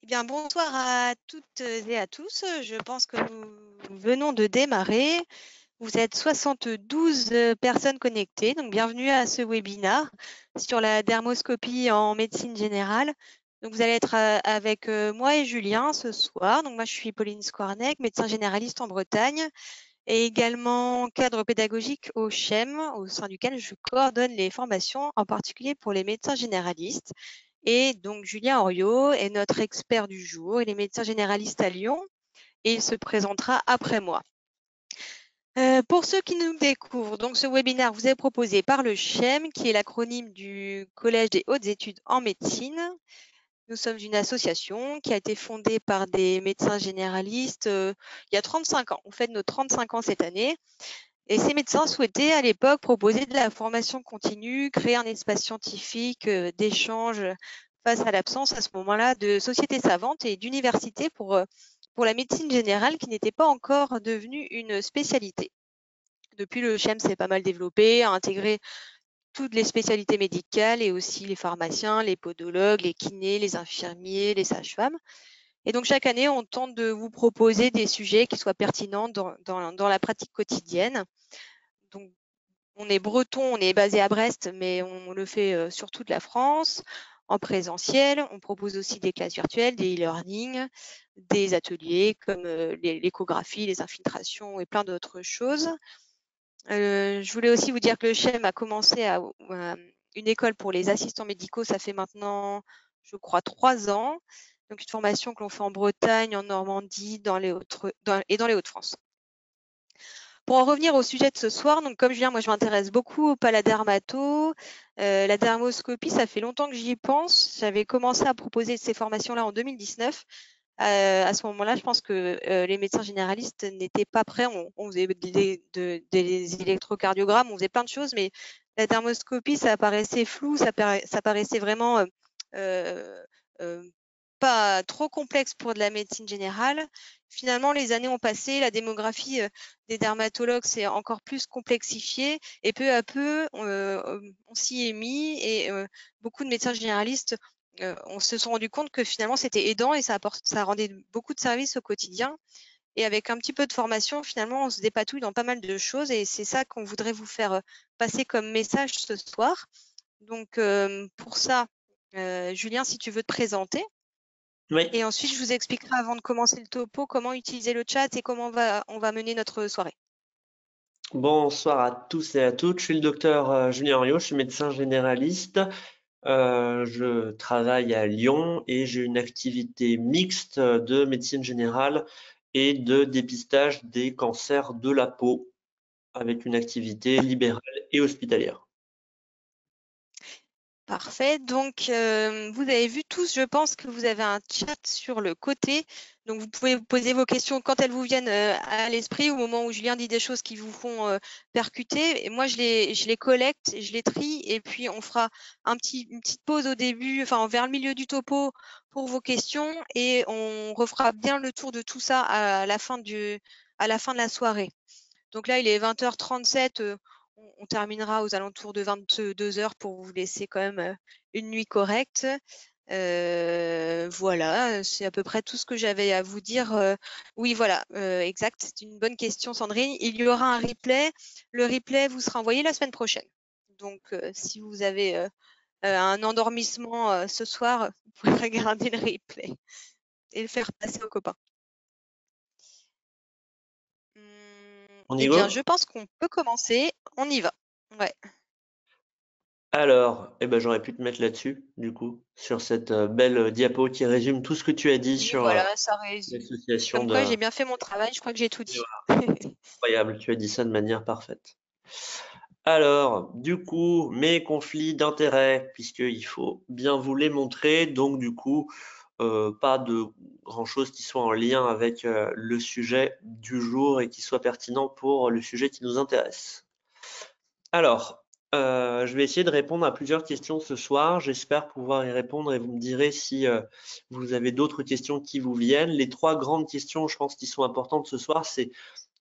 Eh bien, bonsoir à toutes et à tous. Je pense que nous venons de démarrer. Vous êtes 72 personnes connectées, donc bienvenue à ce webinaire sur la dermoscopie en médecine générale. Donc, vous allez être avec moi et Julien ce soir. Donc, moi, je suis Pauline Squarnec, médecin généraliste en Bretagne et également cadre pédagogique au CHEM, au sein duquel je coordonne les formations, en particulier pour les médecins généralistes. Et donc, Julien Oriot est notre expert du jour. Il est médecin généraliste à Lyon et il se présentera après moi. Pour ceux qui nous découvrent, donc ce webinaire vous est proposé par le CHEM, qui est l'acronyme du Collège des hautes études en médecine. Nous sommes une association qui a été fondée par des médecins généralistes il y a 35 ans. On fête nos 35 ans cette année. Et ces médecins souhaitaient à l'époque proposer de la formation continue, créer un espace scientifique d'échange face à l'absence à ce moment-là de sociétés savantes et d'universités pour la médecine générale qui n'était pas encore devenue une spécialité. Depuis, le CHEM s'est pas mal développé, a intégré toutes les spécialités médicales et aussi les pharmaciens, les podologues, les kinés, les infirmiers, les sages-femmes. Et donc, chaque année, on tente de vous proposer des sujets qui soient pertinents dans la pratique quotidienne. Donc, on est breton, on est basé à Brest, mais on le fait sur toute la France, en présentiel. On propose aussi des classes virtuelles, des e-learning, des ateliers comme l'échographie, les infiltrations et plein d'autres choses. Je voulais aussi vous dire que le CHEM a commencé une école pour les assistants médicaux. Ça fait maintenant, je crois, 3 ans. Donc, une formation que l'on fait en Bretagne, en Normandie et dans les Hauts-de-France. Pour en revenir au sujet de ce soir, donc comme je viens, moi je m'intéresse beaucoup au paladermato. La dermoscopie, ça fait longtemps que j'y pense. J'avais commencé à proposer ces formations-là en 2019. À ce moment-là, je pense que les médecins généralistes n'étaient pas prêts. On faisait des électrocardiogrammes, on faisait plein de choses, mais la dermoscopie, ça paraissait flou, ça paraissait vraiment euh, pas trop complexe pour de la médecine générale. Finalement, les années ont passé, la démographie des dermatologues s'est encore plus complexifiée et peu à peu, on s'y est mis et beaucoup de médecins généralistes on se sont rendu compte que finalement c'était aidant et ça rendait beaucoup de services au quotidien. Et avec un petit peu de formation, finalement, on se dépatouille dans pas mal de choses et c'est ça qu'on voudrait vous faire passer comme message ce soir. Donc pour ça, Julien, si tu veux te présenter. Oui, Et ensuite, je vous expliquerai avant de commencer le topo comment utiliser le chat et comment on va mener notre soirée. bonsoir à tous et à toutes. Je suis le docteur Julien Henriot, je suis médecin généraliste. Je travaille à Lyon et j'ai une activité mixte de médecine générale et de dépistage des cancers de la peau avec une activité libérale et hospitalière. Parfait. Donc, vous avez vu tous, je pense que vous avez un chat sur le côté. Donc, vous pouvez vous poser vos questions quand elles vous viennent à l'esprit au moment où Julien dit des choses qui vous font percuter. Et moi, je les collecte, je les trie et puis on fera une petite pause au début, enfin vers le milieu du topo pour vos questions et on refera bien le tour de tout ça à la fin de la soirée. Donc là, il est 20h37. On terminera aux alentours de 22h pour vous laisser quand même une nuit correcte. Voilà, c'est à peu près tout ce que j'avais à vous dire. Oui, voilà, exact. C'est une bonne question, Sandrine. Il y aura un replay. Le replay vous sera envoyé la semaine prochaine. Donc, si vous avez un endormissement ce soir, vous pouvez regarder le replay et le faire passer aux copains. On y Eh bien, va? je pense qu'on peut commencer. On y va. Ouais. Alors, j'aurais pu te mettre là-dessus, du coup, sur cette belle diapo qui résume tout ce que tu as dit Oui, sur voilà, ça résume. l'association Comme quoi, de... j'ai bien fait mon travail. Je crois que j'ai tout Et dit. voilà, incroyable, tu as dit ça de manière parfaite. Alors, du coup, mes conflits d'intérêts, puisqu'il faut bien vous les montrer, donc du coup, pas de grand-chose qui soit en lien avec le sujet du jour et qui soit pertinent pour le sujet qui nous intéresse. Alors, je vais essayer de répondre à plusieurs questions ce soir. J'espère pouvoir y répondre et vous me direz si vous avez d'autres questions qui vous viennent. Les 3 grandes questions, je pense, qui sont importantes ce soir, c'est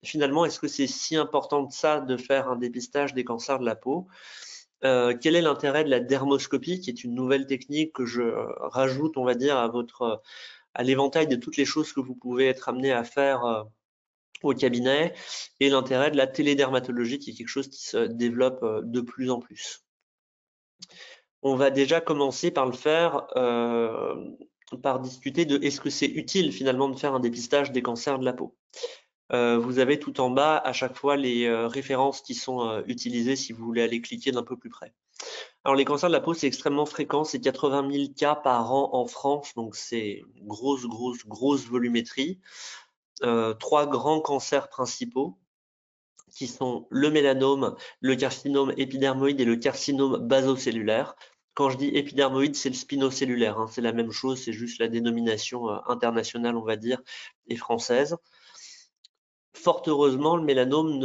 finalement, est-ce que c'est si important que ça de faire un dépistage des cancers de la peau? Quel est l'intérêt de la dermoscopie, qui est une nouvelle technique que je rajoute, on va dire, l'éventail de toutes les choses que vous pouvez être amené à faire au cabinet, et l'intérêt de la télédermatologie qui est quelque chose qui se développe de plus en plus. On va déjà commencer par le faire, par discuter de est-ce que c'est utile finalement de faire un dépistage des cancers de la peau. Vous avez tout en bas à chaque fois les références qui sont utilisées si vous voulez aller cliquer d'un peu plus près. Alors les cancers de la peau, c'est extrêmement fréquent, c'est 80 000 cas par an en France, donc c'est grosse volumétrie. 3 grands cancers principaux qui sont le mélanome, le carcinome épidermoïde et le carcinome basocellulaire. Quand je dis épidermoïde, c'est le spinocellulaire, hein, c'est la même chose, c'est juste la dénomination internationale, on va dire, et française. Fort heureusement, le mélanome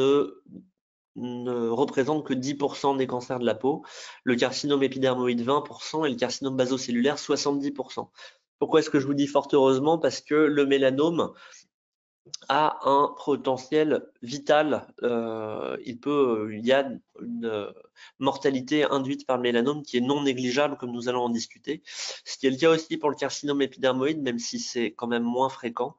ne représente que 10% des cancers de la peau, le carcinome épidermoïde 20% et le carcinome basocellulaire 70%. Pourquoi est-ce que je vous dis fort heureusement? Parce que le mélanome a un potentiel vital. Il y a une mortalité induite par le mélanome qui est non négligeable, comme nous allons en discuter. Ce qui est le cas aussi pour le carcinome épidermoïde, même si c'est quand même moins fréquent.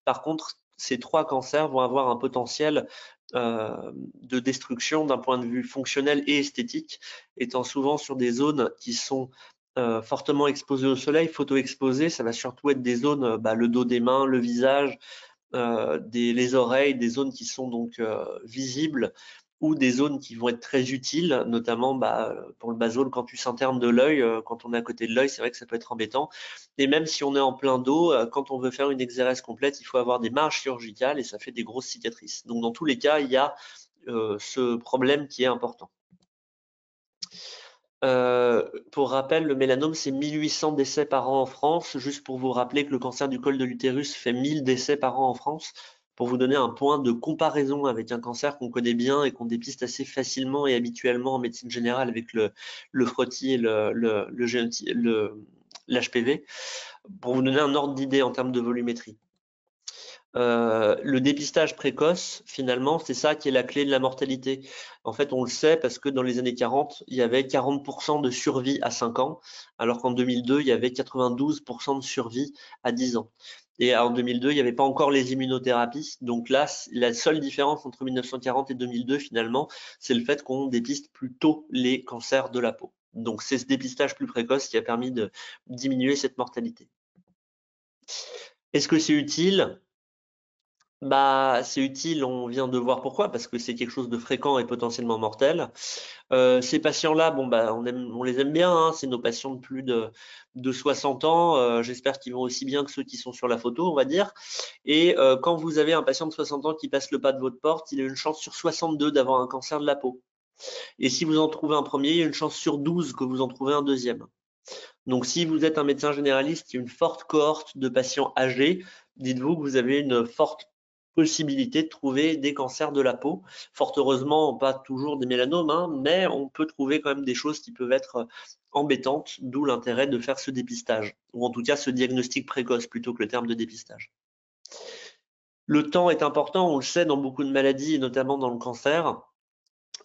Par contre, ces 3 cancers vont avoir un potentiel de destruction d'un point de vue fonctionnel et esthétique, étant souvent sur des zones qui sont fortement exposées au soleil, photo-exposées. Ça va surtout être des zones, le dos des mains, le visage, les oreilles, des zones qui sont donc visibles, ou des zones qui vont être très utiles, notamment pour le basal, quand tu s'interne de l'œil, quand on est à côté de l'œil, c'est vrai que ça peut être embêtant. Et même si on est en plein dos, quand on veut faire une exérèse complète, il faut avoir des marges chirurgicales et ça fait des grosses cicatrices. Donc dans tous les cas, il y a ce problème qui est important. Pour rappel, le mélanome, c'est 1800 décès par an en France. Juste pour vous rappeler que le cancer du col de l'utérus fait 1000 décès par an en France. Pour vous donner un point de comparaison avec un cancer qu'on connaît bien et qu'on dépiste assez facilement et habituellement en médecine générale avec le frottis et l'HPV, pour vous donner un ordre d'idée en termes de volumétrie. Le dépistage précoce, finalement, c'est ça qui est la clé de la mortalité. En fait, on le sait parce que dans les années 40, il y avait 40% de survie à 5 ans, alors qu'en 2002, il y avait 92% de survie à 10 ans. Et en 2002, il n'y avait pas encore les immunothérapies. Donc là, la seule différence entre 1940 et 2002, finalement, c'est le fait qu'on dépiste plus tôt les cancers de la peau. Donc c'est ce dépistage plus précoce qui a permis de diminuer cette mortalité. Est-ce que c'est utile? C'est utile, on vient de voir pourquoi, parce que c'est quelque chose de fréquent et potentiellement mortel. Ces patients-là, on les aime bien, hein, c'est nos patients de plus de 60 ans. J'espère qu'ils vont aussi bien que ceux qui sont sur la photo, on va dire. Et quand vous avez un patient de 60 ans qui passe le pas de votre porte, il a une chance sur 62 d'avoir un cancer de la peau. Et si vous en trouvez un premier, il y a une chance sur 12 que vous en trouvez un deuxième. Donc si vous êtes un médecin généraliste qui a une forte cohorte de patients âgés, dites-vous que vous avez une forte possibilité de trouver des cancers de la peau. Fort heureusement, pas toujours des mélanomes, hein, mais on peut trouver quand même des choses qui peuvent être embêtantes, d'où l'intérêt de faire ce dépistage, ou en tout cas ce diagnostic précoce plutôt que le terme de dépistage. Le temps est important, on le sait dans beaucoup de maladies, et notamment dans le cancer.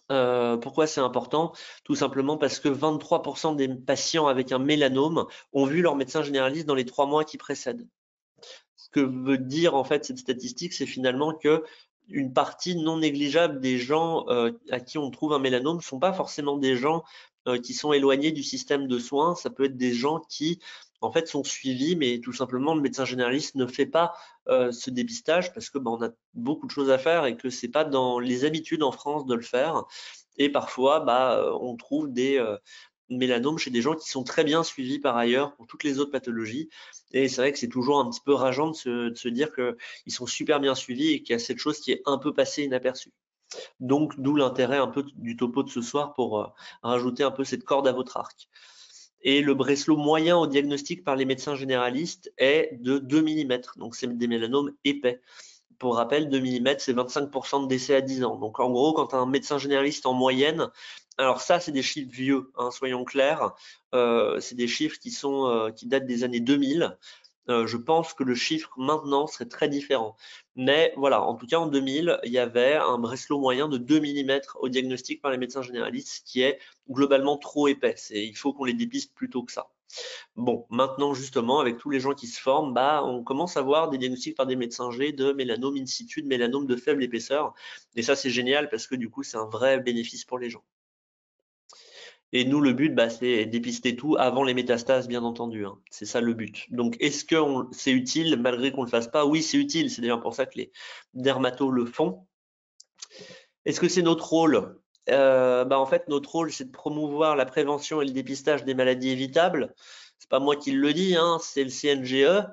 Pourquoi c'est important? Tout simplement parce que 23% des patients avec un mélanome ont vu leur médecin généraliste dans les 3 mois qui précèdent. Ce que veut dire en fait cette statistique, c'est finalement que une partie non négligeable des gens à qui on trouve un mélanome ne sont pas forcément des gens qui sont éloignés du système de soins. Ça peut être des gens qui en fait sont suivis, mais tout simplement le médecin généraliste ne fait pas ce dépistage parce que on a beaucoup de choses à faire et que c'est pas dans les habitudes en France de le faire. Et parfois, on trouve des mélanomes chez des gens qui sont très bien suivis par ailleurs pour toutes les autres pathologies. Et c'est vrai que c'est toujours un petit peu rageant de se dire qu'ils sont super bien suivis et qu'il y a cette chose qui est un peu passée inaperçue. Donc, d'où l'intérêt un peu du topo de ce soir pour rajouter un peu cette corde à votre arc. Et le Breslow moyen au diagnostic par les médecins généralistes est de 2 mm. Donc, c'est des mélanomes épais. Pour rappel, 2 mm, c'est 25% de décès à 10 ans. Donc, en gros, quand un médecin généraliste en moyenne, alors ça, c'est des chiffres vieux, hein, soyons clairs. C'est des chiffres qui datent des années 2000. Je pense que le chiffre maintenant serait très différent. Mais voilà, en tout cas, en 2000, il y avait un Breslow moyen de 2 mm au diagnostic par les médecins généralistes, ce qui est globalement trop épais. Il faut qu'on les dépiste plus tôt que ça. Bon, maintenant justement, avec tous les gens qui se forment, bah, on commence à voir des diagnostics par des médecins G de mélanome in situ, de mélanome de faible épaisseur. Et ça, c'est génial parce que du coup, c'est un vrai bénéfice pour les gens. Et nous, le but, bah, c'est dépister tout avant les métastases, bien entendu, hein. C'est ça le but. Donc, est-ce que c'est utile malgré qu'on ne le fasse pas? Oui, c'est utile. C'est d'ailleurs pour ça que les dermatos le font. Est-ce que c'est notre rôle? Bah, en fait, notre rôle, c'est de promouvoir la prévention et le dépistage des maladies évitables. C'est pas moi qui le dis, hein, c'est le CNGE.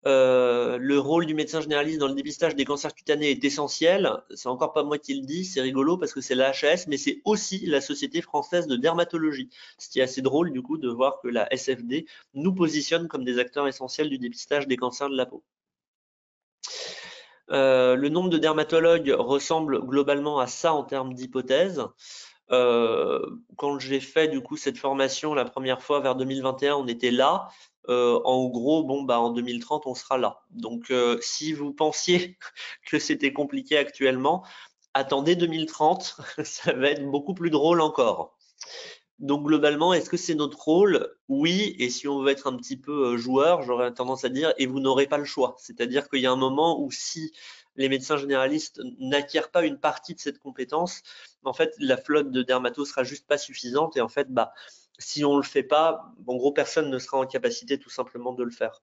Le rôle du médecin généraliste dans le dépistage des cancers cutanés est essentiel. C'est encore pas moi qui le dis, c'est rigolo parce que c'est la HAS, mais c'est aussi la Société française de dermatologie. Ce qui est assez drôle du coup de voir que la SFD nous positionne comme des acteurs essentiels du dépistage des cancers de la peau. Le nombre de dermatologues ressemble globalement à ça en termes d'hypothèses. Quand j'ai fait du coup cette formation la première fois vers 2021, on était là. En gros, bon bah en 2030, on sera là. Donc si vous pensiez que c'était compliqué actuellement, attendez 2030, ça va être beaucoup plus drôle encore. Donc globalement, est-ce que c'est notre rôle? Oui, et si on veut être un petit peu joueur, j'aurais tendance à dire, et vous n'aurez pas le choix. C'est-à-dire qu'il y a un moment où si les médecins généralistes n'acquièrent pas une partie de cette compétence, en fait, la flotte de dermatos sera juste pas suffisante, et en fait, bah, si on le fait pas, en gros, personne ne sera en capacité tout simplement de le faire,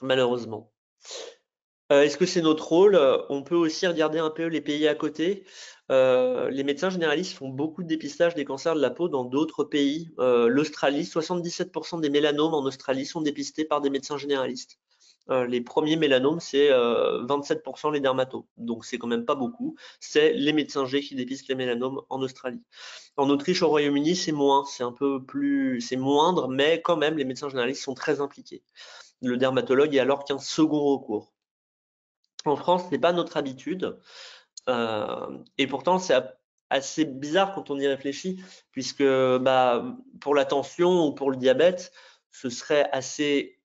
malheureusement. Est-ce que c'est notre rôle? On peut aussi regarder un peu les pays à côté. Les médecins généralistes font beaucoup de dépistage des cancers de la peau dans d'autres pays. L'Australie, 77% des mélanomes en Australie sont dépistés par des médecins généralistes. Les premiers mélanomes, c'est 27% les dermatos. Donc c'est quand même pas beaucoup. C'est les médecins G qui dépistent les mélanomes en Australie. En Autriche, au Royaume-Uni, c'est moins, c'est un peu plus, c'est moindre, mais quand même, les médecins généralistes sont très impliqués. Le dermatologue est alors qu'un second recours. En France, c'est pas notre habitude. Et pourtant, c'est assez bizarre quand on y réfléchit, puisque bah, pour la tension ou pour le diabète, ce serait assez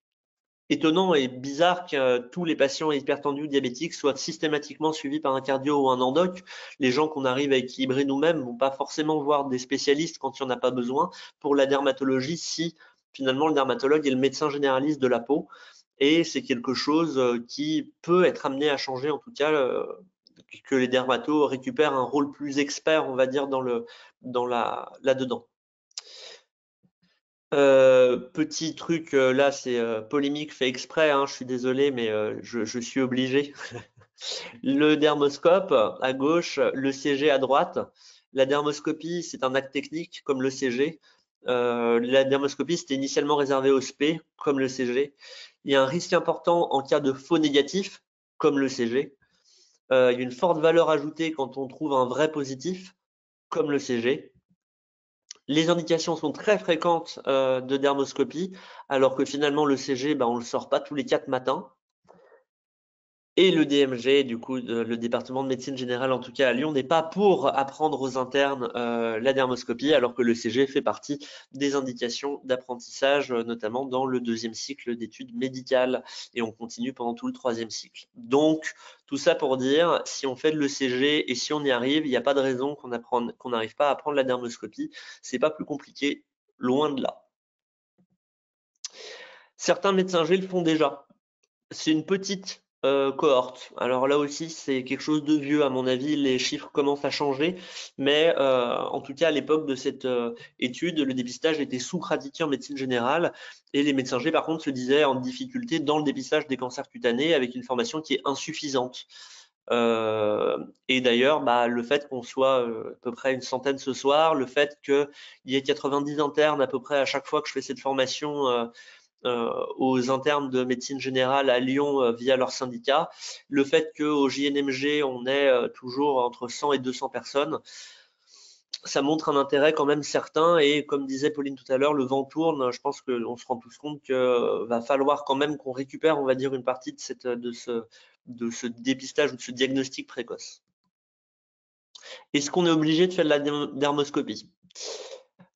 étonnant et bizarre que tous les patients hypertendus diabétiques soient systématiquement suivis par un cardio ou un endoc. Les gens qu'on arrive à équilibrer nous-mêmes vont pas forcément voir des spécialistes quand il n'y en a pas besoin. Pour la dermatologie, si finalement le dermatologue est le médecin généraliste de la peau, et c'est quelque chose qui peut être amené à changer, en tout cas, que les dermatos récupèrent un rôle plus expert, on va dire, là-dedans. Petit truc, là, c'est polémique fait exprès, hein, je suis désolé, mais je suis obligé. Le dermoscope à gauche, le CG à droite. La dermoscopie, c'est un acte technique comme le CG. La dermoscopie, c'était initialement réservé au SP, comme le CG. Il y a un risque important en cas de faux négatif, comme le CG. Il y a une forte valeur ajoutée quand on trouve un vrai positif, comme le CG. Les indications sont très fréquentes de dermoscopie, alors que finalement le CG, bah, on ne le sort pas tous les 4 matins. Et le DMG, du coup, le département de médecine générale, en tout cas à Lyon, n'est pas pour apprendre aux internes la dermoscopie, alors que le CG fait partie des indications d'apprentissage, notamment dans le 2e cycle d'études médicales, et on continue pendant tout le 3e cycle. Donc, tout ça pour dire, si on fait de l'ECG et si on y arrive, il n'y a pas de raison qu'on n'arrive pas à apprendre la dermoscopie. C'est pas plus compliqué, loin de là. Certains médecins G le font déjà. C'est une petite cohorte. Alors là aussi, c'est quelque chose de vieux, à mon avis, les chiffres commencent à changer, mais en tout cas, à l'époque de cette étude, le dépistage était sous-pratiqué en médecine générale, et les médecins G, par contre, se disaient en difficulté dans le dépistage des cancers cutanés, avec une formation qui est insuffisante. Et d'ailleurs, bah, le fait qu'on soit à peu près une centaine ce soir, le fait qu'il y ait 90 internes à peu près à chaque fois que je fais cette formation aux internes de médecine générale à Lyon via leur syndicat, le fait qu'au JNMG, on ait toujours entre 100 et 200 personnes, ça montre un intérêt quand même certain, et comme disait Pauline tout à l'heure, le vent tourne. Je pense qu'on se rend tous compte qu'il va falloir quand même qu'on récupère, on va dire, une partie de ce dépistage ou de ce diagnostic précoce. Est-ce qu'on est obligé de faire de la dermoscopie?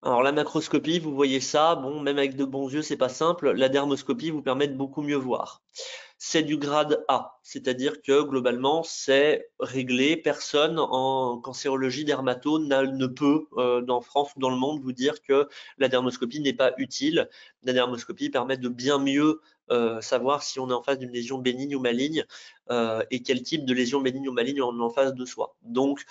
Alors la macroscopie, vous voyez ça, bon, même avec de bons yeux, c'est pas simple. La dermoscopie vous permet de beaucoup mieux voir. C'est du grade A, c'est-à-dire que globalement, c'est réglé. Personne en cancérologie dermato ne peut, en France ou dans le monde, vous dire que la dermoscopie n'est pas utile. La dermoscopie permet de bien mieux savoir si on est en face d'une lésion bénigne ou maligne et quel type de lésion bénigne ou maligne on est en face de soi. Donc,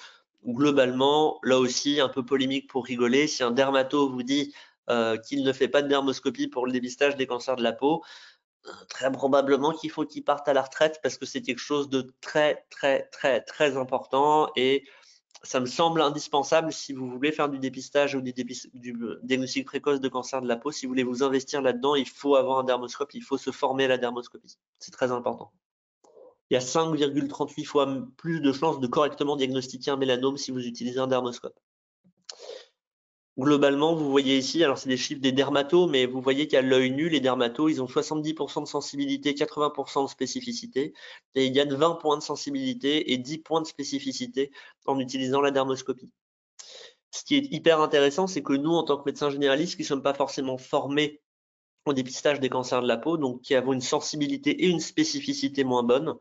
globalement, là aussi, un peu polémique pour rigoler, si un dermato vous dit qu'il ne fait pas de dermoscopie pour le dépistage des cancers de la peau, très probablement qu'il faut qu'il parte à la retraite parce que c'est quelque chose de très, très, très, très important et ça me semble indispensable si vous voulez faire du dépistage ou du diagnostic précoce de cancer de la peau. Si vous voulez vous investir là-dedans, il faut avoir un dermoscope, il faut se former à la dermoscopie. C'est très important. Il y a 5,38 fois plus de chances de correctement diagnostiquer un mélanome si vous utilisez un dermoscope. Globalement, vous voyez ici, alors c'est des chiffres des dermatos, mais vous voyez qu'à l'œil nu, les dermatos, ils ont 70% de sensibilité, 80% de spécificité, et ils gagnent 20 points de sensibilité et 10 points de spécificité en utilisant la dermoscopie. Ce qui est hyper intéressant, c'est que nous, en tant que médecins généralistes, qui ne sommes pas forcément formés au dépistage des cancers de la peau, donc qui avons une sensibilité et une spécificité moins bonnes,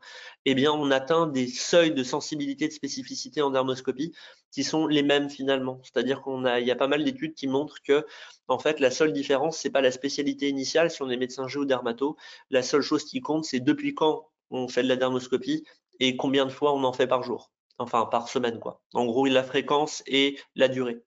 eh bien, on atteint des seuils de sensibilité et de spécificité en dermoscopie qui sont les mêmes finalement. C'est-à-dire il y a pas mal d'études qui montrent que, en fait, la seule différence, c'est pas la spécialité initiale si on est médecin géo ou dermato. La seule chose qui compte, c'est depuis quand on fait de la dermoscopie et combien de fois on en fait par jour. Enfin, par semaine, quoi. En gros, la fréquence et la durée.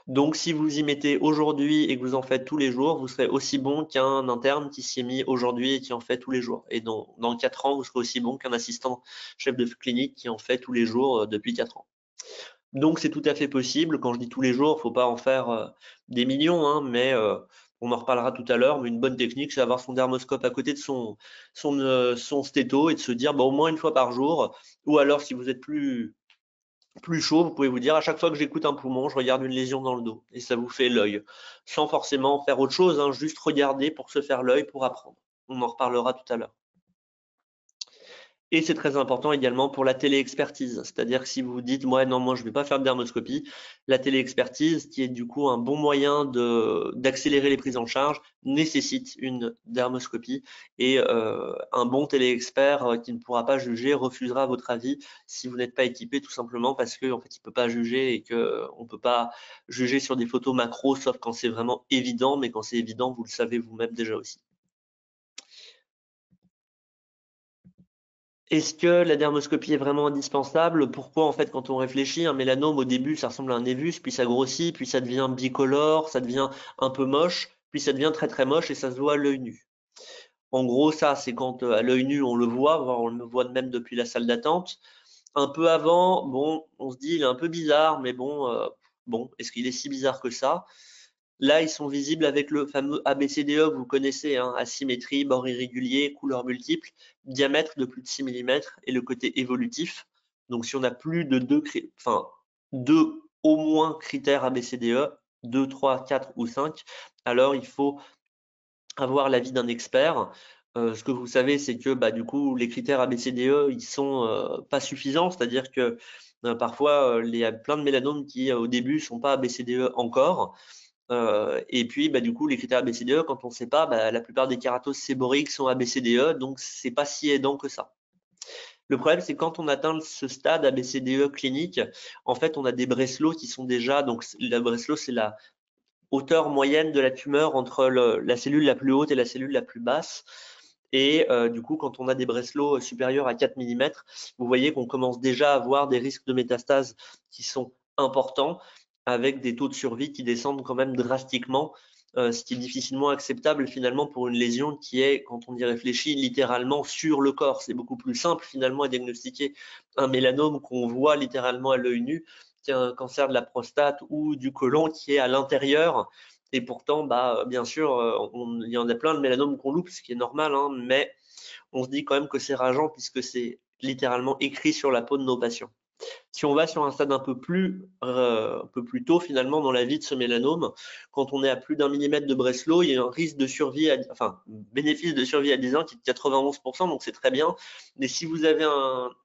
Donc, si vous y mettez aujourd'hui et que vous en faites tous les jours, vous serez aussi bon qu'un interne qui s'y est mis aujourd'hui et qui en fait tous les jours. Et dans 4 ans, vous serez aussi bon qu'un assistant chef de clinique qui en fait tous les jours depuis 4 ans. Donc, c'est tout à fait possible. Quand je dis tous les jours, il ne faut pas en faire des millions, hein, mais on en reparlera tout à l'heure. Mais une bonne technique, c'est d'avoir son dermoscope à côté de son stéto et de se dire au moins une fois par jour. Ou alors, si vous êtes plus chaud, vous pouvez vous dire à chaque fois que j'écoute un poumon, je regarde une lésion dans le dos et ça vous fait l'œil, sans forcément faire autre chose, hein, juste regarder pour se faire l'œil, pour apprendre. On en reparlera tout à l'heure. Et c'est très important également pour la téléexpertise, c'est-à-dire que si vous vous dites moi non, moi je ne vais pas faire de dermoscopie, la téléexpertise, qui est du coup un bon moyen d'accélérer les prises en charge, nécessite une dermoscopie et un bon téléexpert qui ne pourra pas juger refusera votre avis si vous n'êtes pas équipé, tout simplement parce que en fait il peut pas juger et que on peut pas juger sur des photos macro sauf quand c'est vraiment évident, mais quand c'est évident vous le savez vous-même déjà aussi. Est-ce que la dermoscopie est vraiment indispensable? Pourquoi en fait quand on réfléchit, un mélanome au début ça ressemble à un névus, puis ça grossit, puis ça devient bicolore, ça devient un peu moche, puis ça devient très très moche et ça se voit à l'œil nu. En gros ça c'est quand à l'œil nu on le voit, voire on le voit même depuis la salle d'attente. Un peu avant, bon, on se dit il est un peu bizarre, mais bon, est-ce qu'il est si bizarre que ça? Là, ils sont visibles avec le fameux ABCDE que vous connaissez, hein, asymétrie, bord irrégulier, couleurs multiples, diamètre de plus de 6 mm et le côté évolutif. Donc, si on a plus de deux au moins critères ABCDE, 2, 3, 4 ou 5, alors il faut avoir l'avis d'un expert. Ce que vous savez, c'est que du coup, les critères ABCDE, ils sont pas suffisants, c'est-à-dire que parfois, il y a plein de mélanomes qui, au début, sont pas ABCDE encore. Et puis, du coup, les critères ABCDE, quand on ne sait pas, la plupart des kératoses séboriques sont ABCDE, donc c'est pas si aidant que ça. Le problème, c'est quand on atteint ce stade ABCDE clinique, en fait, on a des Breslow qui sont déjà, donc la Breslow, c'est la hauteur moyenne de la tumeur entre la cellule la plus haute et la cellule la plus basse. Et du coup, quand on a des Breslow supérieurs à 4 mm, vous voyez qu'on commence déjà à avoir des risques de métastases qui sont importants, avec des taux de survie qui descendent quand même drastiquement, ce qui est difficilement acceptable finalement pour une lésion qui est, quand on y réfléchit, littéralement sur le corps. C'est beaucoup plus simple finalement à diagnostiquer un mélanome qu'on voit littéralement à l'œil nu qu'un cancer de la prostate ou du côlon qui est à l'intérieur. Et pourtant, bien sûr, il y en a plein de mélanomes qu'on loupe, ce qui est normal, hein, mais on se dit quand même que c'est rageant puisque c'est littéralement écrit sur la peau de nos patients. Si on va sur un stade un peu plus tôt finalement dans la vie de ce mélanome, quand on est à plus d'1 millimètre de Breslow, il y a un risque de survie, bénéfice de survie à 10 ans qui est de 91%, donc c'est très bien. Mais si vous avez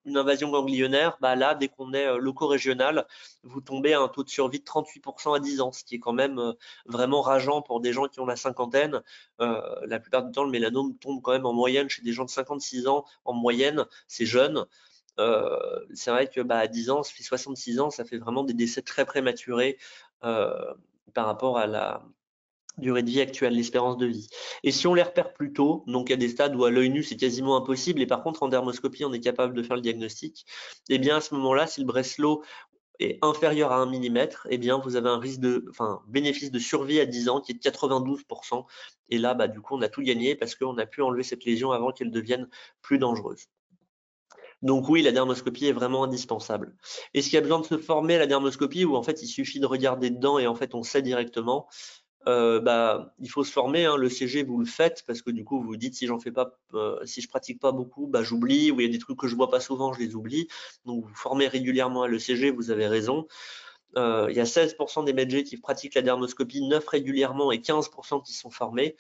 une invasion ganglionnaire, bah là, dès qu'on est loco-régional, vous tombez à un taux de survie de 38% à 10 ans, ce qui est quand même vraiment rageant pour des gens qui ont la cinquantaine. La plupart du temps, le mélanome tombe quand même en moyenne chez des gens de 56 ans, en moyenne, c'est jeune. C'est vrai que à 10 ans, ça fait 66 ans, ça fait vraiment des décès très prématurés par rapport à la durée de vie actuelle, l'espérance de vie. Et si on les repère plus tôt, donc à des stades où à l'œil nu c'est quasiment impossible, et par contre en dermoscopie on est capable de faire le diagnostic, et bien à ce moment-là, si le Breslow est inférieur à 1 millimètre, et bien vous avez un bénéfice de survie à 10 ans qui est de 92%. Et là, du coup, on a tout gagné parce qu'on a pu enlever cette lésion avant qu'elle devienne plus dangereuse. Donc oui, la dermoscopie est vraiment indispensable. Est-ce qu'il y a besoin de se former à la dermoscopie ou en fait il suffit de regarder dedans et en fait on sait directement? Il faut se former, hein. Le CG vous le faites parce que du coup vous vous dites si j'en fais pas, si je pratique pas beaucoup, j'oublie, ou il y a des trucs que je vois pas souvent, je les oublie. Donc vous formez régulièrement à l'ECG, vous avez raison. Il y a 16% des médecins qui pratiquent la dermoscopie, 9 régulièrement et 15% qui sont formés.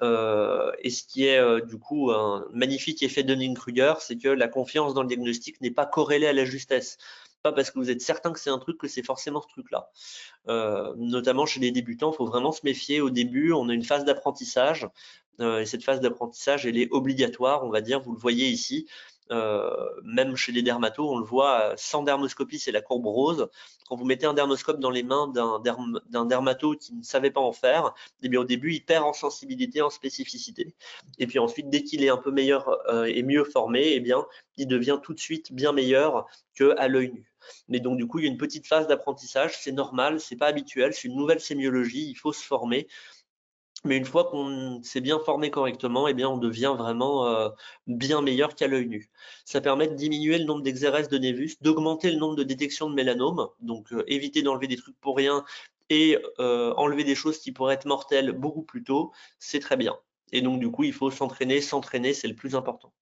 Et ce qui est du coup un magnifique effet Dunning-Kruger, c'est que la confiance dans le diagnostic n'est pas corrélée à la justesse. Pas parce que vous êtes certain que c'est un truc que c'est forcément ce truc-là. Notamment chez les débutants, il faut vraiment se méfier. Au début, on a une phase d'apprentissage. Et cette phase d'apprentissage, elle est obligatoire, on va dire. Vous le voyez ici. Même chez les dermatos, on le voit, sans dermoscopie, c'est la courbe rose. Quand vous mettez un dermoscope dans les mains d'un dermato qui ne savait pas en faire, eh bien, au début, il perd en sensibilité, en spécificité. Et puis ensuite, dès qu'il est un peu meilleur et mieux formé, eh bien, il devient tout de suite bien meilleur qu'à l'œil nu. Mais donc, du coup, il y a une petite phase d'apprentissage, c'est normal, c'est pas habituel, c'est une nouvelle sémiologie, il faut se former. Mais une fois qu'on s'est bien formé correctement, eh bien, on devient vraiment bien meilleur qu'à l'œil nu. Ça permet de diminuer le nombre d'exérèses de névus, d'augmenter le nombre de détections de mélanome, donc éviter d'enlever des trucs pour rien et enlever des choses qui pourraient être mortelles beaucoup plus tôt, c'est très bien. Et donc, du coup, il faut s'entraîner, c'est le plus important.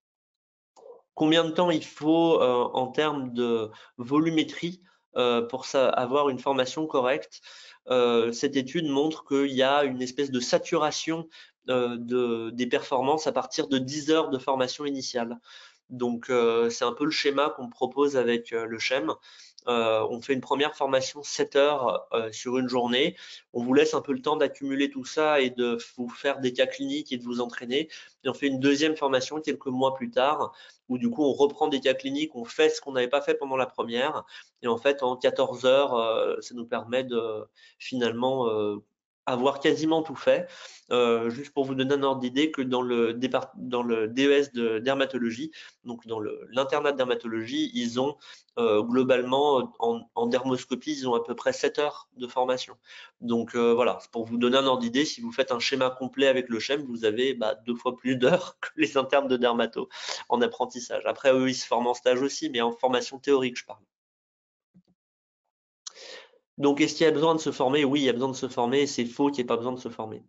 Combien de temps il faut en termes de volumétrie pour avoir une formation correcte? Cette étude montre qu'il y a une espèce de saturation des performances à partir de 10 heures de formation initiale. Donc c'est un peu le schéma qu'on propose avec le SHEM. On fait une première formation 7 heures sur une journée. On vous laisse un peu le temps d'accumuler tout ça et de vous faire des cas cliniques et de vous entraîner. Et on fait une deuxième formation quelques mois plus tard où du coup on reprend des cas cliniques, on fait ce qu'on n'avait pas fait pendant la première. Et en fait, en 14 heures, ça nous permet de finalement avoir quasiment tout fait. Juste pour vous donner un ordre d'idée que dans le DES de dermatologie, donc dans l'internat de dermatologie, ils ont globalement en dermoscopie, ils ont à peu près 7 heures de formation. Donc voilà, pour vous donner un ordre d'idée, si vous faites un schéma complet avec le SHEM, vous avez 2 fois plus d'heures que les internes de dermato en apprentissage. Après, eux, ils se forment en stage aussi, mais en formation théorique, je parle. Donc, est-ce qu'il y a besoin de se former? Oui, il y a besoin de se former et c'est faux qu'il n'y ait pas besoin de se former.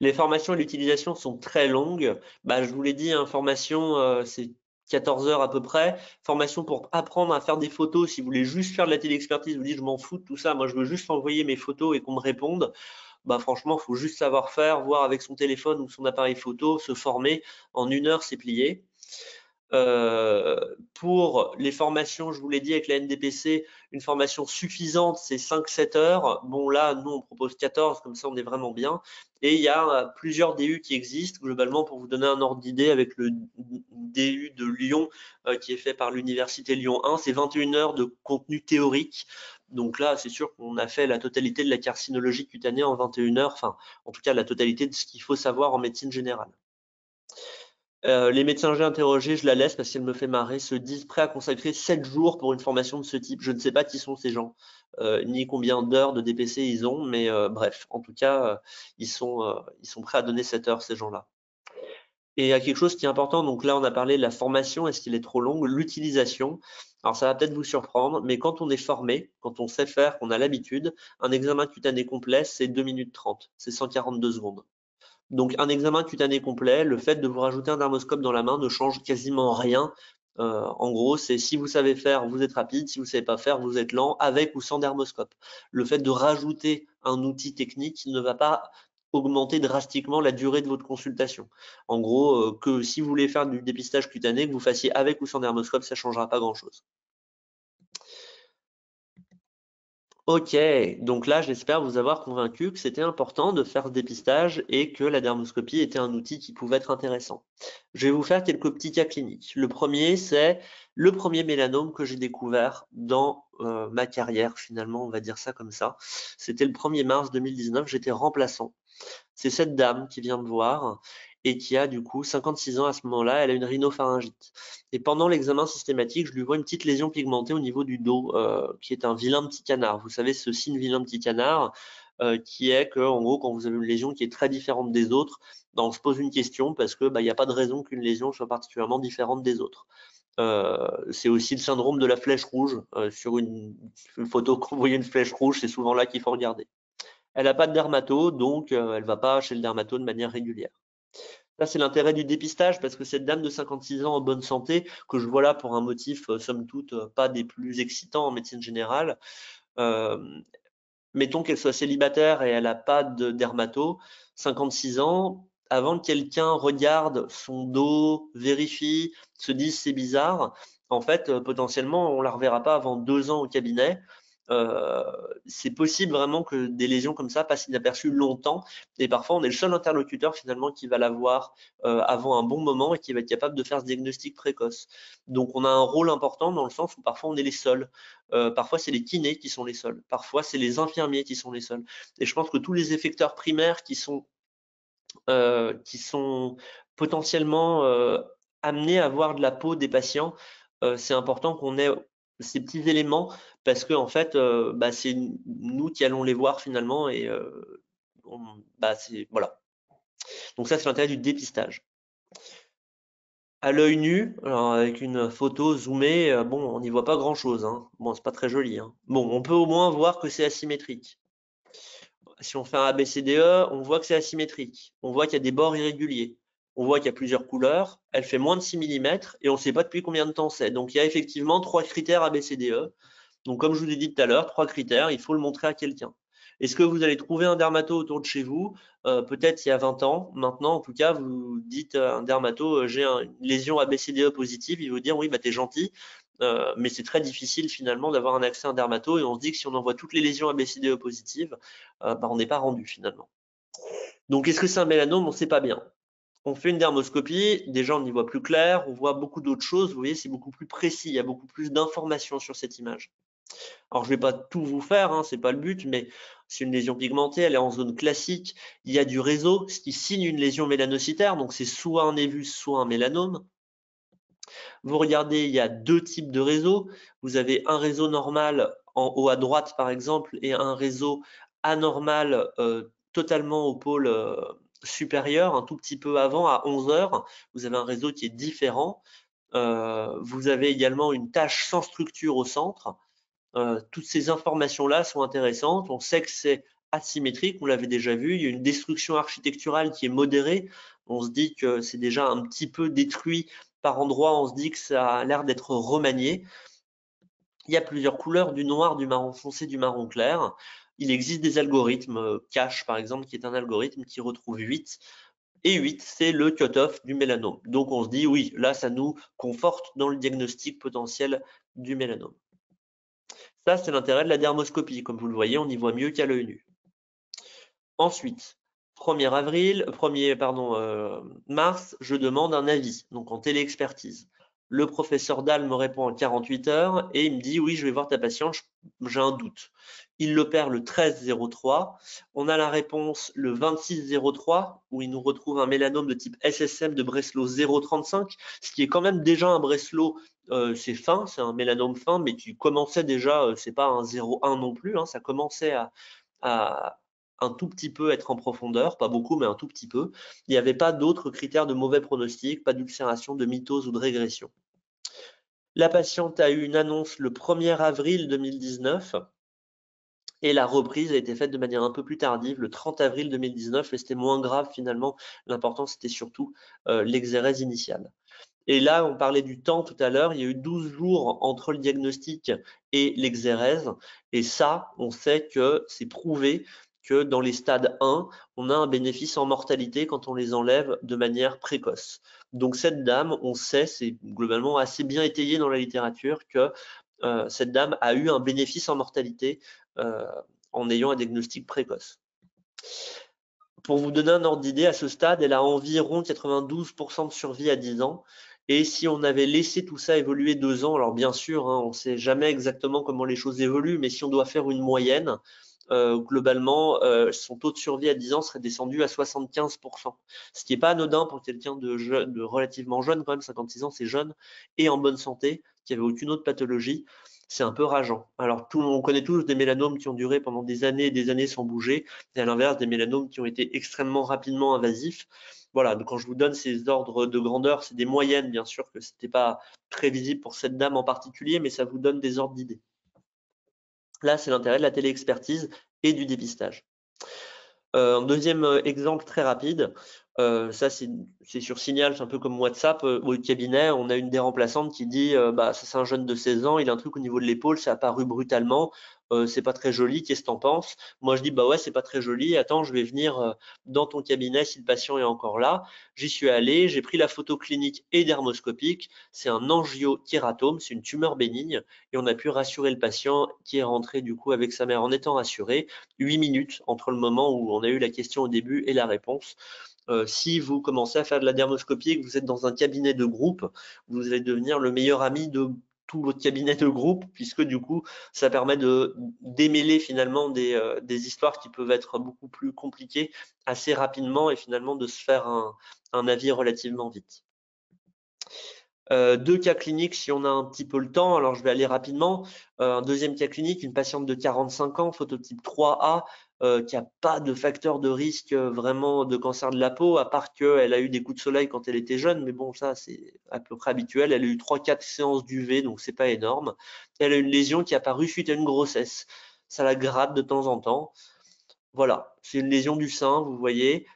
Les formations et l'utilisation sont très longues. Je vous l'ai dit, hein, formation, c'est 14 heures à peu près. Formation pour apprendre à faire des photos. Si vous voulez juste faire de la téléexpertise, vous dites je m'en fous de tout ça. Moi, je veux juste envoyer mes photos et qu'on me réponde. Franchement, il faut juste savoir faire, voir avec son téléphone ou son appareil photo, se former. En 1 heure, c'est plié. Pour les formations, je vous l'ai dit avec la NDPC, une formation suffisante, c'est 5-7 heures. Bon, là, nous, on propose 14, comme ça, on est vraiment bien. Et il y a plusieurs DU qui existent, globalement, pour vous donner un ordre d'idée, avec le DU de Lyon, qui est fait par l'Université Lyon 1, c'est 21 heures de contenu théorique. Donc là, c'est sûr qu'on a fait la totalité de la carcinologie cutanée en 21 heures, enfin, en tout cas, la totalité de ce qu'il faut savoir en médecine générale. Les médecins que j'ai interrogés, je la laisse parce qu'elle me fait marrer, se disent prêts à consacrer 7 jours pour une formation de ce type. Je ne sais pas qui sont ces gens, ni combien d'heures de DPC ils ont, mais bref, en tout cas, ils sont prêts à donner 7 heures, ces gens-là. Et il y a quelque chose qui est important, donc là on a parlé de la formation, est-ce qu'il est trop long? L'utilisation, alors ça va peut-être vous surprendre, mais quand on est formé, quand on sait faire, qu'on a l'habitude, un examen cutané complet, c'est 2 minutes 30, c'est 142 secondes. Donc un examen cutané complet, le fait de vous rajouter un dermoscope dans la main ne change quasiment rien En gros, c'est si vous savez faire, vous êtes rapide, si vous savez pas faire, vous êtes lent, avec ou sans dermoscope. Le fait de rajouter un outil technique ne va pas augmenter drastiquement la durée de votre consultation. En gros, que si vous voulez faire du dépistage cutané, que vous fassiez avec ou sans dermoscope, ça changera pas grand-chose. Ok, donc là, j'espère vous avoir convaincu que c'était important de faire ce dépistage et que la dermoscopie était un outil qui pouvait être intéressant. Je vais vous faire quelques petits cas cliniques. Le premier, c'est le premier mélanome que j'ai découvert dans ma carrière, finalement, on va dire ça comme ça. C'était le 1er mars 2019, j'étais remplaçant. C'est cette dame qui vient me voir et qui a du coup 56 ans à ce moment-là, elle a une rhinopharyngite. Et pendant l'examen systématique, je lui vois une petite lésion pigmentée au niveau du dos, qui est un vilain petit canard. Vous savez, ce signe vilain petit canard, qui est que, en gros, quand vous avez une lésion qui est très différente des autres, ben, on se pose une question parce que il n'y a pas de raison qu'une lésion soit particulièrement différente des autres. C'est aussi le syndrome de la flèche rouge. Sur une photo, quand vous voyez une flèche rouge, c'est souvent là qu'il faut regarder. Elle n'a pas de dermato, donc elle ne va pas chez le dermato de manière régulière. Ça, c'est l'intérêt du dépistage, parce que cette dame de 56 ans en bonne santé, que je vois là pour un motif, somme toute, pas des plus excitants en médecine générale, euh, mettons qu'elle soit célibataire et elle n'a pas de dermato, 56 ans, avant que quelqu'un regarde son dos, vérifie, se dise c'est bizarre, en fait, potentiellement, on la reverra pas avant 2 ans au cabinet. Euh, c'est possible vraiment que des lésions comme ça passent inaperçues longtemps, et parfois on est le seul interlocuteur finalement qui va la voir avant un bon moment et qui va être capable de faire ce diagnostic précoce. Donc on a un rôle important dans le sens où parfois on est les seuls. Parfois, c'est les kinés qui sont les seuls. Parfois, c'est les infirmiers qui sont les seuls. Et je pense que tous les effecteurs primaires qui sont potentiellement amenés à voir de la peau des patients, c'est important qu'on ait ces petits éléments parce que en fait, c'est nous qui allons les voir finalement et voilà. Donc ça, c'est l'intérêt du dépistage. À l'œil nu, alors avec une photo zoomée, bon, on n'y voit pas grand-chose, hein. Bon, c'est pas très joli, hein. Bon, on peut au moins voir que c'est asymétrique. Si on fait un ABCDE, on voit que c'est asymétrique. On voit qu'il y a des bords irréguliers. On voit qu'il y a plusieurs couleurs. Elle fait moins de 6 mm et on ne sait pas depuis combien de temps c'est. Donc, il y a effectivement 3 critères ABCDE. Donc, comme je vous ai dit tout à l'heure, 3 critères, il faut le montrer à quelqu'un. Est-ce que vous allez trouver un dermato autour de chez vous? Peut-être il y a 20 ans. Maintenant, en tout cas, vous dites à un dermato, j'ai une lésion ABCDE positive. Il va vous dire, oui, bah, t'es gentil. Mais c'est très difficile finalement d'avoir un accès à un dermato et on se dit que si on envoie toutes les lésions ABCDE positives, on n'est pas rendu finalement. Donc est-ce que c'est un mélanome? On ne sait pas bien. On fait une dermoscopie, déjà on y voit plus clair, on voit beaucoup d'autres choses, vous voyez, c'est beaucoup plus précis, il y a beaucoup plus d'informations sur cette image. Alors je ne vais pas tout vous faire, hein, c'est pas le but, mais c'est une lésion pigmentée, elle est en zone classique, il y a du réseau, ce qui signe une lésion mélanocytaire, donc c'est soit un névus, soit un mélanome. Vous regardez, il y a 2 types de réseaux. Vous avez un réseau normal en haut à droite, par exemple, et un réseau anormal totalement au pôle supérieur, un tout petit peu avant, à 11 heures. Vous avez un réseau qui est différent. Vous avez également une tache sans structure au centre. Toutes ces informations-là sont intéressantes. On sait que c'est asymétrique, on l'avait déjà vu. Il y a une destruction architecturale qui est modérée. On se dit que c'est déjà un petit peu détruit par endroits. On se dit que ça a l'air d'être remanié. Il y a plusieurs couleurs, du noir, du marron foncé, du marron clair. Il existe des algorithmes, Cache par exemple, qui est un algorithme qui retrouve 8. Et 8, c'est le cut-off du mélanome. Donc on se dit, oui, là, ça nous conforte dans le diagnostic potentiel du mélanome. Ça, c'est l'intérêt de la dermoscopie. Comme vous le voyez, on y voit mieux qu'à l'œil nu. Ensuite, 1er mars, je demande un avis, donc en téléexpertise. Le professeur Dalle me répond en 48 heures et il me dit oui, je vais voir ta patiente, j'ai un doute. Il l'opère le 13-03. On a la réponse le 26-03 où il nous retrouve un mélanome de type SSM de Breslow 0,35, ce qui est quand même déjà un Breslow, c'est fin, c'est un mélanome fin, mais qui commençait déjà, c'est pas un 0,1 non plus, hein, ça commençait à un tout petit peu être en profondeur, pas beaucoup, mais un tout petit peu. Il n'y avait pas d'autres critères de mauvais pronostic, pas d'ulcération, de mitose ou de régression. La patiente a eu une annonce le 1er avril 2019 Et la reprise a été faite de manière un peu plus tardive, le 30 avril 2019, et c'était moins grave finalement. L'important, c'était surtout l'exérèse initiale. Et là, on parlait du temps tout à l'heure, il y a eu 12 jours entre le diagnostic et l'exérèse. Et ça, on sait que c'est prouvé que dans les stades 1, on a un bénéfice en mortalité quand on les enlève de manière précoce. Donc cette dame, on sait, c'est globalement assez bien étayé dans la littérature, que cette dame a eu un bénéfice en mortalité en ayant un diagnostic précoce. Pour vous donner un ordre d'idée, à ce stade, elle a environ 92% de survie à 10 ans. Et si on avait laissé tout ça évoluer 2 ans, alors bien sûr, hein, on ne sait jamais exactement comment les choses évoluent, mais si on doit faire une moyenne, globalement, son taux de survie à 10 ans serait descendu à 75%. Ce qui n'est pas anodin pour quelqu'un de relativement jeune, quand même, 56 ans, c'est jeune, et en bonne santé, qui n'avait aucune autre pathologie. C'est un peu rageant. Alors, on connaît tous des mélanomes qui ont duré pendant des années et des années sans bouger, et à l'inverse, des mélanomes qui ont été extrêmement rapidement invasifs. Voilà, donc quand je vous donne ces ordres de grandeur, c'est des moyennes, bien sûr que ce n'était pas prévisible pour cette dame en particulier, mais ça vous donne des ordres d'idées. Là, c'est l'intérêt de la téléexpertise et du dépistage. Un deuxième exemple très rapide, ça c'est sur Signal, c'est un peu comme WhatsApp. Au cabinet, on a une des remplaçantes qui dit bah ça c'est un jeune de 16 ans, il a un truc au niveau de l'épaule, c'est apparu brutalement, c'est pas très joli, qu'est-ce que t'en penses? Moi je dis bah ouais c'est pas très joli, attends je vais venir dans ton cabinet si le patient est encore là. J'y suis allé, j'ai pris la photo clinique et dermoscopique, c'est un angiokératome, c'est une tumeur bénigne, et on a pu rassurer le patient qui est rentré du coup avec sa mère en étant rassuré. 8 minutes entre le moment où on a eu la question au début et la réponse. Si vous commencez à faire de la dermoscopie et que vous êtes dans un cabinet de groupe, vous allez devenir le meilleur ami de tout votre cabinet de groupe, puisque du coup, ça permet de démêler finalement des histoires qui peuvent être beaucoup plus compliquées assez rapidement et finalement de se faire un avis relativement vite. 2 cas cliniques si on a un petit peu le temps, alors je vais aller rapidement. Un deuxième cas clinique, une patiente de 45 ans, phototype 3A, qui a pas de facteur de risque vraiment de cancer de la peau, à part qu'elle a eu des coups de soleil quand elle était jeune, mais bon ça c'est à peu près habituel. Elle a eu 3-4 séances d'UV, donc c'est pas énorme. Elle a une lésion qui est apparue suite à une grossesse. Ça la gratte de temps en temps. Voilà, c'est une lésion du sein, vous voyez.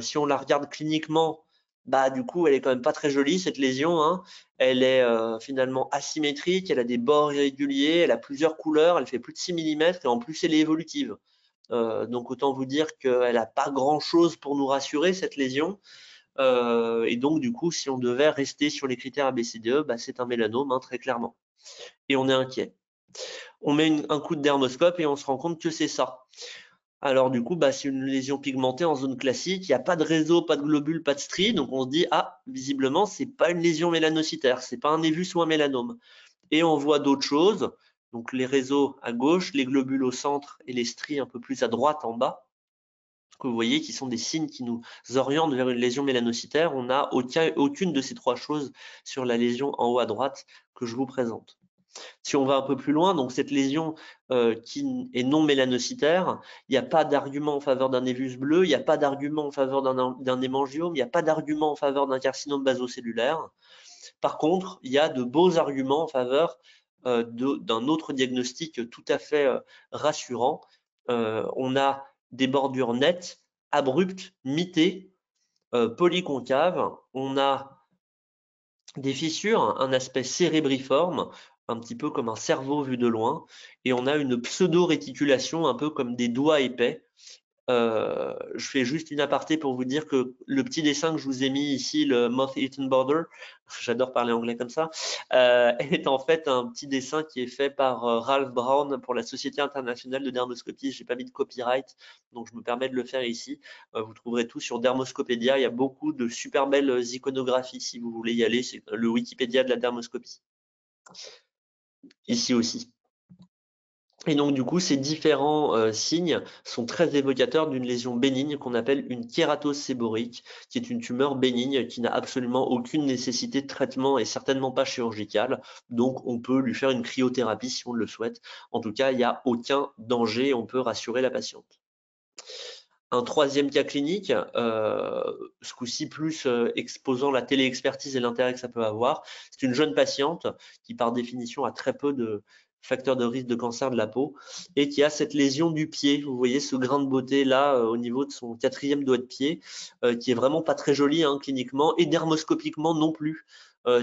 Si on la regarde cliniquement, bah du coup, elle est quand même pas très jolie cette lésion, hein. Elle est finalement asymétrique, elle a des bords irréguliers, elle a plusieurs couleurs, elle fait plus de 6 mm et en plus elle est évolutive. Donc autant vous dire qu'elle n'a pas grand-chose pour nous rassurer cette lésion. Et donc du coup, si on devait rester sur les critères ABCDE, bah, c'est un mélanome, hein, très clairement. Et on est inquiet. On met un coup de dermoscope et on se rend compte que c'est ça. Alors du coup, bah, c'est une lésion pigmentée en zone classique, il n'y a pas de réseau, pas de globules, pas de stries, donc on se dit ah, visiblement c'est pas une lésion mélanocytaire, c'est pas un névus ou un mélanome. Et on voit d'autres choses, donc les réseaux à gauche, les globules au centre et les stries un peu plus à droite en bas, que vous voyez qui sont des signes qui nous orientent vers une lésion mélanocytaire. On n'a aucune de ces trois choses sur la lésion en haut à droite que je vous présente. Si on va un peu plus loin, donc cette lésion qui est non mélanocytaire, il n'y a pas d'argument en faveur d'un névus bleu, il n'y a pas d'argument en faveur d'un hémangiome, il n'y a pas d'argument en faveur d'un carcinome basocellulaire. Par contre, il y a de beaux arguments en faveur d'un autre diagnostic tout à fait rassurant. On a des bordures nettes, abruptes, mitées, polyconcaves. On a des fissures, un aspect cérébriforme, un petit peu comme un cerveau vu de loin, et on a une pseudo-réticulation, un peu comme des doigts épais. Je fais juste une aparté pour vous dire que le petit dessin que je vous ai mis ici, le Moth-Eaten Border, j'adore parler anglais comme ça, est en fait un petit dessin qui est fait par Ralph Brown pour la Société internationale de dermoscopie. J'ai pas mis de copyright, donc je me permets de le faire ici. Vous trouverez tout sur Dermoscopédia. Il y a beaucoup de super belles iconographies si vous voulez y aller. C'est le Wikipédia de la dermoscopie. Ici aussi. Et donc du coup, ces différents signes sont très évocateurs d'une lésion bénigne qu'on appelle une kératose séborique, qui est une tumeur bénigne qui n'a absolument aucune nécessité de traitement et certainement pas chirurgicale. Donc on peut lui faire une cryothérapie si on le souhaite. En tout cas, il n'y a aucun danger, on peut rassurer la patiente. Un troisième cas clinique, ce coup-ci plus exposant la téléexpertise et l'intérêt que ça peut avoir. C'est une jeune patiente qui par définition a très peu facteur de risque de cancer de la peau, et qui a cette lésion du pied. Vous voyez ce grain de beauté là au niveau de son 4e doigt de pied, qui est vraiment pas très joli cliniquement, et dermoscopiquement non plus.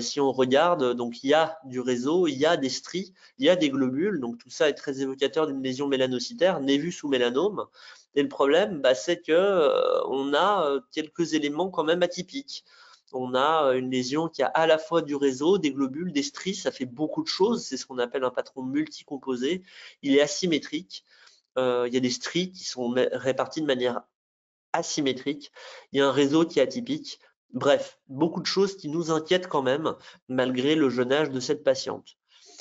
Si on regarde, donc il y a du réseau, il y a des stries, il y a des globules, donc tout ça est très évocateur d'une lésion mélanocytaire, névus sous mélanome. Et le problème, c'est que on a quelques éléments quand même atypiques. On a une lésion qui a à la fois du réseau, des globules, des stries, ça fait beaucoup de choses, c'est ce qu'on appelle un patron multicomposé. Il est asymétrique, il y a des stries qui sont réparties de manière asymétrique, il y a un réseau qui est atypique. Bref, beaucoup de choses qui nous inquiètent quand même, malgré le jeune âge de cette patiente.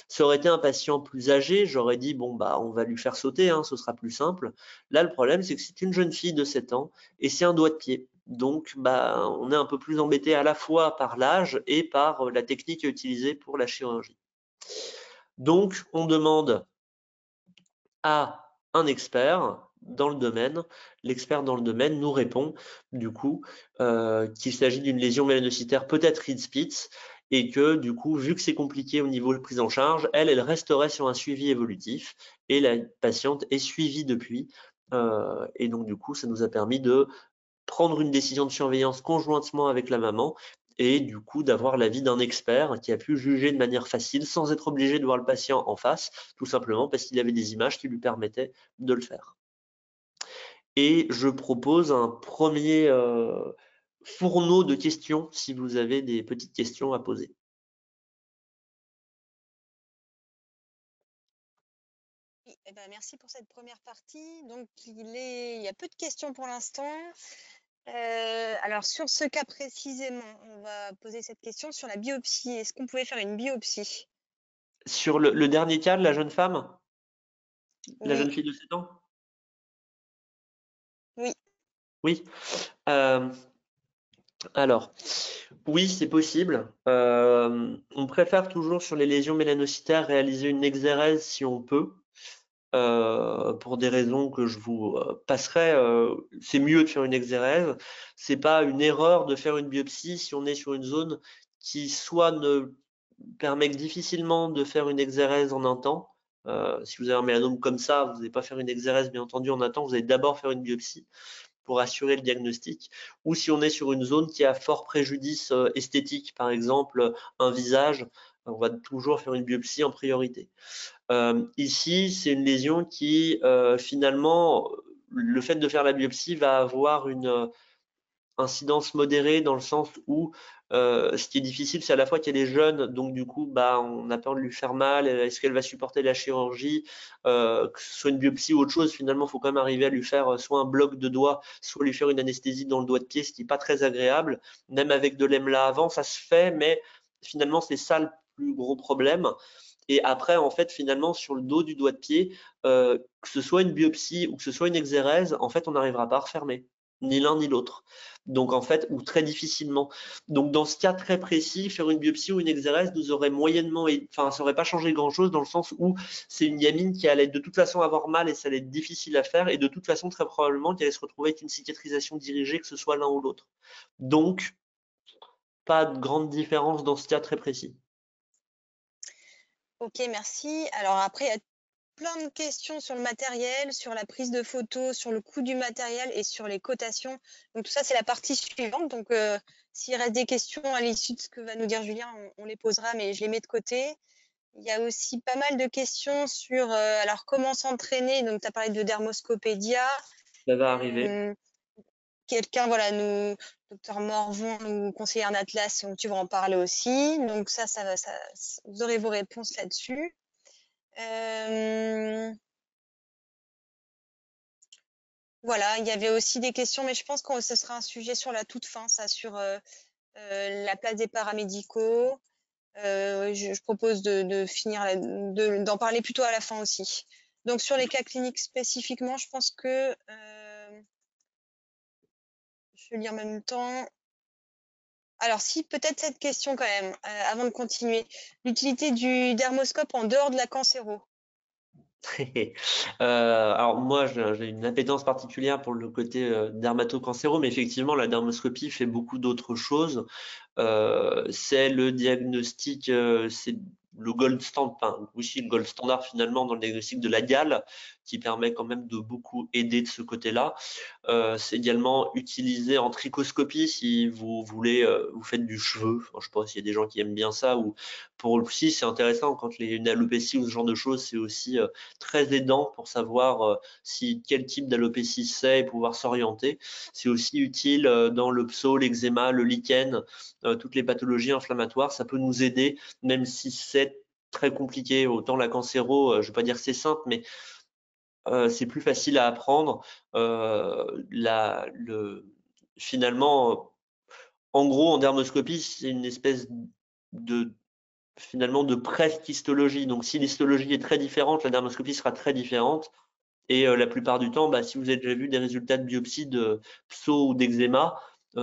Ça aurait été un patient plus âgé, j'aurais dit bon on va lui faire sauter, ce sera plus simple. Là, le problème, c'est que c'est une jeune fille de 7 ans et c'est un doigt de pied. Donc on est un peu plus embêté à la fois par l'âge et par la technique utilisée pour la chirurgie. Donc on demande à un expert dans le domaine. L'expert dans le domaine nous répond du coup qu'il s'agit d'une lésion mélanocytaire peut-être Reed-Spitz et que du coup, vu que c'est compliqué au niveau de prise en charge, elle resterait sur un suivi évolutif et la patiente est suivie depuis. Et donc du coup, ça nous a permis de prendre une décision de surveillance conjointement avec la maman et du coup d'avoir l'avis d'un expert qui a pu juger de manière facile sans être obligé de voir le patient en face, tout simplement parce qu'il avait des images qui lui permettaient de le faire. Et je propose un premier fourneau de questions si vous avez des petites questions à poser. Oui, merci pour cette première partie. Donc, il y a peu de questions pour l'instant. Alors, sur ce cas précisément, on va poser cette question sur la biopsie. Est-ce qu'on pouvait faire une biopsie? Sur le dernier cas de la jeune femme, la Oui, jeune fille de 7 ans? oui. Oui. Alors, oui, c'est possible. On préfère toujours sur les lésions mélanocytaires réaliser une exérèse si on peut. Pour des raisons que je vous passerai, c'est mieux de faire une exérèse. C'est pas une erreur de faire une biopsie si on est sur une zone qui soit ne permet que difficilement de faire une exérèse en un temps. Si vous avez un mélanome comme ça, vous n'allez pas faire une exérèse bien entendu en un temps, vous allez d'abord faire une biopsie pour assurer le diagnostic, ou si on est sur une zone qui a fort préjudice esthétique, par exemple un visage, on va toujours faire une biopsie en priorité. Ici, c'est une lésion qui, finalement, le fait de faire la biopsie va avoir une incidence modérée dans le sens où ce qui est difficile, c'est à la fois qu'elle est jeune, donc du coup, on a peur de lui faire mal. Est-ce qu'elle va supporter la chirurgie, que ce soit une biopsie ou autre chose, finalement, il faut quand même arriver à lui faire soit un bloc de doigt, soit lui faire une anesthésie dans le doigt de pied, ce qui n'est pas très agréable. Même avec de l'EMLA avant, ça se fait, mais finalement, c'est ça le plus gros problème. Et après, en fait, finalement, sur le dos du doigt de pied, que ce soit une biopsie ou que ce soit une exérèse, en fait, on n'arrivera pas à refermer, ni l'un ni l'autre. Donc, en fait, ou très difficilement. Donc, dans ce cas très précis, faire une biopsie ou une exérèse nous aurait moyennement, enfin, ça n'aurait pas changé grand-chose dans le sens où c'est une gamine qui allait de toute façon avoir mal et ça allait être difficile à faire et de toute façon, très probablement, qu'elle allait se retrouver avec une cicatrisation dirigée, que ce soit l'un ou l'autre. Donc, pas de grande différence dans ce cas très précis. Ok, merci. Alors après, il y a plein de questions sur le matériel, sur la prise de photos, sur le coût du matériel et sur les cotations. Donc tout ça, c'est la partie suivante. Donc s'il reste des questions à l'issue de ce que va nous dire Julien, on les posera, mais je les mets de côté. Il y a aussi pas mal de questions sur alors comment s'entraîner. Donc tu as parlé de Dermoscopédia. Ça va arriver. Quelqu'un, voilà, docteur Morvon, nous conseiller un atlas, donc tu vas en parler aussi. Donc ça, vous aurez vos réponses là-dessus. Voilà, il y avait aussi des questions, mais je pense que ce sera un sujet sur la toute fin, ça, sur la place des paramédicaux. Je propose de finir, d'en parler plutôt à la fin aussi. Donc sur les cas cliniques spécifiquement, je pense que je vais lire en même temps. Alors si, peut-être cette question quand même, avant de continuer. L'utilité du dermoscope en dehors de la cancéro. Alors moi, j'ai une appétence particulière pour le côté dermatocancéreux, mais effectivement, la dermoscopie fait beaucoup d'autres choses. C'est le diagnostic, c'est le gold standard, enfin, aussi le gold standard finalement dans le diagnostic de la gale, qui permet quand même de beaucoup aider de ce côté-là. C'est également utilisé en trichoscopie si vous voulez, vous faites du cheveu. Enfin, je sais pas s'il y a des gens qui aiment bien ça, ou pour le psy, c'est intéressant quand il y a une alopécie ou ce genre de choses, c'est aussi très aidant pour savoir si quel type d'alopécie c'est et pouvoir s'orienter. C'est aussi utile dans le pso, l'eczéma, le lichen, toutes les pathologies inflammatoires. Ça peut nous aider, même si c'est très compliqué. Autant la cancéro, je vais pas dire c'est simple, mais c'est plus facile à apprendre. Finalement, en gros, en dermoscopie, c'est une espèce de finalement de presque histologie. Donc, si l'histologie est très différente, la dermoscopie sera très différente. Et la plupart du temps, si vous avez déjà vu des résultats de biopsie de pso ou d'eczéma,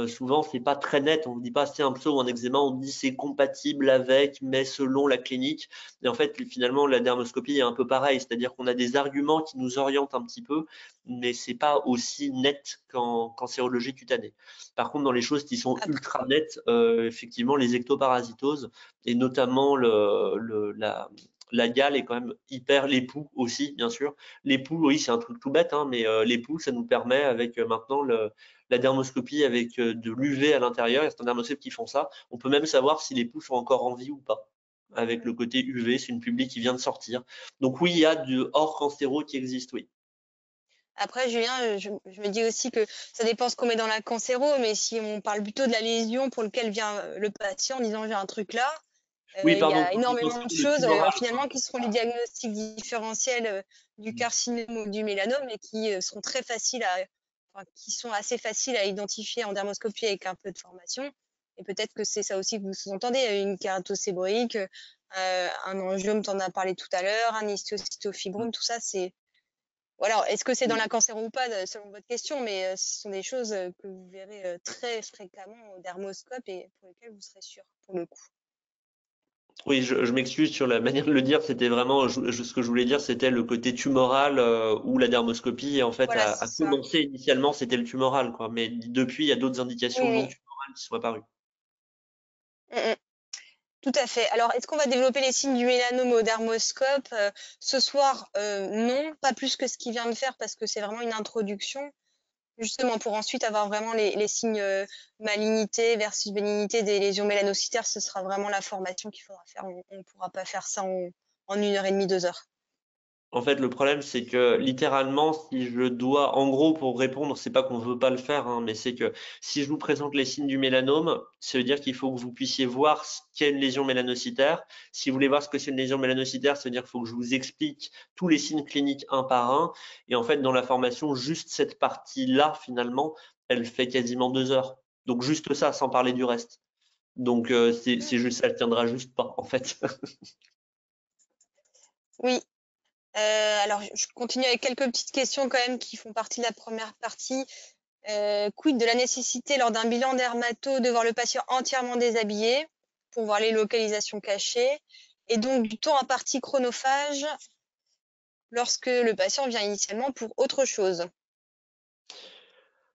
souvent c'est pas très net. On ne dit pas c'est un pso ou un eczéma, on dit c'est compatible avec, mais selon la clinique. Et en fait, finalement, la dermoscopie est un peu pareil, c'est-à-dire qu'on a des arguments qui nous orientent un petit peu, mais c'est pas aussi net qu'en cancérologie cutanée. Par contre, dans les choses qui sont ultra nettes, effectivement, les ectoparasitoses et notamment la gale est quand même hyper, les poux aussi, bien sûr. Les poux, oui, c'est un truc tout bête, hein, mais les poux, ça nous permet avec maintenant la dermoscopie avec de l'UV à l'intérieur, il y a certains dermoscopes qui font ça. On peut même savoir si les poux sont encore en vie ou pas. Avec le côté UV, c'est une publique qui vient de sortir. Donc oui, il y a du hors cancéro qui existe, oui. Après, Julien, je me dis aussi que ça dépend ce qu'on met dans la cancéro, mais si on parle plutôt de la lésion pour laquelle vient le patient en disant j'ai un truc là, Oui, il y pardon, a énormément de le choses tumoral, finalement qui seront les diagnostics différentiels du carcinome ou du mélanome et qui seront qui sont assez faciles à identifier en dermoscopie avec un peu de formation. Et peut-être que c'est ça aussi que vous sous-entendez, une kératocéboïque, un angiome, tu en as parlé tout à l'heure, un histiocytofibrome, tout ça, c'est voilà, est-ce que c'est dans la cancéro ou pas, selon votre question, mais ce sont des choses que vous verrez très fréquemment au dermoscope et pour lesquelles vous serez sûr, pour le coup. Oui, je m'excuse sur la manière de le dire. C'était vraiment ce que je voulais dire, c'était le côté tumoral où la dermoscopie en fait Voilà, c'est a ça. commencé initialement, c'était le tumoral, quoi. Mais depuis, il y a d'autres indications Oui, non oui. tumorales qui sont apparues. Mm, mm. Tout à fait. Alors, est-ce qu'on va développer les signes du mélanome au dermoscope? Ce soir, non, pas plus que ce qu'il vient de faire parce que c'est vraiment une introduction. Justement, pour ensuite avoir vraiment les signes malignité versus bénignité des lésions mélanocytaires, ce sera vraiment la formation qu'il faudra faire. On ne pourra pas faire ça en 1 heure et demie, 2 heures. En fait, le problème, c'est que littéralement, si je dois, en gros, pour répondre, c'est pas qu'on veut pas le faire, hein, mais c'est que si je vous présente les signes du mélanome, ça veut dire qu'il faut que vous puissiez voir ce qu'est une lésion mélanocytaire. Si vous voulez voir ce que c'est une lésion mélanocytaire, ça veut dire qu'il faut que je vous explique tous les signes cliniques un par un. Et en fait, dans la formation, juste cette partie-là, finalement, elle fait quasiment 2 heures. Donc juste ça, sans parler du reste. Donc c'est juste, ça ne tiendra juste pas, en fait. Oui. Alors, je continue avec quelques petites questions quand même qui font partie de la première partie. Quid de la nécessité lors d'un bilan dermato de voir le patient entièrement déshabillé pour voir les localisations cachées et donc du temps imparti chronophage lorsque le patient vient initialement pour autre chose.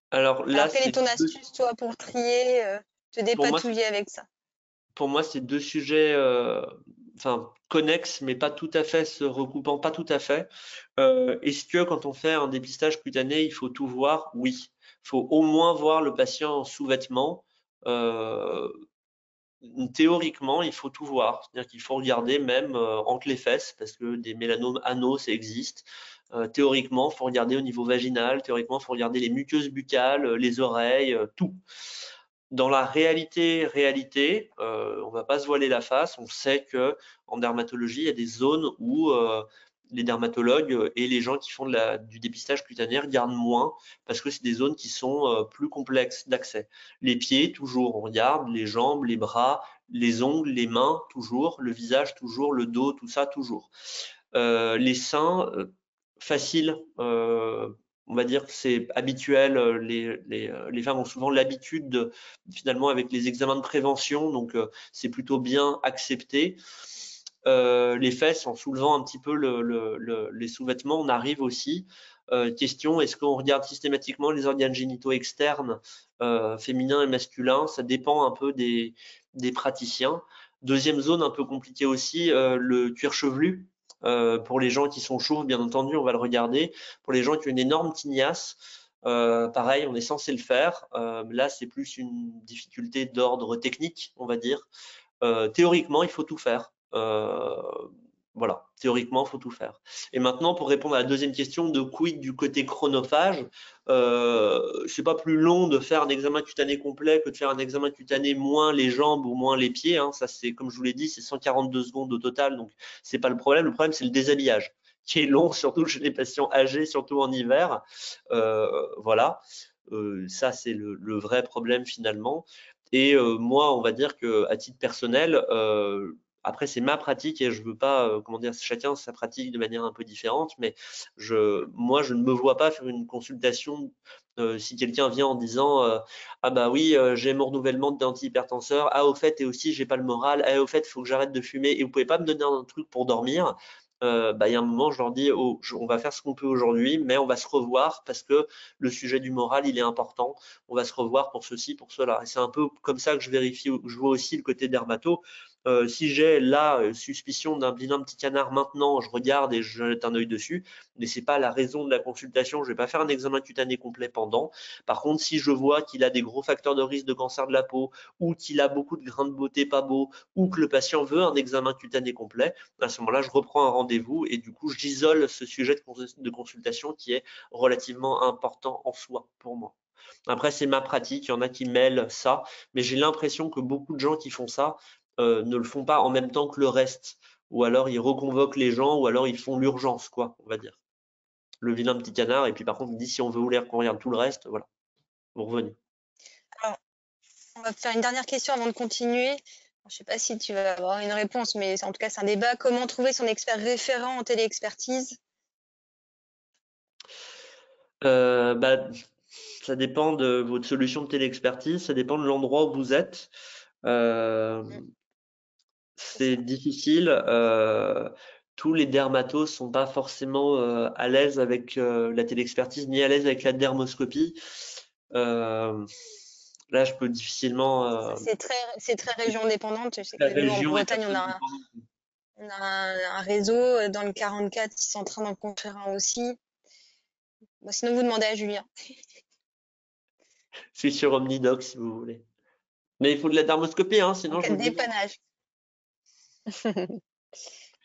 Alors là, Alors, quelle est c'est ton astuce, toi, pour trier, te pour moi, dépatouiller avec ça? Pour moi, c'est deux sujets enfin, connexes, mais pas tout à fait se recoupant, pas tout à fait. Est-ce que quand on fait un dépistage cutané, il faut tout voir? Oui. Il faut au moins voir le patient en sous-vêtements. Euh, Théoriquement, il faut tout voir. C'est-à-dire qu'il faut regarder même entre les fesses, parce que des mélanomes anaux, ça existe. Théoriquement, il faut regarder au niveau vaginal. Théoriquement, il faut regarder les muqueuses buccales, les oreilles, tout. Dans la réalité, on va pas se voiler la face. On sait que en dermatologie, il y a des zones où les dermatologues et les gens qui font du dépistage cutané regardent moins parce que c'est des zones qui sont plus complexes d'accès. Les pieds, toujours, on regarde, les jambes, les bras, les ongles, les mains, toujours, le visage, toujours, le dos, tout ça, toujours. Les seins, facile. On va dire que c'est habituel. Les femmes ont souvent l'habitude finalement avec les examens de prévention, donc c'est plutôt bien accepté. Les fesses, en soulevant un petit peu les sous-vêtements, on arrive aussi. Question, est-ce qu'on regarde systématiquement les organes génitaux externes, féminins et masculins? Ça dépend un peu des praticiens. Deuxième zone un peu compliquée aussi, le cuir chevelu. Pour les gens qui sont chauves, bien entendu, on va le regarder. Pour les gens qui ont une énorme tignasse, pareil, on est censé le faire. Là, c'est plus une difficulté d'ordre technique, on va dire. Théoriquement, il faut tout faire. Voilà, théoriquement, il faut tout faire. Et maintenant, pour répondre à la deuxième question de quid du côté chronophage, c'est pas plus long de faire un examen cutané complet que de faire un examen cutané moins les jambes ou moins les pieds. Hein. Ça, c'est comme je vous l'ai dit, c'est 142 secondes au total, donc c'est pas le problème. Le problème, c'est le déshabillage, qui est long, surtout chez les patients âgés, surtout en hiver. Voilà, ça c'est le vrai problème finalement. Et moi, on va dire que à titre personnel, après c'est ma pratique et je veux pas, comment dire, chacun sa pratique de manière un peu différente, mais moi, je ne me vois pas faire une consultation si quelqu'un vient en disant ah bah oui, j'ai mon renouvellement d'antihypertenseur, ah au fait et aussi j'ai pas le moral, ah au fait il faut que j'arrête de fumer et vous pouvez pas me donner un truc pour dormir. Bah, il y a un moment, je leur dis, oh, on va faire ce qu'on peut aujourd'hui, mais on va se revoir parce que le sujet du moral, il est important. On va se revoir pour ceci, pour cela. Et c'est un peu comme ça que je vérifie, je vois aussi le côté dermato. Si j'ai la suspicion d'un bilan petit canard maintenant, je regarde et je jette un œil dessus, mais c'est pas la raison de la consultation. Je vais pas faire un examen cutané complet pendant. Par contre, si je vois qu'il a des gros facteurs de risque de cancer de la peau, ou qu'il a beaucoup de grains de beauté pas beaux, ou que le patient veut un examen cutané complet, à ce moment-là, je reprends un rendez-vous et du coup, j'isole ce sujet de consultation qui est relativement important en soi pour moi. Après, c'est ma pratique, il y en a qui mêlent ça, mais j'ai l'impression que beaucoup de gens qui font ça ne le font pas en même temps que le reste. Ou alors ils reconvoquent les gens, ou alors ils font l'urgence, quoi, on va dire. Le vilain petit canard, et puis par contre, il dit si on veut qu'on regarde tout le reste, voilà, vous revenez. Alors, on va faire une dernière question avant de continuer. Je ne sais pas si tu vas avoir une réponse, mais en tout cas, c'est un débat. Comment trouver son expert référent en téléexpertise? Bah, ça dépend de votre solution de téléexpertise, ça dépend de l'endroit où vous êtes. C'est difficile. Tous les dermatos sont pas forcément à l'aise avec la téléexpertise ni à l'aise avec la dermoscopie. Là, je peux difficilement. C'est très région dépendante. Je sais La que nous, en région est Bretagne, personne dépendante. on a un réseau. Dans le 44, ils sont en train d'en construire un aussi. Bon, sinon, vous demandez à Julien. Je suis sur Omnidoc si vous voulez. Mais il faut de la dermoscopie, hein, sinon En je cas vous de le dis. dépannage.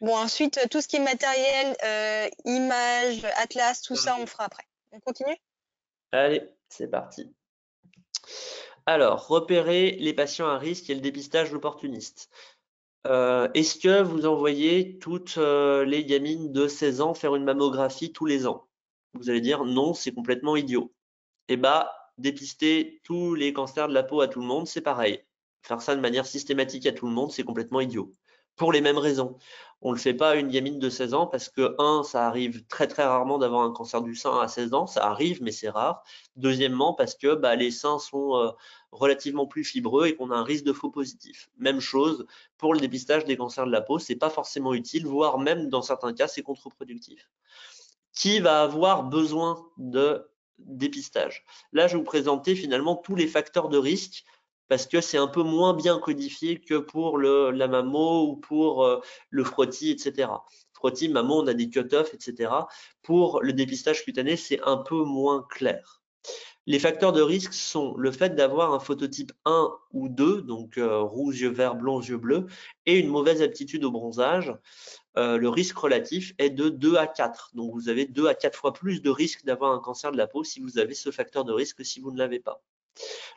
Bon, ensuite, tout ce qui est matériel, images, atlas, tout ça, on fera après. On continue? Allez, c'est parti. Alors, repérer les patients à risque et le dépistage opportuniste. Est-ce que vous envoyez toutes les gamines de 16 ans faire une mammographie tous les ans? Vous allez dire non, c'est complètement idiot. Eh bah, dépister tous les cancers de la peau à tout le monde, c'est pareil. Faire ça de manière systématique à tout le monde, c'est complètement idiot. Pour les mêmes raisons. On ne le fait pas à une gamine de 16 ans parce que, un, ça arrive très très rarement d'avoir un cancer du sein à 16 ans, ça arrive mais c'est rare. Deuxièmement, parce que bah, les seins sont relativement plus fibreux et qu'on a un risque de faux positif. Même chose pour le dépistage des cancers de la peau, c'est pas forcément utile, voire même dans certains cas, c'est contre-productif. Qui va avoir besoin de dépistage? Là, je vais vous présenter finalement tous les facteurs de risque parce que c'est un peu moins bien codifié que pour la mammo ou pour le frottis, etc. Frottis, mammo, on a des cut-offs, etc. Pour le dépistage cutané, c'est un peu moins clair. Les facteurs de risque sont le fait d'avoir un phototype 1 ou 2, donc rouge, yeux verts, blond, yeux bleus, et une mauvaise aptitude au bronzage. Le risque relatif est de 2 à 4. Donc vous avez 2 à 4 fois plus de risque d'avoir un cancer de la peau si vous avez ce facteur de risque que si vous ne l'avez pas.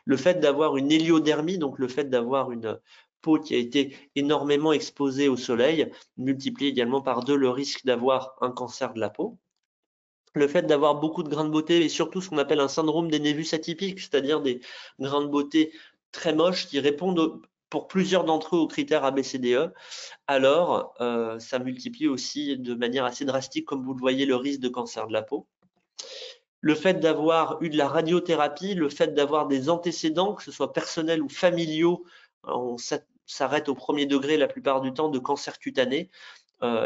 Le fait d'avoir une héliodermie, donc le fait d'avoir une peau qui a été énormément exposée au soleil, multiplie également par 2 le risque d'avoir un cancer de la peau. Le fait d'avoir beaucoup de grains de beauté et surtout ce qu'on appelle un syndrome des névus atypiques, c'est-à-dire des grains de beauté très moches qui répondent pour plusieurs d'entre eux aux critères ABCDE, alors ça multiplie aussi de manière assez drastique, comme vous le voyez, le risque de cancer de la peau. Le fait d'avoir eu de la radiothérapie, le fait d'avoir des antécédents, que ce soit personnels ou familiaux, on s'arrête au premier degré la plupart du temps de cancer cutané,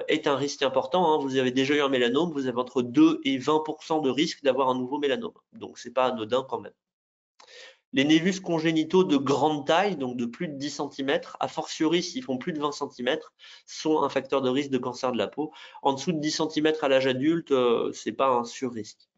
est un risque important. Hein. Vous avez déjà eu un mélanome, vous avez entre 2 et 20% de risque d'avoir un nouveau mélanome. Donc, c'est pas anodin quand même. Les névus congénitaux de grande taille, donc de plus de 10 cm, a fortiori s'ils font plus de 20 cm, sont un facteur de risque de cancer de la peau. En dessous de 10 cm à l'âge adulte, c'est pas un sur-risque.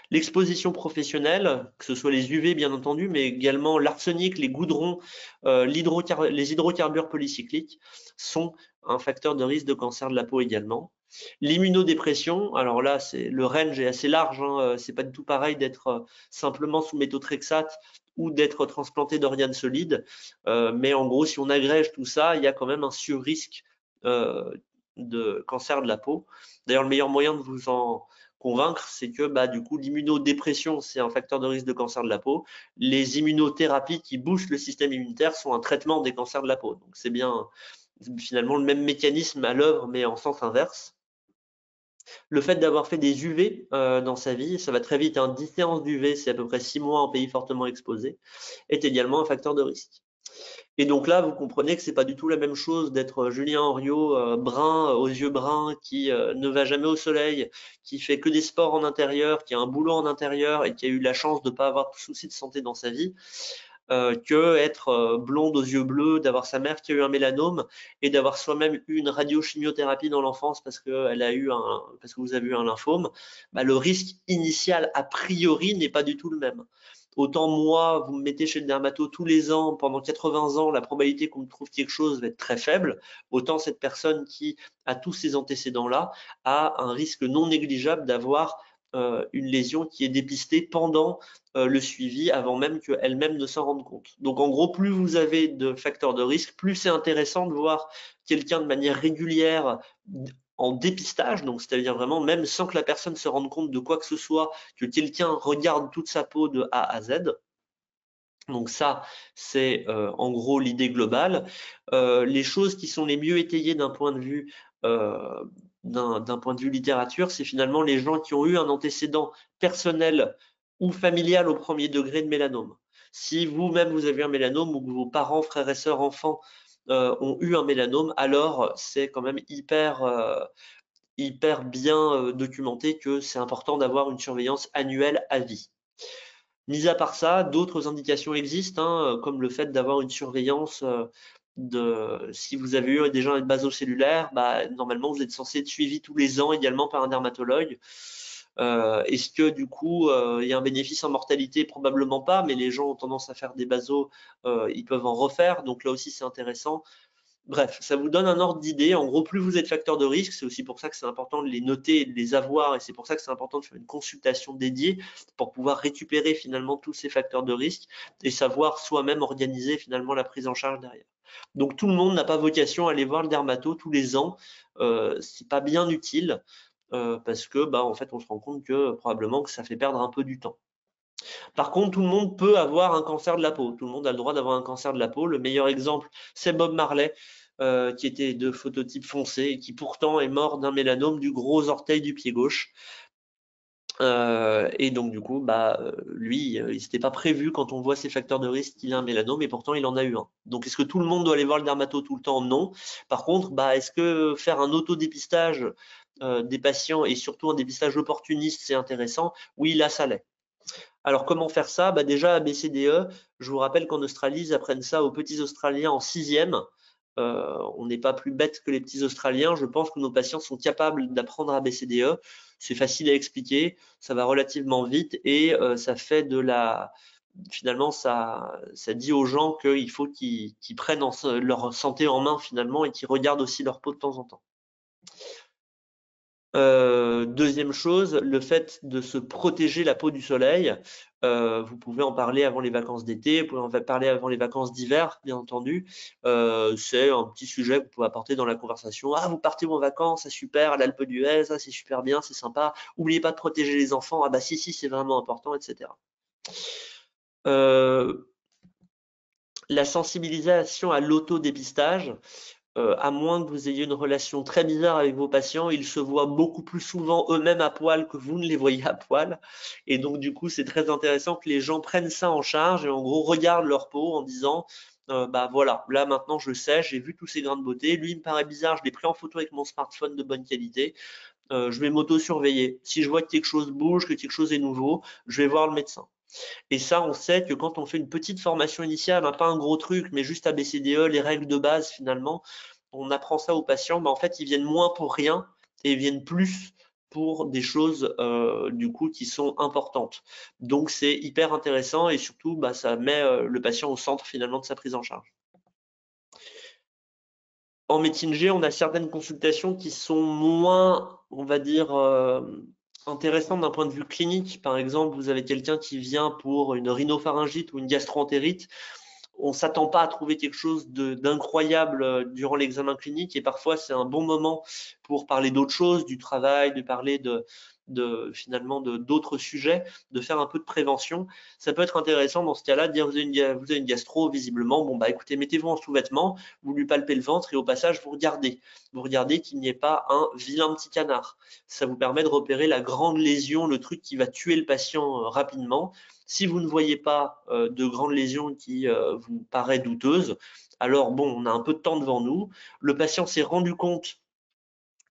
L'exposition professionnelle, que ce soit les UV bien entendu, mais également l'arsenic, les goudrons, les hydrocarbures polycycliques sont un facteur de risque de cancer de la peau également. L'immunodépression, alors là, le range est assez large, hein, c'est pas du tout pareil d'être simplement sous méthotrexate ou d'être transplanté d'organes solides, mais en gros, si on agrège tout ça, il y a quand même un sur-risque de cancer de la peau. D'ailleurs, le meilleur moyen de vous en convaincre, c'est que du coup, l'immunodépression, c'est un facteur de risque de cancer de la peau. Les immunothérapies qui boostent le système immunitaire sont un traitement des cancers de la peau. Donc, c'est bien finalement le même mécanisme à l'œuvre, mais en sens inverse. Le fait d'avoir fait des UV dans sa vie, ça va très vite, 10 séances d'UV, c'est à peu près 6 mois en pays fortement exposés, est également un facteur de risque. Et donc là, vous comprenez que c'est pas du tout la même chose d'être Julien Henriot, brun, aux yeux bruns, qui ne va jamais au soleil, qui fait que des sports en intérieur, qui a un boulot en intérieur et qui a eu la chance de ne pas avoir de soucis de santé dans sa vie, que être blonde aux yeux bleus, d'avoir sa mère qui a eu un mélanome et d'avoir soi-même eu une radiochimiothérapie dans l'enfance parce que vous avez eu un lymphome. Le risque initial a priori n'est pas du tout le même. Autant moi, vous me mettez chez le dermato tous les ans, pendant 80 ans, la probabilité qu'on me trouve quelque chose va être très faible. Autant cette personne qui a tous ces antécédents-là a un risque non négligeable d'avoir une lésion qui est dépistée pendant le suivi avant même qu'elle-même ne s'en rende compte. Donc en gros, plus vous avez de facteurs de risque, plus c'est intéressant de voir quelqu'un de manière régulière en dépistage, donc c'est-à-dire vraiment même sans que la personne se rende compte de quoi que ce soit, que quelqu'un regarde toute sa peau de A à Z. Donc ça, c'est en gros l'idée globale. Les choses qui sont les mieux étayées d'un point de vue littérature, c'est finalement les gens qui ont eu un antécédent personnel ou familial au premier degré de mélanome. Si vous-même vous avez un mélanome ou que vos parents, frères et sœurs, enfants ont eu un mélanome, alors c'est quand même hyper bien documenté que c'est important d'avoir une surveillance annuelle à vie. Mis à part ça, d'autres indications existent, comme le fait d'avoir une surveillance si vous avez eu déjà une basocellulaire, normalement vous êtes censé être suivi tous les ans également par un dermatologue. Est-ce que du coup il y a un bénéfice en mortalité? Probablement pas, mais les gens ont tendance à faire des basos, ils peuvent en refaire, donc là aussi c'est intéressant. Bref, ça vous donne un ordre d'idée. En gros, plus vous êtes facteur de risque, c'est aussi pour ça que c'est important de les noter et de les avoir, et c'est pour ça que c'est important de faire une consultation dédiée pour pouvoir récupérer finalement tous ces facteurs de risque et savoir soi-même organiser finalement la prise en charge derrière. Donc tout le monde n'a pas vocation à aller voir le dermato tous les ans. C'est pas bien utile parce que en fait on se rend compte que probablement que ça fait perdre un peu du temps. Par contre, tout le monde peut avoir un cancer de la peau. Tout le monde a le droit d'avoir un cancer de la peau. Le meilleur exemple, c'est Bob Marley, qui était de phototype foncé et qui pourtant est mort d'un mélanome du gros orteil du pied gauche. Et donc du coup, lui, il s'était pas prévu quand on voit ses facteurs de risque qu'il a un mélanome et pourtant il en a eu un. Donc est-ce que tout le monde doit aller voir le dermato tout le temps? Non. Par contre, est-ce que faire un autodépistage des patients et surtout un dépistage opportuniste, c'est intéressant? Oui, là, ça l'est. Alors, comment faire ça? Déjà, ABCDE, je vous rappelle qu'en Australie, ils apprennent ça aux petits Australiens en 6e. On n'est pas plus bête que les petits Australiens. Je pense que nos patients sont capables d'apprendre ABCDE. C'est facile à expliquer, ça va relativement vite et ça fait finalement, ça dit aux gens qu'il faut qu'ils prennent leur santé en main finalement et qu'ils regardent aussi leur peau de temps en temps. Deuxième chose, le fait de se protéger la peau du soleil. Vous pouvez en parler avant les vacances d'été, vous pouvez en parler avant les vacances d'hiver, bien entendu. C'est un petit sujet que vous pouvez apporter dans la conversation. Ah, vous partez en vacances, c'est super, à l'Alpe d'Huez, c'est super bien, c'est sympa. N'oubliez pas de protéger les enfants. Ah si, c'est vraiment important, etc. La sensibilisation à l'autodépistage. À moins que vous ayez une relation très bizarre avec vos patients, ils se voient beaucoup plus souvent eux-mêmes à poil que vous ne les voyez à poil. Et donc, du coup, c'est très intéressant que les gens prennent ça en charge et en gros regardent leur peau en disant voilà, là maintenant je sais, j'ai vu tous ces grains de beauté, lui il me paraît bizarre, je l'ai pris en photo avec mon smartphone de bonne qualité, je vais m'auto-surveiller. Si je vois que quelque chose bouge, que quelque chose est nouveau, je vais voir le médecin. Et ça, on sait que quand on fait une petite formation initiale, hein, pas un gros truc, mais juste ABCDE, les règles de base finalement, on apprend ça aux patients, en fait, ils viennent moins pour rien et ils viennent plus pour des choses du coup qui sont importantes. Donc c'est hyper intéressant et surtout ça met le patient au centre finalement de sa prise en charge. En médecine G, on a certaines consultations qui sont moins, on va dire, intéressantes d'un point de vue clinique. Par exemple, vous avez quelqu'un qui vient pour une rhinopharyngite ou une gastroentérite. On ne s'attend pas à trouver quelque chose d'incroyable durant l'examen clinique et parfois c'est un bon moment pour parler d'autres choses, du travail, de parler finalement d'autres sujets, de faire un peu de prévention. Ça peut être intéressant dans ce cas-là de dire vous avez une gastro visiblement, bon écoutez, mettez-vous en sous-vêtements, vous lui palpez le ventre et au passage vous regardez qu'il n'y ait pas un vilain petit canard. Ça vous permet de repérer la grande lésion, le truc qui va tuer le patient rapidement. Si vous ne voyez pas de grandes lésions qui vous paraissent douteuses, alors bon, on a un peu de temps devant nous. Le patient s'est rendu compte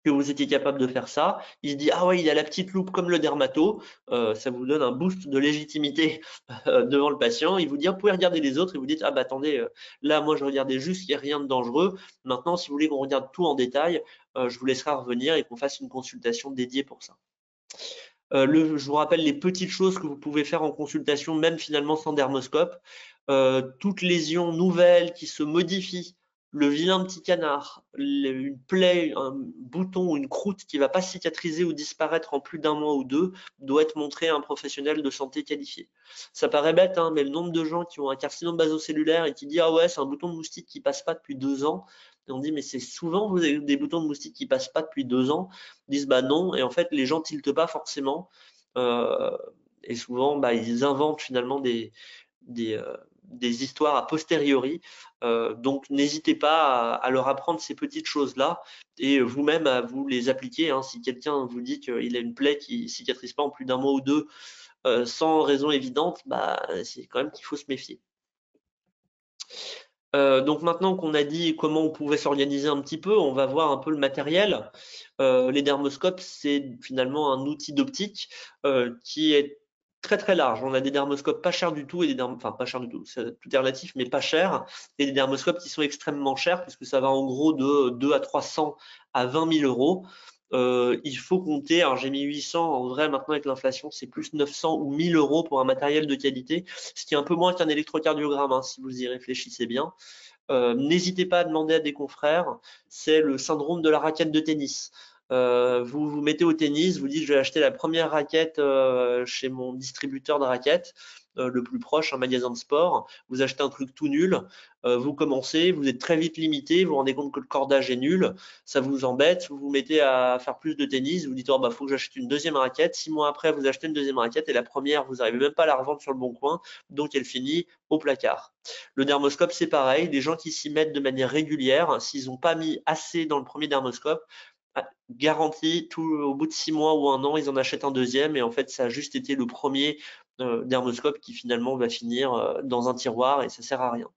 que vous étiez capable de faire ça. Il se dit ah ouais, il a la petite loupe comme le dermato. Ça vous donne un boost de légitimité devant le patient. Il vous dit vous pouvez regarder les autres et vous dites ah attendez, là moi je regardais juste, il n'y a rien de dangereux. Maintenant si vous voulez qu'on regarde tout en détail, je vous laisserai revenir et qu'on fasse une consultation dédiée pour ça. Je vous rappelle les petites choses que vous pouvez faire en consultation, même finalement sans dermoscope. Toute lésion nouvelle qui se modifie, le vilain petit canard, une plaie, un bouton ou une croûte qui ne va pas cicatriser ou disparaître en plus d'un mois ou deux, doit être montré à un professionnel de santé qualifié. Ça paraît bête, hein, mais le nombre de gens qui ont un carcinome basocellulaire et qui disent ah ouais, c'est un bouton de moustique qui passe pas depuis 2 ans. Et on dit mais c'est souvent vous avez des boutons de moustique qui passent pas depuis 2 ans. Ils disent bah non, et en fait les gens tiltent pas forcément. Et souvent ils inventent finalement des histoires a posteriori. Donc n'hésitez pas à leur apprendre ces petites choses-là et vous-même à vous les appliquer. Hein. Si quelqu'un vous dit qu'il a une plaie qui cicatrise pas en plus d'un mois ou deux sans raison évidente, c'est quand même qu'il faut se méfier. Donc maintenant qu'on a dit comment on pouvait s'organiser un petit peu, on va voir un peu le matériel. Les dermoscopes, c'est finalement un outil d'optique qui est très très large. On a des dermoscopes pas chers du tout et enfin pas chers du tout, tout est relatif, mais pas chers, et des dermoscopes qui sont extrêmement chers puisque ça va en gros de 2 à 300 à 20 000 euros. Il faut compter, alors j'ai mis 800, en vrai maintenant avec l'inflation c'est plus 900 ou 1000 euros pour un matériel de qualité, ce qui est un peu moins qu'un électrocardiogramme hein, si vous y réfléchissez bien. N'hésitez pas à demander à des confrères, c'est le syndrome de la raquette de tennis. Vous vous mettez au tennis, vous dites je vais acheter la première raquette chez mon distributeur de raquettes, le plus proche, un magasin de sport, vous achetez un truc tout nul, vous commencez, vous êtes très vite limité, vous vous rendez compte que le cordage est nul, ça vous embête, vous vous mettez à faire plus de tennis, vous dites oh faut que j'achète une deuxième raquette, 6 mois après vous achetez une deuxième raquette et la première vous n'arrivez même pas à la revendre sur le bon coin, donc elle finit au placard. Le dermoscope c'est pareil, les gens qui s'y mettent de manière régulière, s'ils n'ont pas mis assez dans le premier dermoscope, garantie, au bout de 6 mois ou 1 an, ils en achètent un deuxième et en fait, ça a juste été le premier dermoscope qui finalement va finir dans un tiroir et ça sert à rien.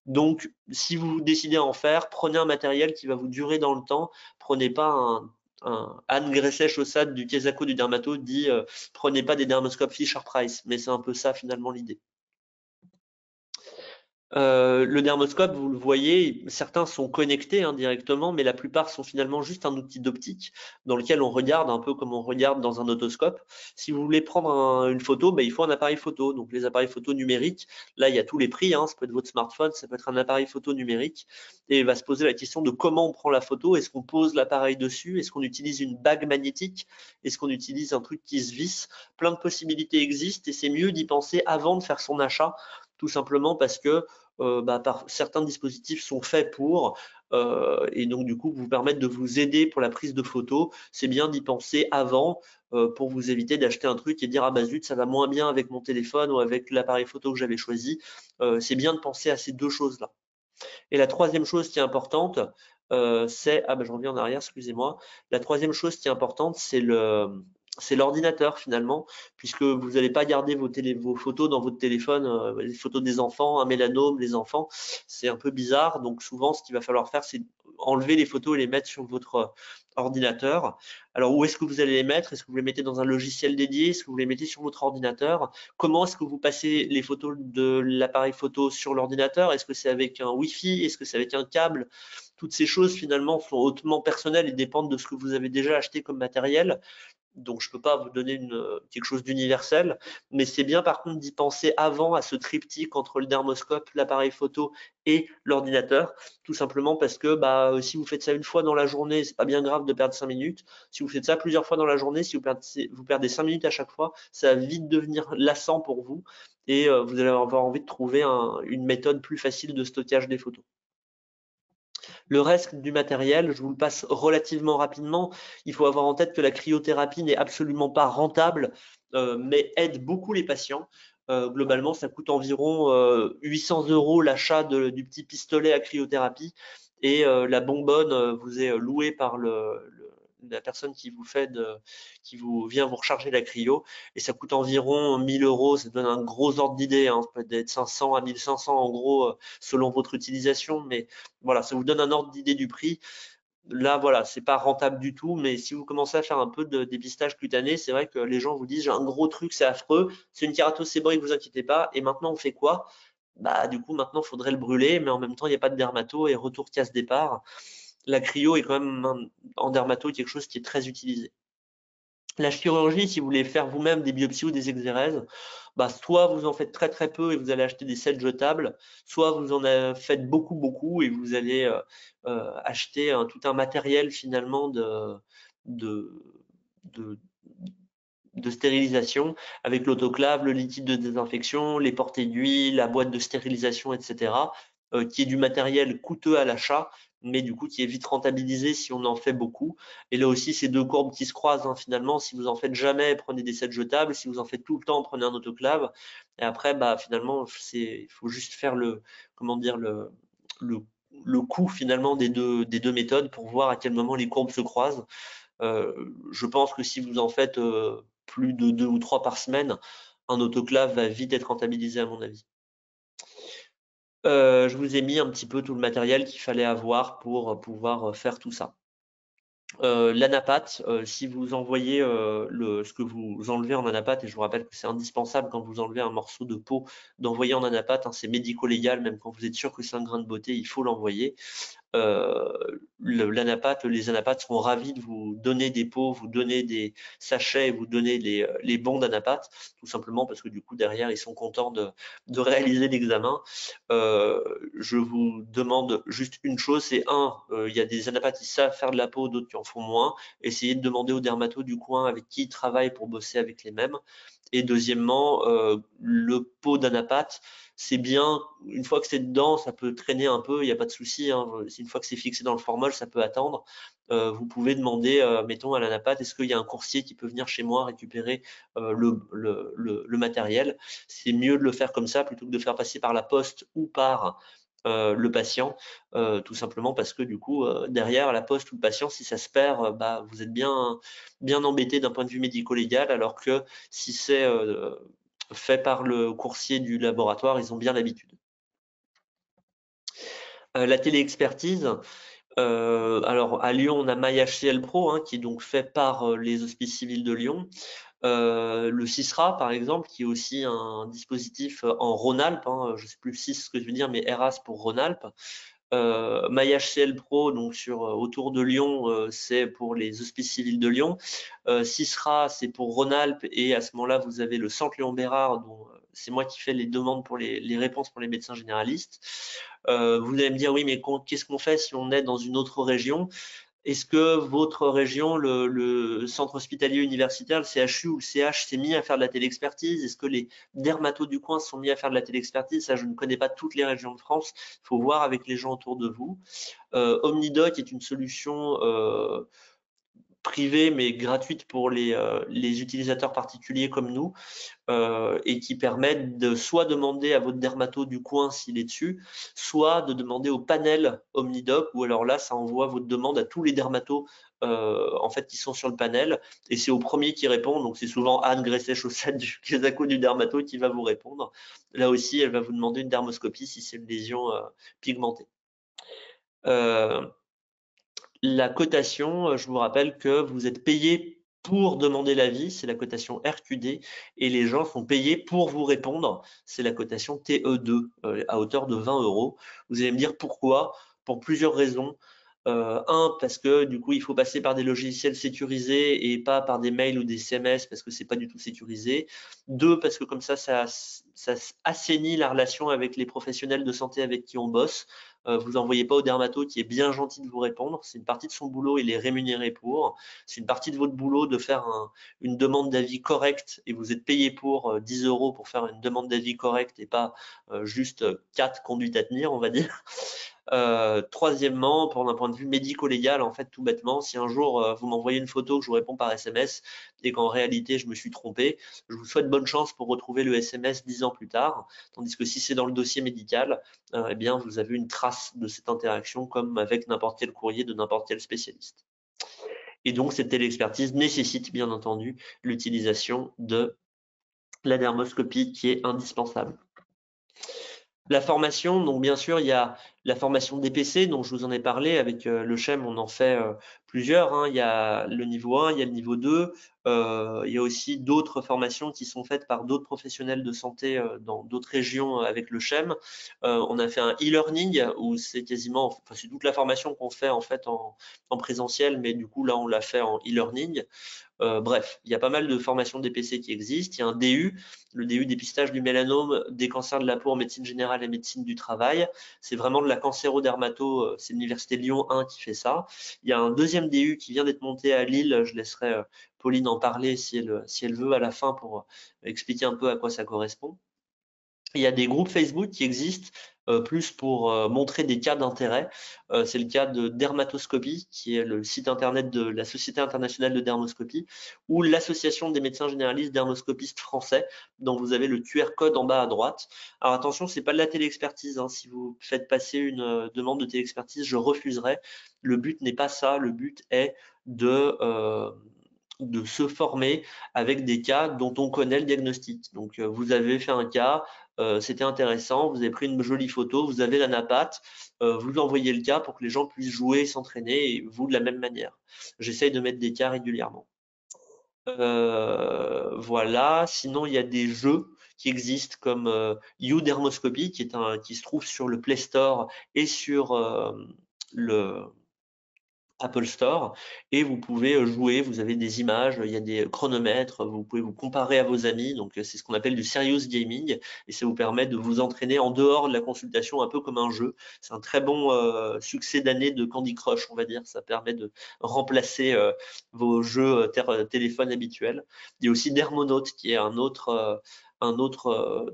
Donc, si vous décidez à en faire, prenez un matériel qui va vous durer dans le temps. Prenez pas Anne Gresset-Chaussade du Kesako du Dermato dit prenez pas des dermoscopes Fisher-Price, mais c'est un peu ça finalement l'idée. Le dermoscope, vous le voyez, certains sont connectés directement, mais la plupart sont finalement juste un outil d'optique dans lequel on regarde un peu comme on regarde dans un otoscope. Si vous voulez prendre une photo, il faut un appareil photo. Donc les appareils photo numériques, là il y a tous les prix, ça peut être votre smartphone, ça peut être un appareil photo numérique, et il va se poser la question de comment on prend la photo. Est-ce qu'on pose l'appareil dessus? Est-ce qu'on utilise une bague magnétique? Est-ce qu'on utilise un truc qui se visse? Plein de possibilités existent et c'est mieux d'y penser avant de faire son achat, tout simplement parce que certains dispositifs sont faits pour et donc du coup vous permettent de vous aider pour la prise de photos. C'est bien d'y penser avant pour vous éviter d'acheter un truc et dire ah zut ça va moins bien avec mon téléphone ou avec l'appareil photo que j'avais choisi. C'est bien de penser à ces deux choses là. Et la troisième chose qui est importante c'est je reviens en arrière, excusez-moi. La troisième chose qui est importante c'est l'ordinateur finalement, puisque vous n'allez pas garder vos photos dans votre téléphone, les photos des enfants, un mélanome, les enfants, c'est un peu bizarre. Donc souvent, ce qu'il va falloir faire, c'est enlever les photos et les mettre sur votre ordinateur. Alors, où est-ce que vous allez les mettre? Est-ce que vous les mettez dans un logiciel dédié? Est-ce que vous les mettez sur votre ordinateur? Comment est-ce que vous passez les photos de l'appareil photo sur l'ordinateur? Est-ce que c'est avec un Wi-Fi? Est-ce que c'est avec un câble? Toutes ces choses, finalement, sont hautement personnelles et dépendent de ce que vous avez déjà acheté comme matériel. Donc, je ne peux pas vous donner quelque chose d'universel, mais c'est bien par contre d'y penser avant à ce triptyque entre le dermoscope, l'appareil photo et l'ordinateur, tout simplement parce que si vous faites ça une fois dans la journée, c'est pas bien grave de perdre 5 minutes. Si vous faites ça plusieurs fois dans la journée, si vous perdez 5 minutes à chaque fois, ça va vite devenir lassant pour vous et vous allez avoir envie de trouver une méthode plus facile de stockage des photos. Le reste du matériel, je vous le passe relativement rapidement. Il faut avoir en tête que la cryothérapie n'est absolument pas rentable, mais aide beaucoup les patients. Globalement, ça coûte environ 800 € l'achat du petit pistolet à cryothérapie et la bonbonne vous est louée par la personne qui vous vient vous recharger la cryo et ça coûte environ 1000 €. Ça donne un gros ordre d'idée, hein. Ça peut être 500 à 1500 en gros selon votre utilisation, mais voilà, ça vous donne un ordre d'idée du prix. Là, voilà, c'est pas rentable du tout, mais si vous commencez à faire un peu de dépistage cutané, c'est vrai que les gens vous disent j'ai un gros truc, c'est affreux, c'est une kératocéboïde, vous inquiétez pas. Et maintenant, on fait quoi? Du coup, maintenant, il faudrait le brûler, mais en même temps, il n'y a pas de dermato et retour casse départ. La cryo est quand même en dermato quelque chose qui est très utilisé. La chirurgie, si vous voulez faire vous-même des biopsies ou des exérèses, soit vous en faites très très peu et vous allez acheter des sels jetables, soit vous en faites beaucoup et vous allez acheter tout un matériel finalement de stérilisation avec l'autoclave, le liquide de désinfection, les portées d'huile, la boîte de stérilisation, etc., qui est du matériel coûteux à l'achat, mais du coup qui est vite rentabilisé si on en fait beaucoup. Et là aussi, c'est deux courbes qui se croisent finalement. Si vous en faites jamais, prenez des sets jetables. Si vous en faites tout le temps, prenez un autoclave. Et après, finalement, il faut juste faire le coût finalement des deux méthodes pour voir à quel moment les courbes se croisent. Je pense que si vous en faites plus de 2 ou 3 par semaine, un autoclave va vite être rentabilisé à mon avis. Je vous ai mis un petit peu tout le matériel qu'il fallait avoir pour pouvoir faire tout ça. L'anapathe, si vous envoyez ce que vous enlevez en anapathe, et je vous rappelle que c'est indispensable quand vous enlevez un morceau de peau d'envoyer en anapathe, hein, c'est médico-légal, même quand vous êtes sûr que c'est un grain de beauté, il faut l'envoyer. Les anapathes seront ravis de vous donner des pots, vous donner des sachets, vous donner les bons d'anapathes, tout simplement parce que du coup derrière ils sont contents de réaliser l'examen. Je vous demande juste une chose, c'est il y a des anapathes qui savent faire de la peau, d'autres qui en font moins. Essayez de demander aux dermatos du coin avec qui ils travaillent pour bosser avec les mêmes. Et deuxièmement, le pot d'anapathe, c'est bien, une fois que c'est dedans, ça peut traîner un peu, il n'y a pas de souci, hein. Une fois que c'est fixé dans le formol, ça peut attendre. Vous pouvez demander, mettons à l'anapathe, est-ce qu'il y a un coursier qui peut venir chez moi récupérer le matériel? C'est mieux de le faire comme ça plutôt que de faire passer par la poste ou par le patient, tout simplement parce que du coup, derrière la poste ou le patient, si ça se perd, vous êtes bien embêté d'un point de vue médico-légal, alors que si c'est fait par le coursier du laboratoire, ils ont bien l'habitude. La téléexpertise, alors à Lyon, on a MyHCL Pro, hein, qui est donc fait par les Hospices civils de Lyon. Le CISRA, par exemple, qui est aussi un dispositif en Rhône-Alpes, hein, je ne sais plus CIS ce que je veux dire, mais ERAS pour Rhône-Alpes. MyHCL Pro, donc autour de Lyon, c'est pour les Hospices civils de Lyon. CISRA, c'est pour Rhône-Alpes, et à ce moment-là, vous avez le Centre Léon Bérard, dont c'est moi qui fais les demandes pour les réponses pour les médecins généralistes. Vous allez me dire, oui, mais qu'est-ce qu'on fait si on est dans une autre région? Est-ce que votre région, le centre hospitalier universitaire, le CHU ou le CH s'est mis à faire de la téléexpertise? Est-ce que les dermatos du coin se sont mis à faire de la téléexpertise? Ça, je ne connais pas toutes les régions de France. Il faut voir avec les gens autour de vous. Omnidoc est une solution privée mais gratuite pour les utilisateurs particuliers comme nous, et qui permettent de soit demander à votre dermato du coin s'il est dessus, soit de demander au panel Omnidoc, ou alors là, ça envoie votre demande à tous les dermatos en fait qui sont sur le panel, et c'est au premier qui répond. Donc c'est souvent Anne Gresset-Chaussette du Quesaco du dermato qui va vous répondre. Là aussi, elle va vous demander une dermoscopie si c'est une lésion pigmentée. La cotation, je vous rappelle que vous êtes payé pour demander l'avis, c'est la cotation RQD, et les gens sont payés pour vous répondre, c'est la cotation TE2 à hauteur de 20 €. Vous allez me dire pourquoi? Pour plusieurs raisons. Un, parce que du coup, il faut passer par des logiciels sécurisés et pas par des mails ou des SMS parce que c'est pas du tout sécurisé. Deux, parce que comme ça assainit la relation avec les professionnels de santé avec qui on bosse. Vous envoyez pas au dermato qui est bien gentil de vous répondre. C'est une partie de son boulot, il est rémunéré pour. C'est une partie de votre boulot de faire une demande d'avis correcte et vous êtes payé pour 10 € pour faire une demande d'avis correcte et pas juste 4 conduites à tenir, on va dire. Troisièmement, pour d'un point de vue médico-légal, en fait, tout bêtement, si un jour vous m'envoyez une photo que je vous réponds par SMS et qu'en réalité je me suis trompé, je vous souhaite bonne chance pour retrouver le SMS 10 ans plus tard. Tandis que si c'est dans le dossier médical, eh bien vous avez une trace de cette interaction comme avec n'importe quel courrier de n'importe quel spécialiste. Et donc cette téléexpertise nécessite bien entendu l'utilisation de la dermoscopie qui est indispensable. La formation, donc bien sûr, il y a la formation DPC, dont je vous en ai parlé. Avec le CHEM, on en fait plusieurs. Hein. Il y a le niveau 1, il y a le niveau 2. Il y a aussi d'autres formations qui sont faites par d'autres professionnels de santé dans d'autres régions avec le CHEM. On a fait un e-learning où c'est quasiment, enfin, c'est toute la formation qu'on fait en fait en présentiel, mais du coup là on l'a fait en e-learning. Bref, il y a pas mal de formations DPC qui existent. Il y a un DU, le DU dépistage du mélanome, des cancers de la peau en médecine générale et médecine du travail. C'est vraiment de la cancérodermato, c'est l'université Lyon 1 qui fait ça. Il y a un deuxième DU qui vient d'être monté à Lille. Je laisserai Pauline en parler si elle veut à la fin pour expliquer un peu à quoi ça correspond. Il y a des groupes Facebook qui existent plus pour montrer des cas d'intérêt. C'est le cas de Dermatoscopie, qui est le site internet de la Société internationale de dermoscopie, ou l'Association des médecins généralistes dermoscopistes français, dont vous avez le QR code en bas à droite. Alors attention, c'est pas de la téléexpertise. Hein. Si vous faites passer une demande de téléexpertise, je refuserai. Le but n'est pas ça. Le but est de se former avec des cas dont on connaît le diagnostic. Donc, vous avez fait un cas, c'était intéressant, vous avez pris une jolie photo, vous avez la napate, vous envoyez le cas pour que les gens puissent jouer et s'entraîner, et vous de la même manière. J'essaye de mettre des cas régulièrement. Voilà, sinon il y a des jeux qui existent comme YouDermoscopy qui se trouve sur le Play Store et sur le Apple Store, et vous pouvez jouer, vous avez des images, il y a des chronomètres, vous pouvez vous comparer à vos amis, donc c'est ce qu'on appelle du serious gaming, et ça vous permet de vous entraîner en dehors de la consultation un peu comme un jeu. C'est un très bon succès d'année de Candy Crush, on va dire, ça permet de remplacer vos jeux téléphone habituels. Il y a aussi Dermonaut qui est un autre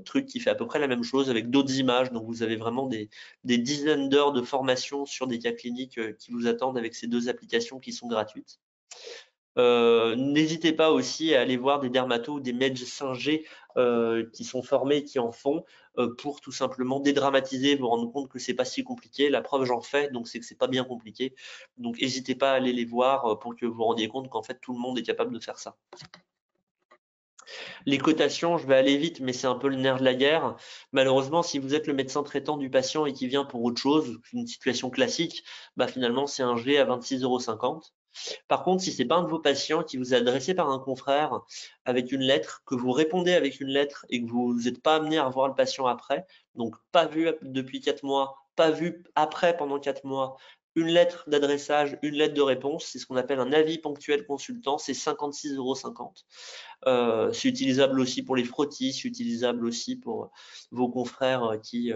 truc qui fait à peu près la même chose avec d'autres images. Donc vous avez vraiment des dizaines d'heures de formation sur des cas cliniques qui vous attendent avec ces deux applications qui sont gratuites. N'hésitez pas aussi à aller voir des dermatos ou des médecins G qui sont formés, qui en font pour tout simplement dédramatiser, vous rendre compte que c'est pas si compliqué. La preuve, j'en fais, donc c'est que c'est pas bien compliqué. Donc n'hésitez pas à aller les voir pour que vous vous rendiez compte qu'en fait tout le monde est capable de faire ça. Les cotations, je vais aller vite, mais c'est un peu le nerf de la guerre. Malheureusement, si vous êtes le médecin traitant du patient et qui vient pour autre chose, une situation classique, bah finalement, c'est un G à 26,50 €. Par contre, si c'est pas un de vos patients qui vous est adressé par un confrère avec une lettre, que vous répondez avec une lettre et que vous n'êtes pas amené à revoir le patient après, donc pas vu depuis 4 mois, pas vu après pendant 4 mois, une lettre d'adressage, une lettre de réponse, c'est ce qu'on appelle un avis ponctuel consultant, c'est 56,50 €. C'est utilisable aussi pour les frottis, c'est utilisable aussi pour vos confrères qui,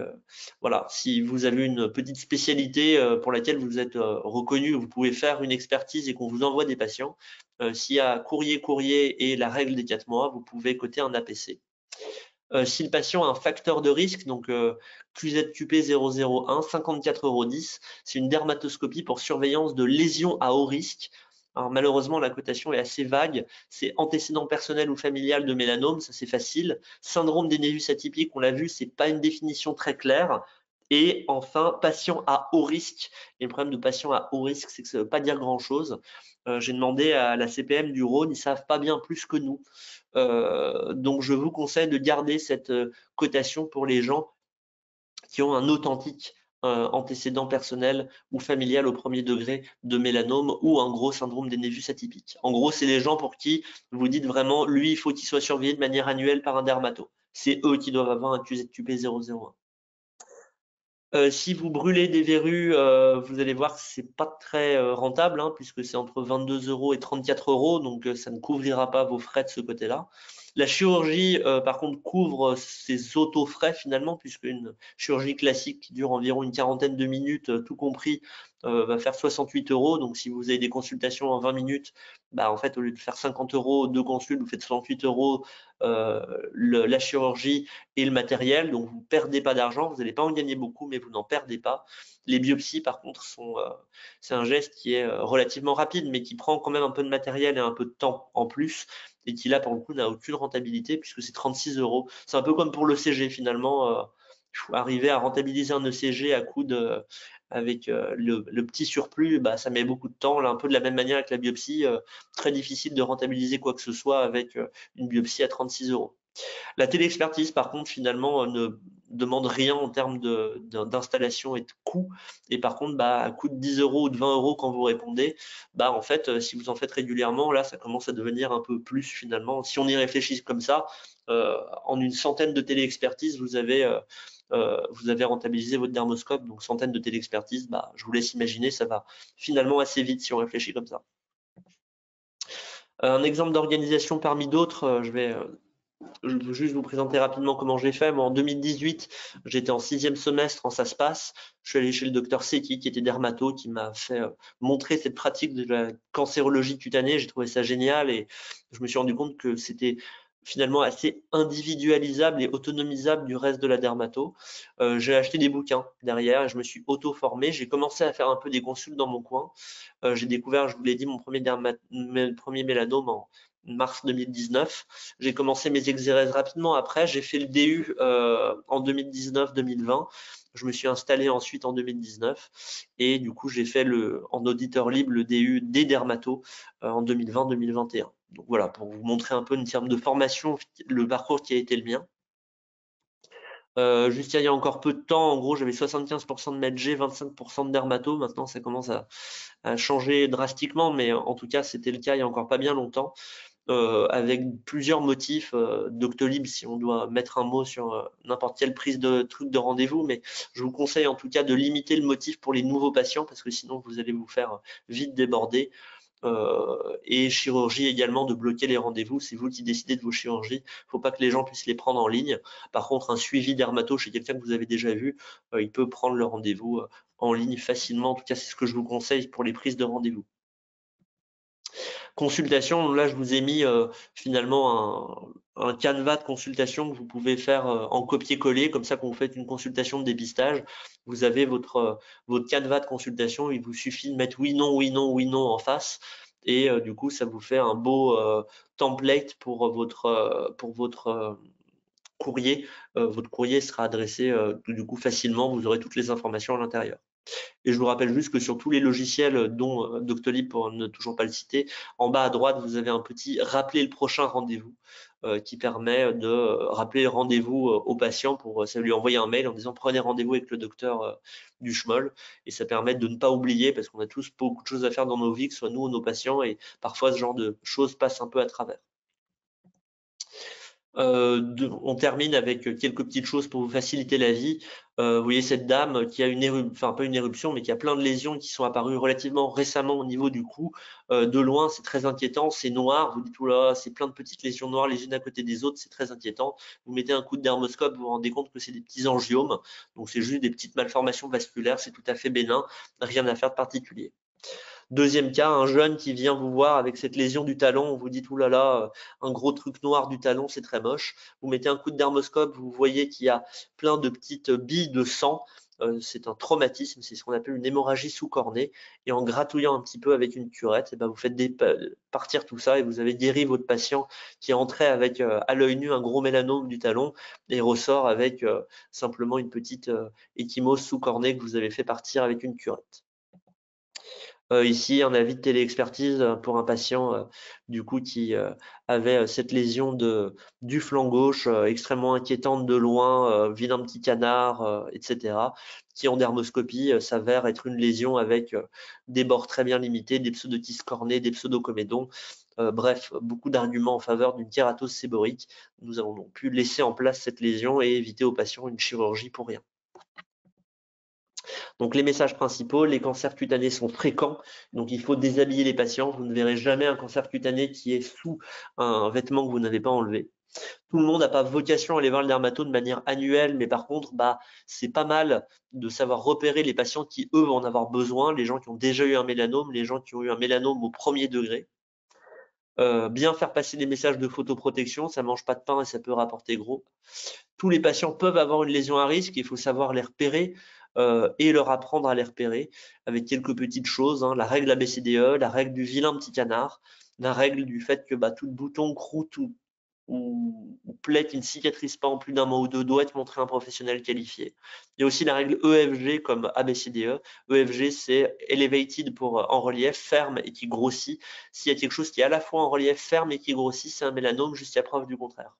voilà, si vous avez une petite spécialité pour laquelle vous êtes reconnu, vous pouvez faire une expertise et qu'on vous envoie des patients. S'il y a courrier et la règle des 4 mois, vous pouvez coter un APC. Si le patient a un facteur de risque, donc QZQP 001, 54,10 €, c'est une dermatoscopie pour surveillance de lésions à haut risque. Alors malheureusement, la cotation est assez vague. C'est antécédent personnel ou familial de mélanome, ça c'est facile. Syndrome des névus atypiques, on l'a vu, c'est pas une définition très claire. Et enfin, patient à haut risque. Et le problème de patient à haut risque, c'est que ça ne veut pas dire grand-chose. J'ai demandé à la CPM du Rhône, ils savent pas bien plus que nous. Donc je vous conseille de garder cette cotation pour les gens qui ont un authentique antécédent personnel ou familial au premier degré de mélanome ou un gros syndrome des névus atypique. En gros, c'est les gens pour qui vous dites vraiment, lui, il faut qu'il soit surveillé de manière annuelle par un dermato. C'est eux qui doivent avoir un QZQP 001. Si vous brûlez des verrues, vous allez voir que c'est pas très rentable, hein, puisque c'est entre 22 € et 34 €, donc ça ne couvrira pas vos frais de ce côté-là. La chirurgie, par contre, couvre ses auto-frais finalement, puisque une chirurgie classique qui dure environ une quarantaine de minutes, tout compris, va faire 68 €. Donc si vous avez des consultations en 20 minutes, bah en fait au lieu de faire 50 € deux consultes, vous faites 68 € la chirurgie et le matériel, donc vous ne perdez pas d'argent, vous n'allez pas en gagner beaucoup, mais vous n'en perdez pas. Les biopsies, par contre, c'est un geste qui est relativement rapide, mais qui prend quand même un peu de matériel et un peu de temps en plus, et qui là, pour le coup, n'a aucune rentabilité, puisque c'est 36 €. C'est un peu comme pour l'ECG, finalement. Il faut arriver à rentabiliser un ECG à coup de, avec le petit surplus, bah, ça met beaucoup de temps. Là, un peu de la même manière avec la biopsie, très difficile de rentabiliser quoi que ce soit avec une biopsie à 36 €. La téléexpertise, par contre, finalement, ne demande rien en termes d'installation et de coût. Et par contre, bah, à coût de 10 € ou de 20 € quand vous répondez, bah, en fait, si vous en faites régulièrement, là, ça commence à devenir un peu plus finalement. Si on y réfléchit comme ça, en une centaine de téléexpertises, vous avez rentabilisé votre dermoscope. Donc, centaines de téléexpertises, bah, je vous laisse imaginer, ça va finalement assez vite si on réfléchit comme ça. Un exemple d'organisation parmi d'autres, je vais juste vous présenter rapidement comment j'ai fait. Moi, en 2018, j'étais en 6e semestre en ça se passe. Je suis allé chez le docteur Seki, qui était dermato, qui m'a fait montrer cette pratique de la cancérologie cutanée. J'ai trouvé ça génial et je me suis rendu compte que c'était finalement assez individualisable et autonomisable du reste de la dermato. J'ai acheté des bouquins derrière et je me suis auto-formé. J'ai commencé à faire un peu des consultes dans mon coin. J'ai découvert, je vous l'ai dit, mon premier mélanome en mars 2019. J'ai commencé mes exérèses rapidement après. J'ai fait le DU en 2019-2020. Je me suis installé ensuite en 2019 et du coup j'ai fait en auditeur libre le DU des dermatos en 2020-2021. Donc voilà, pour vous montrer un peu une terme de formation, le parcours qui a été le mien. Juste il y a encore peu de temps, en gros, j'avais 75% de MedG, 25% de dermato. Maintenant, ça commence à changer drastiquement, mais en tout cas, c'était le cas il y a encore pas bien longtemps. Avec plusieurs motifs Doctolib, si on doit mettre un mot sur n'importe quelle prise de truc de rendez-vous, mais je vous conseille en tout cas de limiter le motif pour les nouveaux patients parce que sinon vous allez vous faire vite déborder. Et chirurgie également, de bloquer les rendez-vous. C'est vous qui décidez de vos chirurgies. Il ne faut pas que les gens puissent les prendre en ligne. Par contre, un suivi dermato chez quelqu'un que vous avez déjà vu, il peut prendre le rendez-vous en ligne facilement. En tout cas, c'est ce que je vous conseille pour les prises de rendez-vous. Consultation, là je vous ai mis finalement un canevas de consultation que vous pouvez faire en copier-coller, comme ça quand vous faites une consultation de dépistage, vous avez votre canevas de consultation, il vous suffit de mettre oui, non, oui, non, oui, non en face, et du coup ça vous fait un beau template pour votre courrier. Votre courrier sera adressé du coup facilement, vous aurez toutes les informations à l'intérieur. Et je vous rappelle juste que sur tous les logiciels, dont Doctolib pour ne toujours pas le citer, en bas à droite, vous avez un petit « Rappeler le prochain rendez-vous » qui permet de rappeler le rendez-vous au patient pour ça lui envoyer un mail en disant « Prenez rendez-vous avec le docteur du Schmoll » et ça permet de ne pas oublier parce qu'on a tous beaucoup de choses à faire dans nos vies, que ce soit nous ou nos patients, et parfois ce genre de choses passe un peu à travers. On termine avec quelques petites choses pour vous faciliter la vie. Vous voyez cette dame qui a une éruption, enfin pas une éruption, mais qui a plein de lésions qui sont apparues relativement récemment au niveau du cou. De loin, c'est très inquiétant, c'est noir. Vous dites oula, c'est plein de petites lésions noires les unes à côté des autres, c'est très inquiétant. Vous mettez un coup de dermoscope, vous vous rendez compte que c'est des petits angiomes, donc c'est juste des petites malformations vasculaires, c'est tout à fait bénin, rien à faire de particulier. Deuxième cas, un jeune qui vient vous voir avec cette lésion du talon, vous dites oulala, un gros truc noir du talon, c'est très moche. Vous mettez un coup de dermoscope, vous voyez qu'il y a plein de petites billes de sang. C'est un traumatisme, c'est ce qu'on appelle une hémorragie sous-cornée. Et en gratouillant un petit peu avec une curette, vous faites partir tout ça et vous avez guéri votre patient qui est entré avec à l'œil nu un gros mélanome du talon et ressort avec simplement une petite ecchymose sous-cornée que vous avez fait partir avec une curette. Ici, un avis de téléexpertise pour un patient du coup qui avait cette lésion du flanc gauche extrêmement inquiétante de loin, vilain petit canard, etc., qui en dermoscopie s'avère être une lésion avec des bords très bien limités, des pseudotisses cornés, des pseudocomédons. Bref, beaucoup d'arguments en faveur d'une kératose séborique. Nous avons donc pu laisser en place cette lésion et éviter aux patients une chirurgie pour rien. Donc les messages principaux, les cancers cutanés sont fréquents, donc il faut déshabiller les patients. Vous ne verrez jamais un cancer cutané qui est sous un vêtement que vous n'avez pas enlevé. Tout le monde n'a pas vocation à aller voir le dermato de manière annuelle, mais par contre, c'est pas mal de savoir repérer les patients qui, eux, vont en avoir besoin, les gens qui ont déjà eu un mélanome, les gens qui ont eu un mélanome au premier degré. Bien faire passer des messages de photoprotection, ça mange pas de pain et ça peut rapporter gros. Tous les patients peuvent avoir une lésion à risque, il faut savoir les repérer et leur apprendre à les repérer avec quelques petites choses, hein, la règle ABCDE, la règle du vilain petit canard, la règle du fait que tout bouton, croûte ou plaie qui ne cicatrise pas en plus d'un mois ou deux doit être montré à un professionnel qualifié. Il y a aussi la règle EFG comme ABCDE. EFG, c'est elevated pour en relief, ferme et qui grossit. S'il y a quelque chose qui est à la fois en relief, ferme et qui grossit, c'est un mélanome jusqu'à preuve du contraire.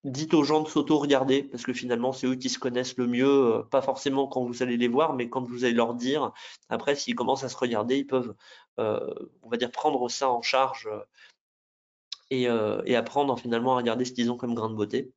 Dites aux gens de s'auto-regarder parce que finalement c'est eux qui se connaissent le mieux, pas forcément quand vous allez les voir, mais quand vous allez leur dire. Après, s'ils commencent à se regarder, ils peuvent, on va dire, prendre ça en charge et apprendre finalement à regarder ce qu'ils ont comme grain de beauté.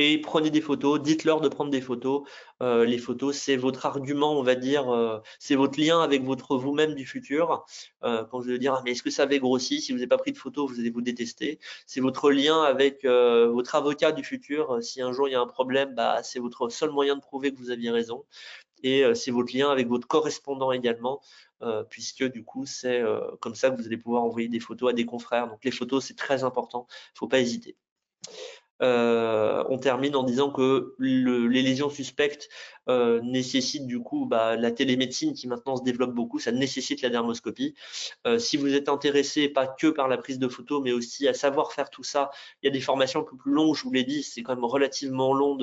Et prenez des photos, dites-leur de prendre des photos. Les photos, c'est votre argument, on va dire, c'est votre lien avec votre vous-même du futur. Quand vous allez dire, ah, mais est-ce que ça avait grossi? Si vous n'avez pas pris de photos, vous allez vous détester. C'est votre lien avec votre avocat du futur. Si un jour il y a un problème, c'est votre seul moyen de prouver que vous aviez raison. Et c'est votre lien avec votre correspondant également, puisque du coup, c'est comme ça que vous allez pouvoir envoyer des photos à des confrères. Donc les photos, c'est très important, il ne faut pas hésiter. On termine en disant que les lésions suspectes nécessitent du coup la télémédecine qui maintenant se développe beaucoup, ça nécessite la dermoscopie. Si vous êtes intéressé pas que par la prise de photos, mais aussi à savoir faire tout ça, il y a des formations un peu plus longues, je vous l'ai dit, c'est quand même relativement long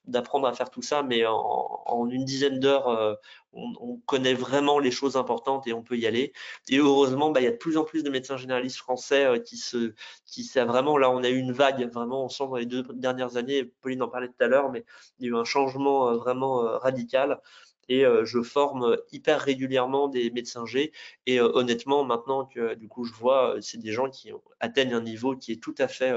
d'apprendre à faire tout ça, mais en une dizaine d'heures, on connaît vraiment les choses importantes et on peut y aller. Et heureusement, il y a de plus en plus de médecins généralistes français qui vraiment, là, on a eu une vague vraiment ensemble dans les 2 dernières années. Pauline en parlait tout à l'heure, mais il y a eu un changement vraiment radical. Et je forme hyper régulièrement des médecins G. Et honnêtement, maintenant que du coup je vois, c'est des gens qui atteignent un niveau qui est tout à fait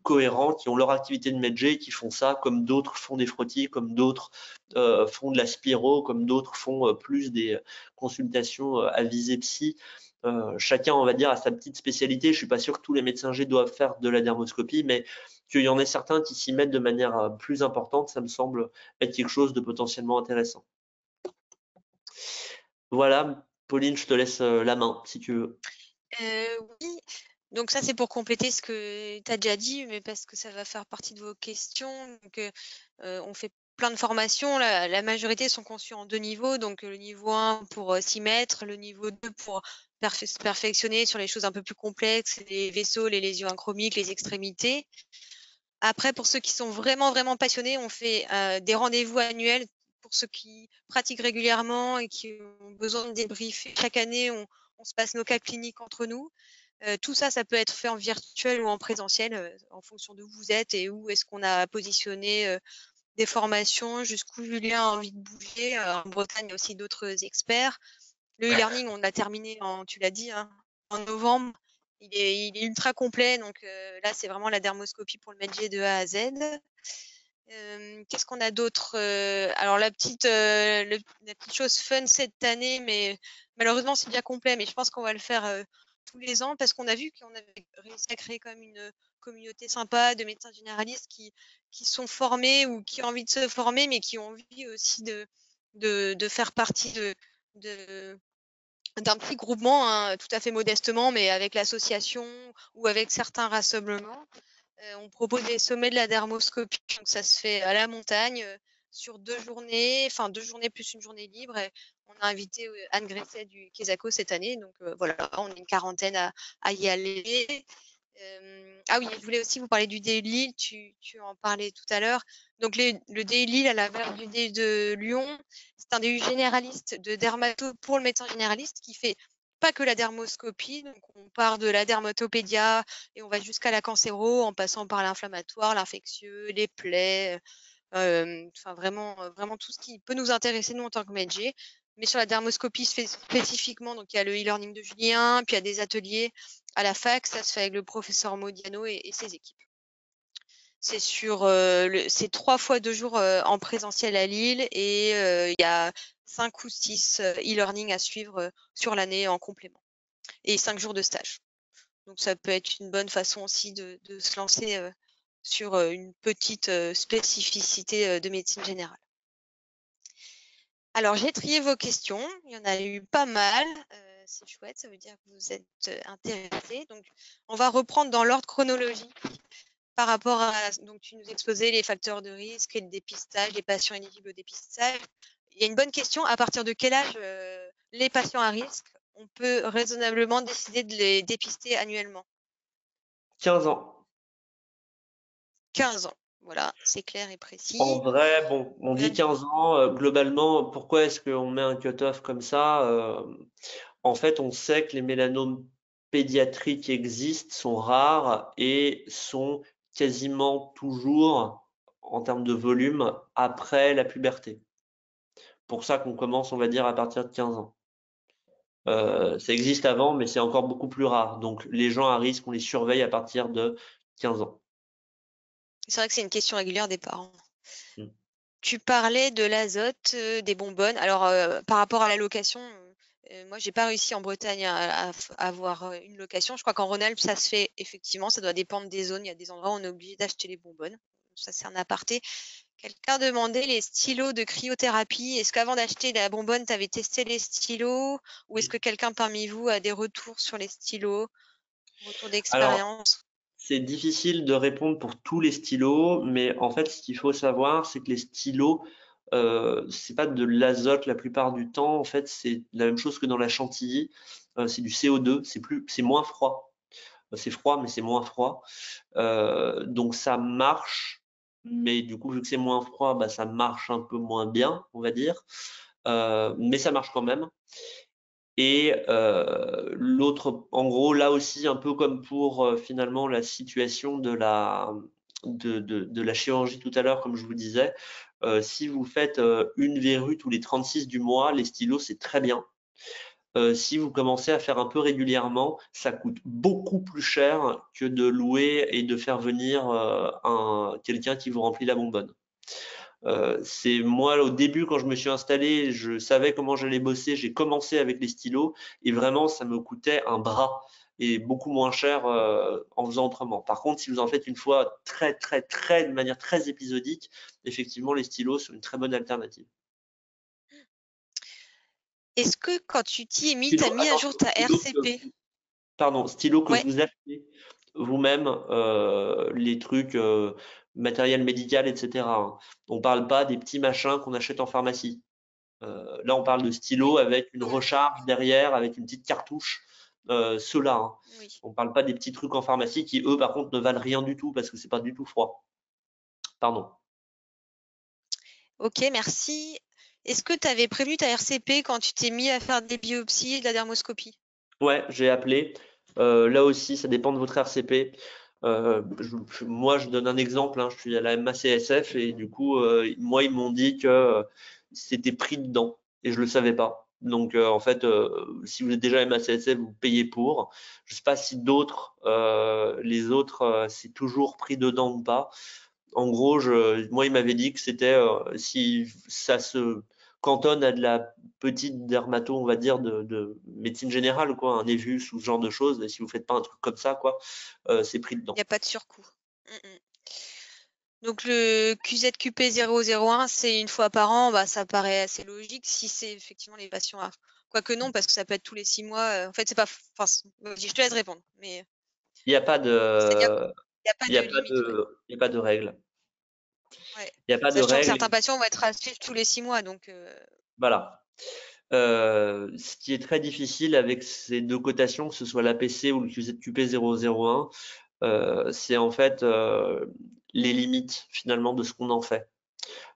cohérent, qui ont leur activité de médecin, qui font ça comme d'autres font des frottis, comme d'autres font de la spiro, comme d'autres font plus des consultations à visée psy. Chacun, on va dire, a sa petite spécialité. Je suis pas sûr que tous les médecins G doivent faire de la dermoscopie, mais qu'il y en ait certains qui s'y mettent de manière plus importante, ça me semble être quelque chose de potentiellement intéressant. Voilà, Pauline, je te laisse la main si tu veux. Oui, donc ça c'est pour compléter ce que tu as déjà dit, mais parce que ça va faire partie de vos questions. Donc, on fait plein de formations, la majorité sont conçues en 2 niveaux, donc le niveau 1 pour s'y mettre, le niveau 2 pour se perfectionner sur les choses un peu plus complexes, les vaisseaux, les lésions achromiques, les extrémités. Après, pour ceux qui sont vraiment, vraiment passionnés, on fait des rendez-vous annuels pour ceux qui pratiquent régulièrement et qui ont besoin de débriefer. Chaque année, on se passe nos cas cliniques entre nous. Tout ça, ça peut être fait en virtuel ou en présentiel, en fonction d'où vous êtes et où est-ce qu'on a positionné des formations, jusqu'où Julien a envie de bouger. En Bretagne, il y a aussi d'autres experts. Le e-learning, on l'a terminé tu l'as dit, hein, en novembre. Il est ultra complet, donc là, c'est vraiment la dermoscopie pour le métier de A à Z. Qu'est-ce qu'on a d'autre? Alors la petite chose fun cette année, mais malheureusement, c'est bien complet, mais je pense qu'on va le faire tous les ans parce qu'on a vu qu'on avait réussi à créer quand même une communauté sympa de médecins généralistes qui sont formés ou qui ont envie de se former, mais qui ont envie aussi de faire partie d'un petit groupement, hein, tout à fait modestement, mais avec l'association ou avec certains rassemblements. On propose des sommets de la dermoscopie, donc ça se fait à la montagne sur 2 journées, enfin 2 journées plus une journée libre. Et on a invité Anne Gresset du Quesaco cette année, donc voilà, on est une quarantaine à y aller. Ah oui, je voulais aussi vous parler du DU de Lille, tu en parlais tout à l'heure. Donc le DU de Lille, à l'inverse du DU de Lyon, c'est un DU généraliste de dermato pour le médecin généraliste qui fait pas que la dermoscopie. Donc on part de la dermatopédia et on va jusqu'à la cancéro en passant par l'inflammatoire, l'infectieux, les plaies, enfin vraiment tout ce qui peut nous intéresser nous en tant que médecin. Mais sur la dermoscopie spécifiquement, donc il y a le e-learning de Julien, puis il y a des ateliers à la fac, ça se fait avec le professeur Modiano et ses équipes. C'est c'est 3 fois 2 jours en présentiel à Lille et il y a 5 ou 6 e-learning à suivre sur l'année en complément et 5 jours de stage. Donc ça peut être une bonne façon aussi de se lancer sur une petite spécificité de médecine générale. Alors, j'ai trié vos questions. Il y en a eu pas mal. C'est chouette, ça veut dire que vous êtes intéressés. Donc, on va reprendre dans l'ordre chronologique par rapport à. Donc, tu nous exposais les facteurs de risque et le dépistage, les patients éligibles au dépistage. Il y a une bonne question. À partir de quel âge les patients à risque, on peut raisonnablement décider de les dépister annuellement? 15 ans. 15 ans. Voilà, c'est clair et précis. En vrai, bon, on dit 15 ans, globalement, pourquoi est-ce qu'on met un cut-off comme ça? En fait, on sait que les mélanomes pédiatriques existent, sont rares et sont quasiment toujours, en termes de volume, après la puberté. Pour ça qu'on commence, on va dire, à partir de 15 ans. Ça existe avant, mais c'est encore beaucoup plus rare. Donc, les gens à risque, on les surveille à partir de 15 ans. C'est vrai que c'est une question régulière des parents. Mm. Tu parlais de l'azote, des bonbonnes. Alors, par rapport à la location, moi, j'ai pas réussi en Bretagne à avoir une location. Je crois qu'en Rhône-Alpes, ça se fait effectivement. Ça doit dépendre des zones. Il y a des endroits où on est obligé d'acheter les bonbonnes. Ça, c'est un aparté. Quelqu'un demandait les stylos de cryothérapie. Est-ce qu'avant d'acheter la bonbonne, tu avais testé les stylos? Ou est-ce que quelqu'un parmi vous a des retours sur les stylos? Retour Alors, d'expérience? c'est difficile de répondre pour tous les stylos, mais en fait, ce qu'il faut savoir, c'est que les stylos, c'est pas de l'azote la plupart du temps. En fait, c'est la même chose que dans la chantilly. C'est du CO2. C'est moins froid. C'est froid, mais c'est moins froid. Donc ça marche, mais du coup, vu que c'est moins froid, bah, ça marche un peu moins bien, on va dire. Mais ça marche quand même. Et l'autre, en gros, là aussi, un peu comme pour finalement la situation de la chirurgie tout à l'heure, comme je vous disais, si vous faites une verrue tous les 36 du mois, les stylos, c'est très bien. Si vous commencez à faire un peu régulièrement, ça coûte beaucoup plus cher que de louer et de faire venir quelqu'un qui vous remplit la bonbonne. C'est moi au début quand je me suis installé, je savais comment j'allais bosser, j'ai commencé avec les stylos et vraiment ça me coûtait un bras et beaucoup moins cher en faisant autrement. Par contre, si vous en faites une fois de manière très épisodique, effectivement les stylos sont une très bonne alternative. Est-ce que quand tu t'y es mis, tu as mis à jour ta RCP? Stylo que Ouais. vous achetez vous-même, les trucs matériel médical, etc. Hein. On parle pas des petits machins qu'on achète en pharmacie. Là, on parle de stylo avec une recharge derrière, avec une petite cartouche. Ceux-là. Hein. Oui. On parle pas des petits trucs en pharmacie qui, eux, par contre, ne valent rien du tout parce que c'est pas du tout froid. Pardon. Ok, merci. Est-ce que tu avais prévenu ta RCP quand tu t'es mis à faire des biopsies et de la dermoscopie? Ouais, j'ai appelé. Là aussi, ça dépend de votre RCP. Moi, je donne un exemple. Hein, je suis à la MACSF et du coup, moi, ils m'ont dit que c'était pris dedans et je le savais pas. Donc, en fait, si vous êtes déjà MACSF, vous payez pour. Je sais pas si d'autres, les autres, c'est toujours pris dedans ou pas. En gros, moi, il m'avait dit que c'était si ça se cantonne à de la petite dermato, on va dire, de médecine générale, quoi, un évus ou ce genre de choses. Et si vous faites pas un truc comme ça, quoi, c'est pris Il dedans. n'y a pas de surcoût. Donc le QZQP001, c'est une fois par an, bah, ça paraît assez logique si c'est effectivement les patients à. Quoique non, parce que ça peut être tous les 6 mois. En fait, c'est pas. Enfin, je te laisse répondre. Mais Il n'y a pas c'est-à-dire de, qu'il n'y a pas il y de a pas limite. Ouais. de, il y a pas de règle. Ouais. Il n'y a pas de Sachant que règle. certains patients vont être à suivre tous les 6 mois. Donc, Voilà. Ce qui est très difficile avec ces deux cotations, que ce soit l'APC ou le QZQP001, c'est en fait les limites finalement de ce qu'on en fait.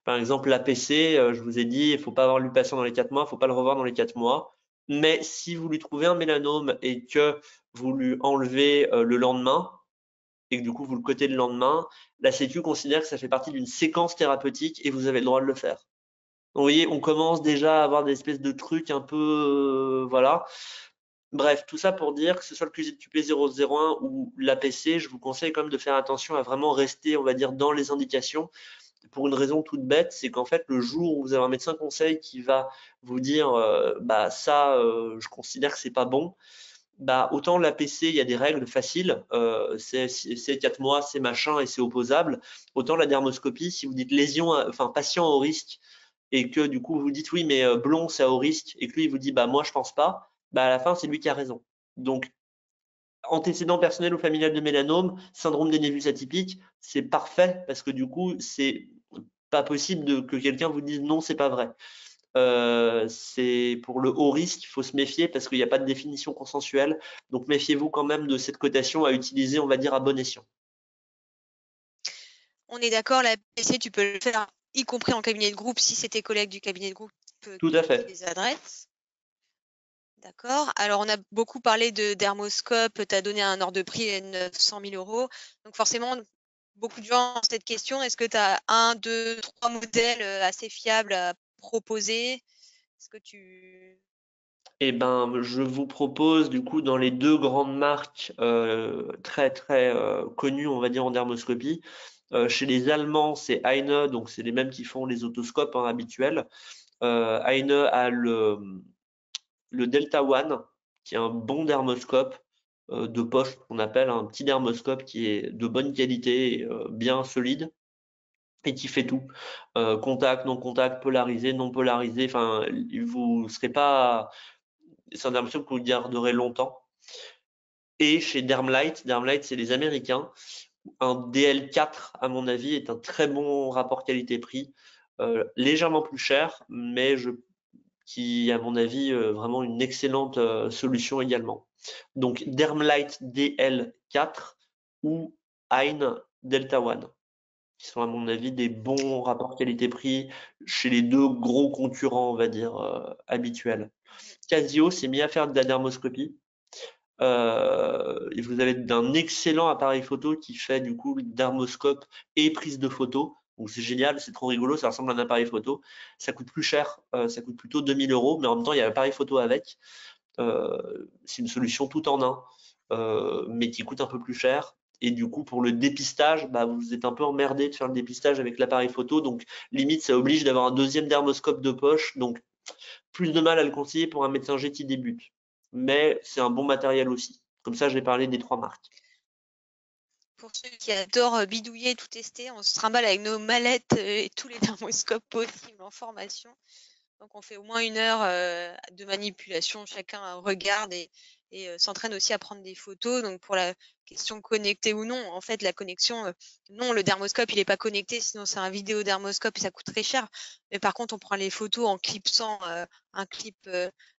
Par exemple, l'APC, je vous ai dit, il ne faut pas avoir lu le patient dans les 4 mois, il ne faut pas le revoir dans les 4 mois. Mais si vous lui trouvez un mélanome et que vous lui enlevez le lendemain, et que du coup vous le cotez le lendemain, la Sécu considère que ça fait partie d'une séquence thérapeutique et vous avez le droit de le faire. Donc, vous voyez, on commence déjà à avoir des espèces de trucs un peu, voilà. Bref, tout ça pour dire que ce soit le QZQP 001 ou l'APC, je vous conseille quand même de faire attention à vraiment rester, on va dire, dans les indications pour une raison toute bête, c'est qu'en fait, le jour où vous avez un médecin conseil qui va vous dire bah ça, je considère que c'est pas bon, bah autant l'APC, il y a des règles faciles, c'est 4 mois, c'est machin et c'est opposable. Autant la dermoscopie, si vous dites lésion, enfin patient au risque, et que du coup vous dites oui mais blond c'est à haut risque, et que lui il vous dit bah moi je pense pas, bah à la fin c'est lui qui a raison. Donc antécédent personnel ou familial de mélanome, syndrome des névus atypiques, c'est parfait parce que du coup, c'est pas possible que quelqu'un vous dise non, c'est pas vrai. C'est pour le haut risque, il faut se méfier parce qu'il n'y a pas de définition consensuelle. Donc méfiez-vous quand même de cette cotation à utiliser, on va dire, à bon escient. On est d'accord, la PC, tu peux le faire, y compris en cabinet de groupe, si c'est tes collègues du cabinet de groupe Tout à fait. qui les adressent. D'accord. Alors, on a beaucoup parlé de dermoscope, tu as donné un ordre de prix à 900 000 €. Donc, forcément, beaucoup de gens ont cette question. Est-ce que tu as 1, 2, 3 modèles assez fiables à proposer? Est-ce que tu... Eh ben, je vous propose du coup dans les deux grandes marques très connues, on va dire en dermoscopie. Chez les Allemands, c'est Heine, donc c'est les mêmes qui font les otoscopes hein, habituels. Heine a le Delta One, qui est un bon dermoscope de poche, qu'on appelle un petit dermoscope qui est de bonne qualité, bien solide et qui fait tout. Contact, non contact, polarisé, non polarisé. Enfin, vous serez pas. C'est un dermoscope que vous garderez longtemps. Et chez Dermlight, Dermlight c'est les Américains. Un DL4, à mon avis, est un très bon rapport qualité-prix, légèrement plus cher, mais qui, à mon avis, vraiment une excellente solution également. Donc Dermlight DL4 ou Hein Delta One, qui sont à mon avis des bons rapports qualité-prix chez les deux gros concurrents, on va dire, habituels. Casio s'est mis à faire de la dermoscopie. Et vous avez un excellent appareil photo qui fait du coup dermoscope et prise de photo. Donc c'est génial, c'est trop rigolo, ça ressemble à un appareil photo. Ça coûte plus cher, ça coûte plutôt 2000 €, mais en même temps il y a l'appareil photo avec. C'est une solution tout en un, mais qui coûte un peu plus cher. Et du coup, pour le dépistage, bah, vous êtes un peu emmerdé de faire le dépistage avec l'appareil photo. Donc, limite, ça oblige d'avoir un deuxième dermoscope de poche. Donc, plus de mal à le conseiller pour un médecin G qui débute. Mais c'est un bon matériel aussi. Comme ça, j'ai parlé des 3 marques. Pour ceux qui adorent bidouiller et tout tester, on se trimballe avec nos mallettes et tous les dermoscopes possibles en formation. Donc, on fait au moins 1 heure de manipulation. Chacun regarde et s'entraîne aussi à prendre des photos. Donc, pour la question connectée ou non, en fait, la connexion, non, le dermoscope, il n'est pas connecté, sinon c'est un vidéodermoscope et ça coûte très cher. Mais par contre, on prend les photos en clipsant un clip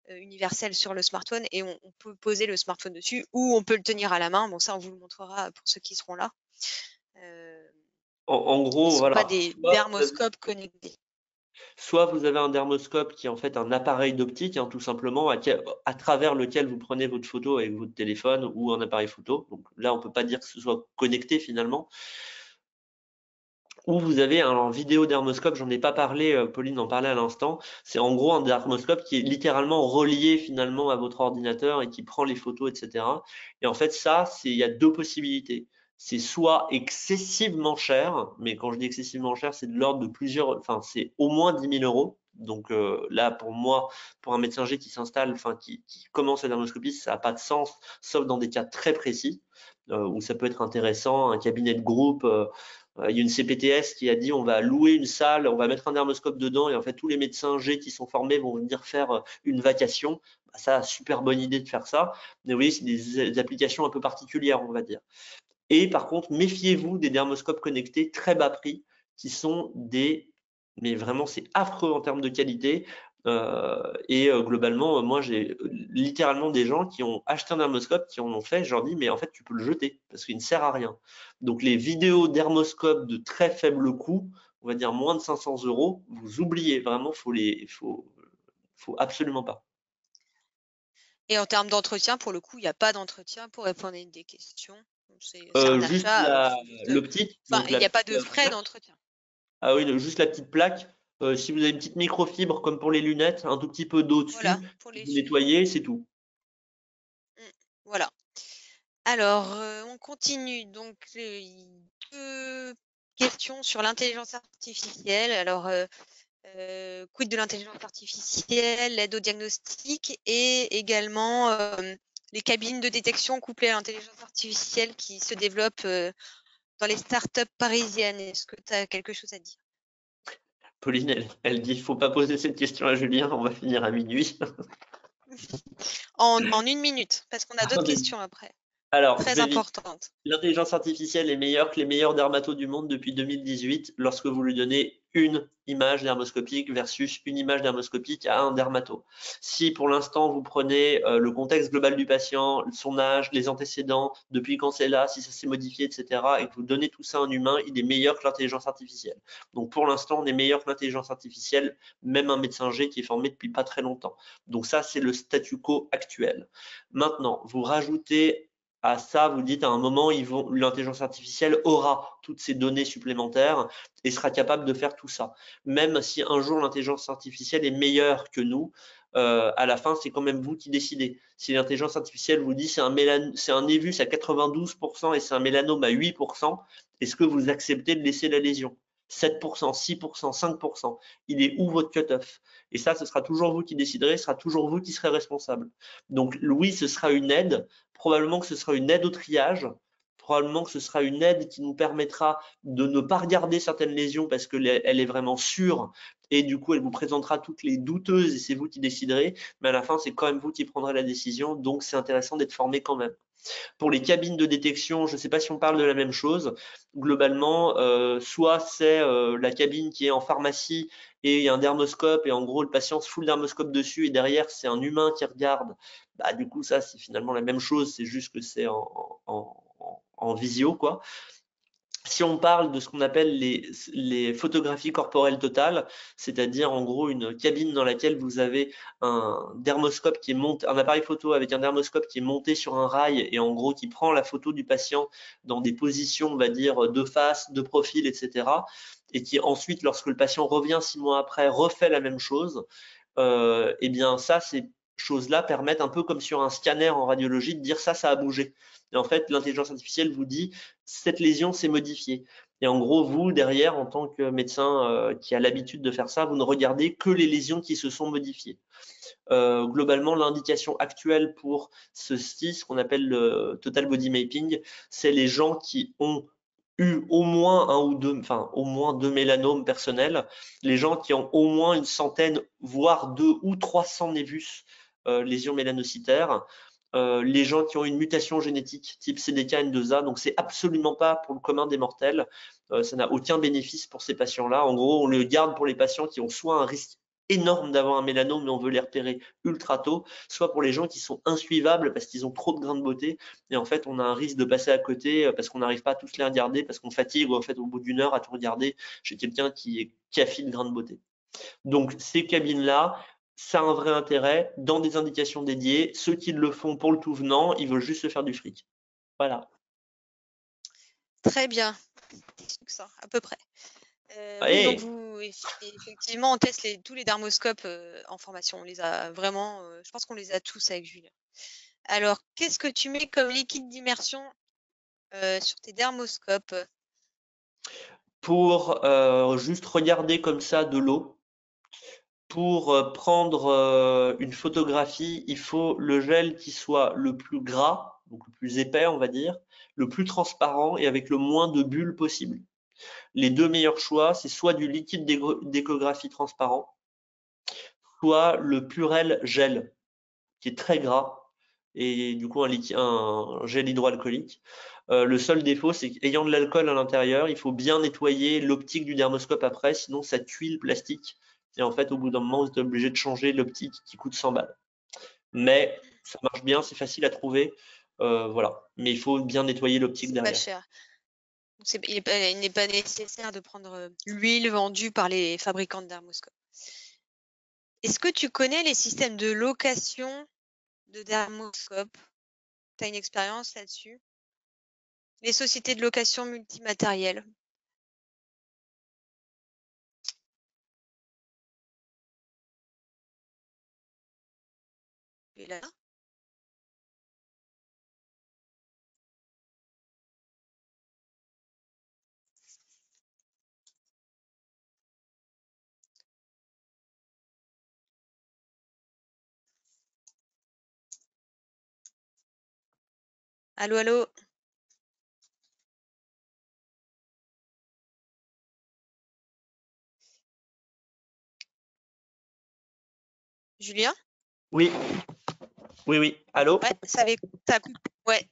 universel sur le smartphone et on peut poser le smartphone dessus ou on peut le tenir à la main. Bon, ça, on vous le montrera pour ceux qui seront là. En Ils gros, ne sont voilà. pas des dermoscopes connectés. Soit vous avez un dermoscope qui est en fait un appareil d'optique, hein, tout simplement, à travers lequel vous prenez votre photo avec votre téléphone ou un appareil photo. Donc là, on peut pas dire que ce soit connecté finalement. Ou vous avez un vidéodermoscope, j'en ai pas parlé, Pauline en parlait à l'instant. C'est en gros un dermoscope qui est littéralement relié finalement à votre ordinateur et qui prend les photos, etc. Et en fait, ça, il y a deux possibilités. C'est soit excessivement cher, mais quand je dis excessivement cher, c'est de l'ordre de enfin, c'est au moins 10 000 €. Donc là, pour moi, pour un médecin G qui s'installe, enfin qui commence la dermoscopie, ça n'a pas de sens, sauf dans des cas très précis, où ça peut être intéressant, un cabinet de groupe. Il y a une CPTS qui a dit on va louer une salle, on va mettre un dermoscope dedans et en fait tous les médecins G qui sont formés vont venir faire une vacation. Bah, ça, super bonne idée de faire ça. Mais oui, c'est des applications un peu particulières, on va dire. Et par contre, méfiez-vous des dermoscopes connectés très bas prix qui sont mais vraiment c'est affreux en termes de qualité. Globalement, moi, j'ai littéralement des gens qui ont acheté un dermoscope, qui en ont fait. Je leur dis, mais en fait, tu peux le jeter parce qu'il ne sert à rien. Donc, les vidéos dermoscopes de très faible coût, on va dire moins de 500 €, vous oubliez vraiment, faut absolument pas. Et en termes d'entretien, pour le coup, il n'y a pas d'entretien pour répondre à une des questions. C'est un Juste achat. l'optique, Enfin, donc il la n'y a pas petite de frais plaque. d'entretien. Ah oui, juste la petite plaque. Si vous avez une petite microfibre comme pour les lunettes, un tout petit peu d'eau Voilà, dessus, pour vous l'essuyer. nettoyez, c'est tout. Voilà. Alors, on continue. Donc, deux questions sur l'intelligence artificielle. Alors, quid de l'intelligence artificielle, l'aide au diagnostic et également les cabines de détection couplées à l'intelligence artificielle qui se développent dans les startups parisiennes. Est-ce que tu as quelque chose à dire? Pauline, elle dit, faut pas poser cette question à Julien, on va finir à minuit. En 1 minute, parce qu'on a d'autres questions après, Alors, je très vais vite. importantes. L'intelligence artificielle est meilleure que les meilleurs dermatos du monde depuis 2018 lorsque vous lui donnez une image dermoscopique versus une image dermoscopique à un dermato. Si pour l'instant vous prenez le contexte global du patient, son âge, les antécédents, depuis quand c'est là, si ça s'est modifié, etc., et que vous donnez tout ça à un humain, il est meilleur que l'intelligence artificielle. Donc pour l'instant, on est meilleur que l'intelligence artificielle, même un médecin G qui est formé depuis pas très longtemps. Donc ça, c'est le statu quo actuel. Maintenant, vous rajoutez à ça, vous dites à un moment, l'intelligence artificielle aura toutes ces données supplémentaires et sera capable de faire tout ça. Même si un jour l'intelligence artificielle est meilleure que nous, à la fin, c'est quand même vous qui décidez. Si l'intelligence artificielle vous dit c'est un névus à 92% et c'est un mélanome à 8%, est-ce que vous acceptez de laisser la lésion? 7%, 6%, 5%, il est où votre cut-off? Et ça, ce sera toujours vous qui déciderez, ce sera toujours vous qui serez responsable. Donc oui, ce sera une aide, probablement que ce sera une aide au triage, probablement que ce sera une aide qui nous permettra de ne pas regarder certaines lésions parce qu'elle est vraiment sûre et du coup elle vous présentera toutes les douteuses et c'est vous qui déciderez, mais à la fin c'est quand même vous qui prendrez la décision, donc c'est intéressant d'être formé quand même. Pour les cabines de détection, je ne sais pas si on parle de la même chose. Globalement, soit c'est la cabine qui est en pharmacie et il y a un dermoscope et en gros le patient se fout le dermoscope dessus et derrière c'est un humain qui regarde. Bah, du coup ça c'est finalement la même chose, c'est juste que c'est en visio quoi. Si on parle de ce qu'on appelle les photographies corporelles totales, c'est-à-dire en gros une cabine dans laquelle vous avez un dermoscope qui est monté, un appareil photo avec un dermoscope qui est monté sur un rail et en gros qui prend la photo du patient dans des positions, on va dire, de face, de profil, etc. Et qui ensuite, lorsque le patient revient 6 mois après, refait la même chose, eh bien ça, ces choses-là permettent un peu comme sur un scanner en radiologie de dire ça a bougé. Et en fait, l'intelligence artificielle vous dit cette lésion s'est modifiée. Et en gros, vous, derrière, en tant que médecin qui a l'habitude de faire ça, vous ne regardez que les lésions qui se sont modifiées. Globalement, l'indication actuelle pour ceci, ce qu'on appelle le total body mapping, c'est les gens qui ont eu au moins au moins 2 mélanomes personnels, les gens qui ont au moins une centaine, voire 2 ou 300 névus, lésions mélanocytaires, les gens qui ont une mutation génétique type CDKN2A, donc c'est absolument pas pour le commun des mortels, ça n'a aucun bénéfice pour ces patients-là. En gros, on le garde pour les patients qui ont soit un risque énorme d'avoir un mélanome, mais on veut les repérer ultra tôt, soit pour les gens qui sont insuivables parce qu'ils ont trop de grains de beauté, et en fait, on a un risque de passer à côté parce qu'on n'arrive pas à tous les regarder, parce qu'on fatigue en fait au bout d'1 heure à tout regarder chez quelqu'un qui a fait de grains de beauté. Donc, ces cabines-là, ça a un vrai intérêt dans des indications dédiées. Ceux qui le font pour le tout venant, ils veulent juste se faire du fric. Voilà. Très bien, ça, à peu près. Oui, donc effectivement, on teste tous les dermoscopes en formation. On les a vraiment, je pense qu'on les a tous avec Julien. Alors, qu'est-ce que tu mets comme liquide d'immersion sur tes dermoscopes? Pour juste regarder comme ça de l'eau, pour prendre une photographie, il faut le gel qui soit le plus gras, donc le plus épais, on va dire, le plus transparent et avec le moins de bulles possible. Les deux meilleurs choix, c'est soit du liquide d'échographie transparent, soit le Purell Gel, qui est très gras, et du coup un gel hydroalcoolique. Le seul défaut, c'est qu'ayant de l'alcool à l'intérieur, il faut bien nettoyer l'optique du dermoscope après, sinon ça cuit le plastique. Et en fait, au bout d'un moment, vous êtes obligé de changer l'optique qui coûte 100 balles. Mais ça marche bien, c'est facile à trouver. Voilà. Mais il faut bien nettoyer l'optique C'est pas derrière. cher. Il n'est pas nécessaire de prendre l'huile vendue par les fabricants de dermoscopes. Est-ce que tu connais les systèmes de location de dermoscopes? Tu as une expérience là-dessus? Les sociétés de location multimatérielles. Tu es là? Allô, allô? Julien? Oui, oui. Allô? Ouais,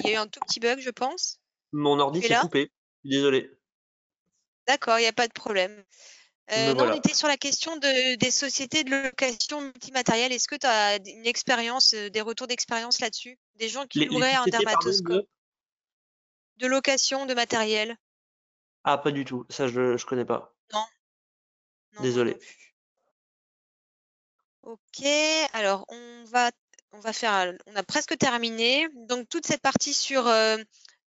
il y a eu un tout petit bug, je pense. Mon ordi Tu es s'est là? coupé. Désolé. D'accord, il n'y a pas de problème. Me Non, on voilà. était sur la question des sociétés de location multimatérielle. Est-ce que tu as une expérience, des retours d'expérience là-dessus? Des gens qui Les loueraient un sociétés, pardon, dermatoscope de location de matériel? Ah, pas du tout. Ça, je connais pas. Non, non, moi non Désolé. plus. Ok, alors on a presque terminé. Donc toute cette partie sur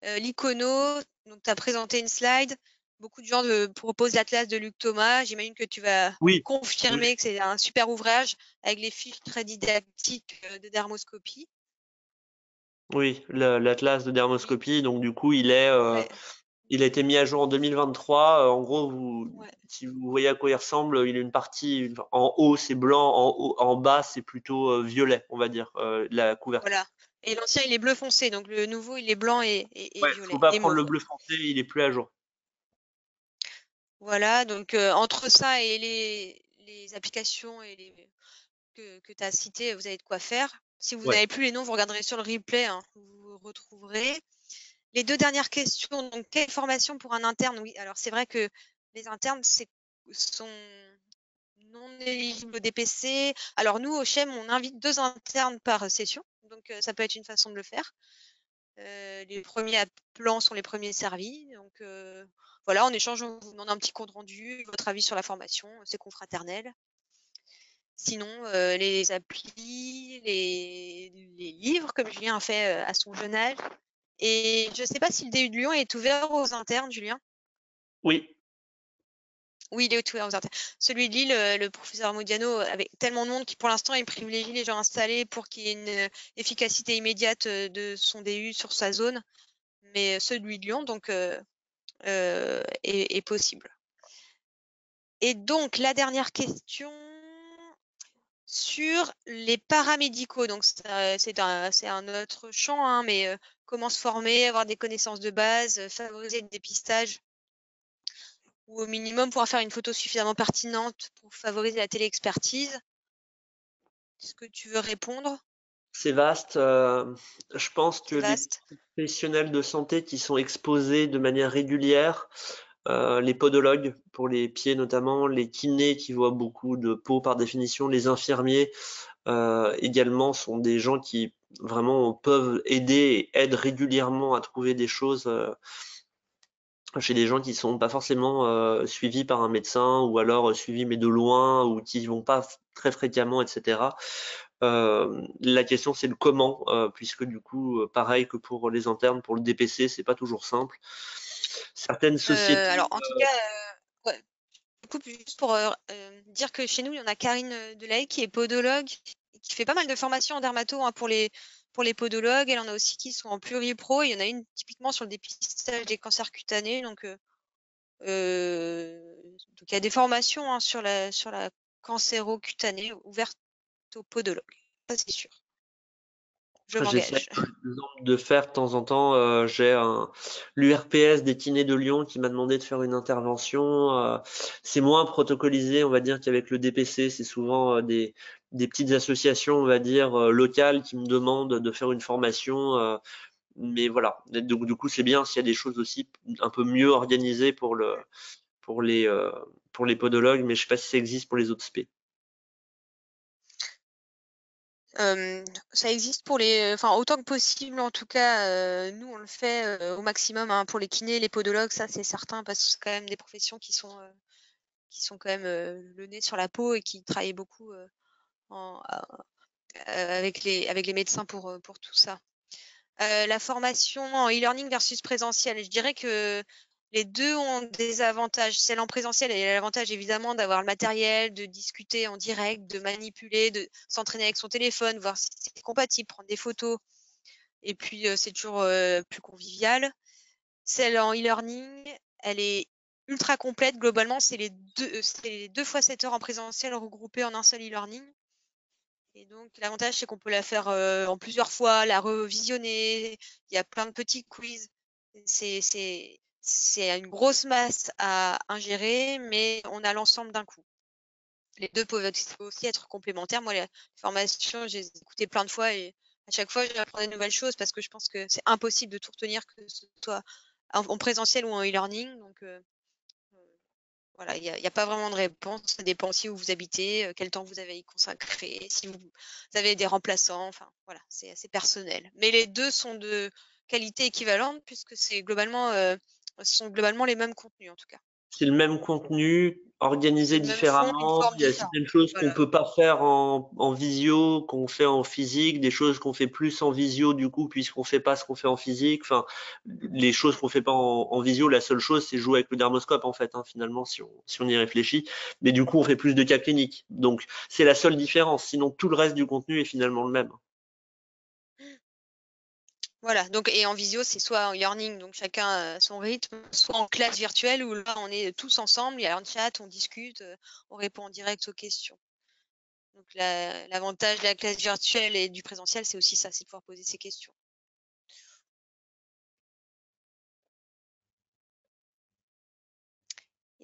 l'icono, donc tu as présenté une slide. Beaucoup de gens proposent l'atlas de Luc Thomas. J'imagine que tu vas Oui. confirmer que c'est un super ouvrage avec les fiches très didactiques de dermoscopie. Oui, l'atlas de dermoscopie. Donc du coup, il a été mis à jour en 2023. En gros, si vous voyez à quoi il ressemble, il a une partie en haut, c'est blanc, en bas, c'est plutôt violet, on va dire, la couverture. Voilà. Et l'ancien, il est bleu foncé. Donc le nouveau, il est blanc et Ouais, violet faut pas et prendre le mauve. bleu français, il est plus à jour. Voilà, donc entre ça et les applications et que tu as citées, vous avez de quoi faire. Si vous Ouais. n'avez plus les noms, vous regarderez sur le replay, hein, vous retrouverez. Les deux dernières questions, donc quelle formation pour un interne? Oui, alors c'est vrai que les internes sont non éligibles au DPC. Alors nous, au CHEM, on invite 2 internes par session, donc ça peut être une façon de le faire. Les premiers appelants sont les premiers servis. Donc voilà, en échange, on vous demande un petit compte rendu, votre avis sur la formation, c'est confraternel. Sinon, les applis, les livres, comme Julien a fait à son jeune âge. Et je ne sais pas si le DU de Lyon est ouvert aux internes, Julien. Oui. Oui, il est ouvert aux internes. Celui de Lille, le professeur Modiano, avec tellement de monde qui, pour l'instant, il privilégie les gens installés pour qu'il y ait une efficacité immédiate de son DU sur sa zone. Mais celui de Lyon, donc, est possible. Et donc, la dernière question sur les paramédicaux. Donc, c'est un autre champ, hein, mais comment se former, avoir des connaissances de base, favoriser le dépistage ou au minimum pouvoir faire une photo suffisamment pertinente pour favoriser la téléexpertise. Est-ce que tu veux répondre? C'est vaste. Je pense que C'est les vaste. professionnels de santé qui sont exposés de manière régulière, les podologues pour les pieds notamment, les kinés qui voient beaucoup de peau par définition, les infirmiers également sont des gens qui vraiment peuvent aider et aident régulièrement à trouver des choses chez des gens qui sont pas forcément suivis par un médecin ou alors suivis mais de loin ou qui vont pas très fréquemment, etc. La question c'est le comment, puisque du coup, pareil que pour les internes, pour le DPC, c'est pas toujours simple. Certaines sociétés. Alors, en tout cas, ouais, du coup, juste pour dire que chez nous, il y en a Karine Delahaye qui est podologue, qui fait pas mal de formations en dermato, hein, pour les podologues. Elle en a aussi qui sont en pluripro. Il y en a une typiquement sur le dépistage des cancers cutanés. Donc, il y a des formations, hein, sur la cancéro-cutanée ouvertes aux podologues. Ça, c'est sûr. Je J'essaie m'engage. par exemple de faire de temps en temps, j'ai l'URPS des kinés de Lyon qui m'a demandé de faire une intervention. C'est moins protocolisé, on va dire, qu'avec le DPC. C'est souvent des petites associations, on va dire, locales qui me demandent de faire une formation. Mais voilà. Donc du coup, c'est bien s'il y a des choses aussi un peu mieux organisées pour les podologues, mais je sais pas si ça existe pour les autres spé. Ça existe pour autant que possible en tout cas, nous on le fait au maximum hein, pour les kinés, les podologues, ça c'est certain parce que c'est quand même des professions qui sont quand même le nez sur la peau et qui travaillent beaucoup avec les médecins pour tout ça. La formation en e-learning versus présentiel, je dirais que les deux ont des avantages. Celle en présentiel a l'avantage évidemment d'avoir le matériel, de discuter en direct, de manipuler, de s'entraîner avec son téléphone, voir si c'est compatible, prendre des photos. Et puis c'est toujours plus convivial. Celle en e-learning, elle est ultra complète. Globalement, c'est les 2 fois 7 heures en présentiel regroupées en un seul e-learning. Et donc, l'avantage, c'est qu'on peut la faire en plusieurs fois, la revisionner. Il y a plein de petits quiz. C'est une grosse masse à ingérer, mais on a l'ensemble d'un coup. Les deux peuvent aussi être complémentaires. Moi, les formations, j'ai écouté plein de fois et à chaque fois, j'apprends des nouvelles choses parce que je pense que c'est impossible de tout retenir, que ce soit en présentiel ou en e-learning. Donc, voilà, il n'y a pas vraiment de réponse. Ça dépend aussi où vous habitez, quel temps vous avez à y consacrer, si vous avez des remplaçants. Enfin, voilà, c'est assez personnel. Mais les deux sont de qualité équivalente puisque ce sont globalement les mêmes contenus en tout cas. C'est le même contenu, organisé C'est le même fond, une différemment. forme Il y a différente. certaines choses qu'on Voilà. peut pas faire en visio, qu'on fait en physique, des choses qu'on fait plus en visio du coup, puisqu'on fait pas ce qu'on fait en physique. Enfin, les choses qu'on fait pas en visio, la seule chose, c'est jouer avec le dermoscope en fait, hein, finalement, si on y réfléchit. Mais du coup, on fait plus de cas cliniques. Donc, c'est la seule différence. Sinon, tout le reste du contenu est finalement le même. Voilà, donc et en visio, c'est soit en e-learning, donc chacun à son rythme, soit en classe virtuelle où là on est tous ensemble, il y a un chat, on discute, on répond en direct aux questions. Donc l'avantage de la classe virtuelle et du présentiel, c'est aussi ça, c'est de pouvoir poser ces questions.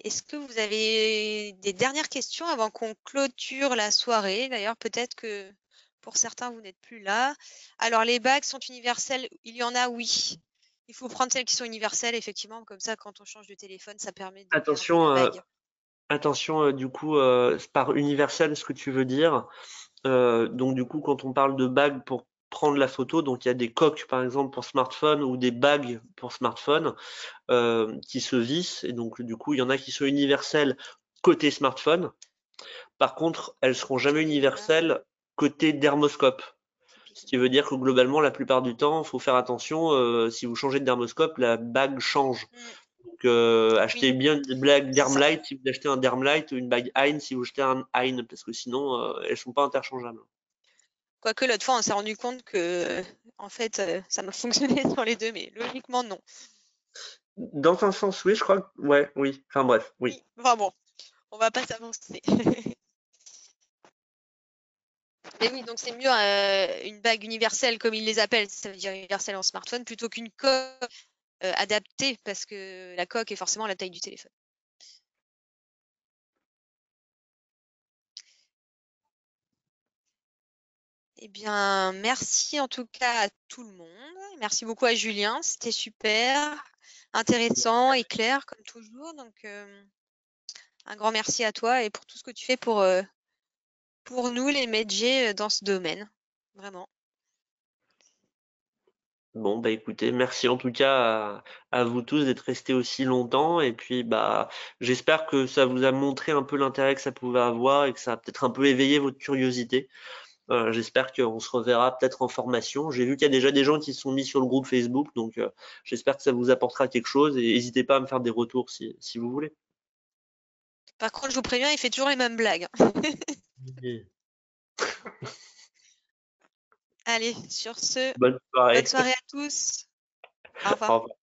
Est-ce que vous avez des dernières questions avant qu'on clôture la soirée? D'ailleurs, peut-être que pour certains, vous n'êtes plus là. Alors, les bagues sont universelles? Il y en a, oui. Il faut prendre celles qui sont universelles, effectivement, comme ça, quand on change de téléphone, ça permet de garder la bague. Attention, du coup, par universel, ce que tu veux dire. Donc du coup, quand on parle de bagues pour prendre la photo, donc il y a des coques par exemple pour smartphone ou des bagues pour smartphone qui se vissent et donc du coup il y en a qui sont universelles côté smartphone. Par contre, elles seront jamais universelles côté dermoscope. Ce qui veut dire que globalement, la plupart du temps, il faut faire attention. Si vous changez de dermoscope, la bague change. Donc achetez bien une bague Dermlight si vous achetez un Dermlight ou une bague Hein si vous achetez un Hein parce que sinon elles sont pas interchangeables. Quoique l'autre fois, on s'est rendu compte que, en fait, ça m'a fonctionné sur les deux, mais logiquement, non. Dans un sens, oui, je crois que... Ouais, oui. Enfin bref, oui. Oui. Enfin bon, on va pas s'avancer. Mais oui, donc c'est mieux une bague universelle, comme ils les appellent, ça veut dire universelle en smartphone, plutôt qu'une coque adaptée, parce que la coque est forcément la taille du téléphone. Eh bien, merci en tout cas à tout le monde. Merci beaucoup à Julien, c'était super, intéressant et clair comme toujours. Donc, un grand merci à toi et pour tout ce que tu fais pour nous, les métiers dans ce domaine. Vraiment. Bon, bah écoutez, merci en tout cas à vous tous d'être restés aussi longtemps. Et puis, bah, j'espère que ça vous a montré un peu l'intérêt que ça pouvait avoir et que ça a peut-être un peu éveillé votre curiosité. J'espère qu'on se reverra peut-être en formation. J'ai vu qu'il y a déjà des gens qui se sont mis sur le groupe Facebook, donc j'espère que ça vous apportera quelque chose et n'hésitez pas à me faire des retours si vous voulez. Par contre, je vous préviens, il fait toujours les mêmes blagues. Allez, sur ce, Bonne soirée. bonne soirée à tous. Au revoir. Au revoir.